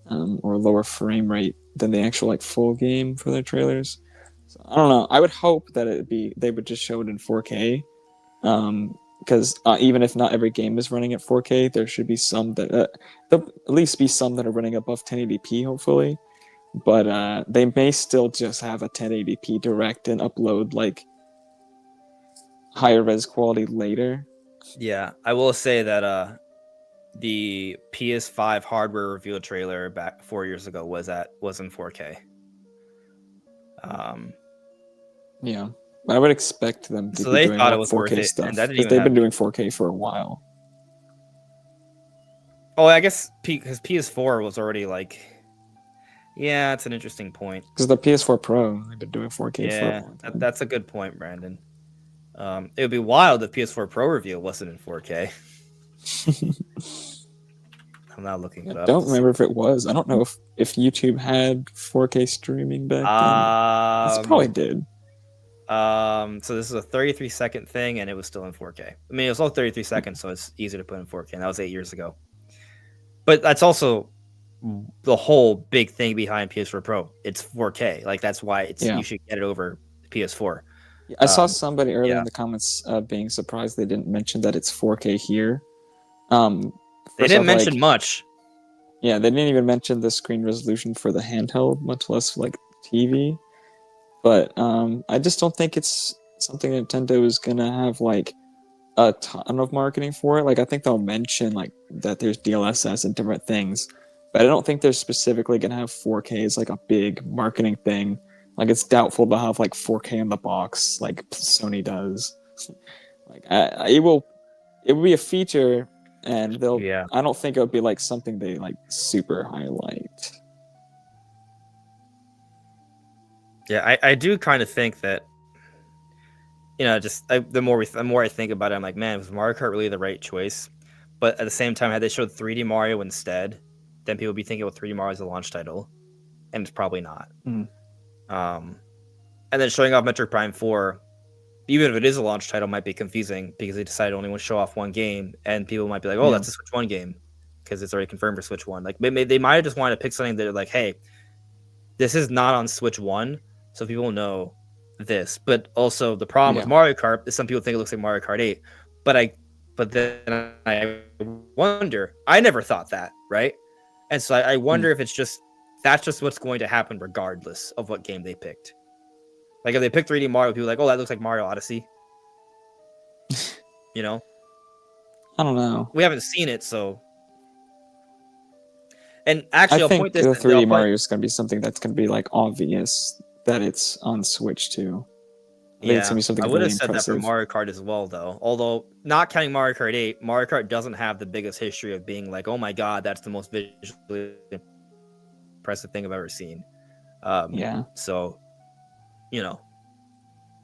or lower frame rate than the actual like full game for their trailers. So, I don't know. I would hope that they would just show it in 4K, because even if not every game is running at 4K, there should be some that there'll at least be some that are running above 1080p, hopefully. But they may still just have a 1080p direct and upload like higher res quality later. Yeah, I will say that the PS5 hardware reveal trailer back 4 years ago was in 4K. Yeah, but I would expect them to So be they doing thought more it was 4K worth it, stuff and that didn't because even they've been have- doing 4K for a while. Oh, I guess because PS4 was already like, yeah, it's an interesting point. Because the PS4 Pro, they've been doing 4K for a Yeah, long time. that's a good point, Brandon. It would be wild if PS4 Pro reveal wasn't in 4K. I'm not looking it I up. don't remember if it was. I don't know if YouTube had 4K streaming back then. It probably did. So this is a 33-second thing, and it was still in 4K. I mean, it was all 33 seconds, so it's easier to put in 4K. And that was 8 years ago. But that's also the whole big thing behind PS4 Pro. It's 4K. Like that's why you should get it over PS4. I saw somebody earlier in the comments being surprised they didn't mention that it's 4K here. They didn't mention much. Yeah, they didn't even mention the screen resolution for the handheld, much less like TV. But I just don't think it's something Nintendo is gonna have like a ton of marketing for it. Like I think they'll mention like that there's DLSS and different things, but I don't think they're specifically gonna have 4K as like a big marketing thing. Like it's doubtful to have like 4K in the box like Sony does. Like it will be a feature, and they'll. Yeah. I don't think it would be like something they like super highlight. Yeah, I do kind of think that, just the more I think about it, I'm like, man, was Mario Kart really the right choice? But at the same time, had they showed 3D Mario instead, then people would be thinking, well, 3D Mario is a launch title, and it's probably not. Mm. And then showing off Metroid Prime 4, even if it is a launch title, might be confusing because they decided only want to show off one game, and people might be like, oh, Yeah. that's a Switch 1 game because it's already confirmed for Switch 1. Like they might have just wanted to pick something that like, hey, this is not on Switch 1, so people know this. But also the problem with Mario Kart is some people think it looks like Mario Kart 8. But then I wonder, I never thought that, right? And so I wonder if that's just what's going to happen regardless of what game they picked. Like if they pick 3D Mario, people are like, oh, that looks like Mario Odyssey. I don't know. We haven't seen it, so. And actually, I I'll think point this. the 3D Mario is going to be something that's going to be like obvious that it's on Switch too. I think it's going to be something I would really have said impressive. that for Mario Kart as well, though. Although not counting Mario Kart 8, Mario Kart doesn't have the biggest history of being like, oh my god, that's the most visually impressive thing I've ever seen. So,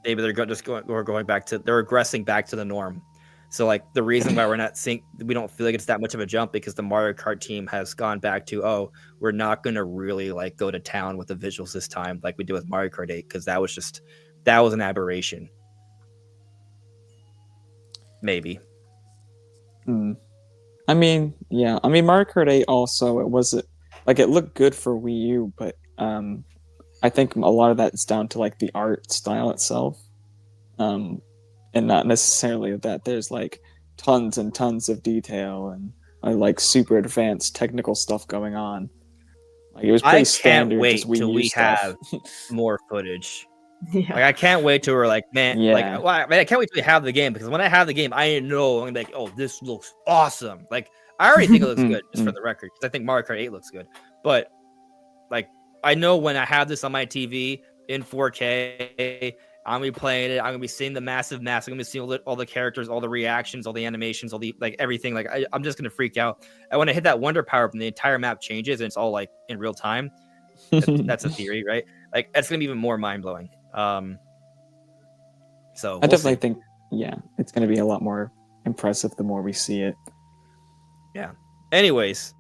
maybe they're going back to they're regressing back to the norm. So like the reason why we don't feel like it's that much of a jump because the Mario Kart team has gone back to, oh, we're not going to really like go to town with the visuals this time like we did with Mario Kart 8 because that was an aberration. Maybe. I mean, yeah. I mean, Mario Kart 8 also it looked good for Wii U, but I think a lot of that is down to like the art style itself, and not necessarily that there's like tons and tons of detail and like super advanced technical stuff going on. Like it was pretty standard. I can't wait just Wii till U we stuff. have more footage. Yeah. Like I can't wait till we're like, man, Yeah. I can't wait till we have the game because when I have the game, I know I'm gonna be like, oh, this looks awesome. Like I already think it looks good, just for the record, because I think Mario Kart 8 looks good. But like I know when I have this on my TV in 4K, I'm gonna be playing it. I'm gonna be seeing the massive mask. I'm gonna be seeing all the characters, all the reactions, all the animations, all the like everything. Like I'm just gonna freak out. And when I hit that Wonder Power, and the entire map changes, and it's all like in real time. That's a theory, right? Like that's gonna be even more mind blowing. So I definitely think, it's going to be a lot more impressive the more we see it. Yeah. Anyways,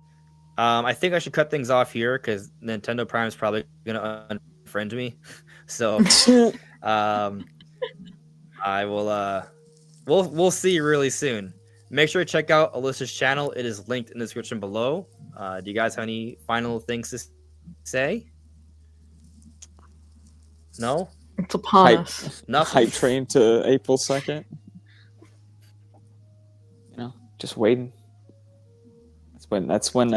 I think I should cut things off here because Nintendo Prime is probably gonna unfriend me. So, I will. We'll see you really soon. Make sure to check out Alyssa's channel. It is linked in the description below. Do you guys have any final things to say? No? It's upon us. Nothing. Hype train to April 2nd. Just waiting. That's when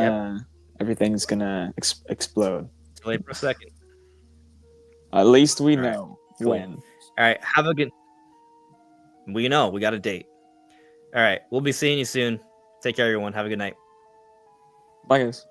everything's gonna explode. Till April 2nd. At least we All right. know Cool. when. All right. Have a good. We know. We got a date. All right. We'll be seeing you soon. Take care, everyone. Have a good night. Bye, guys.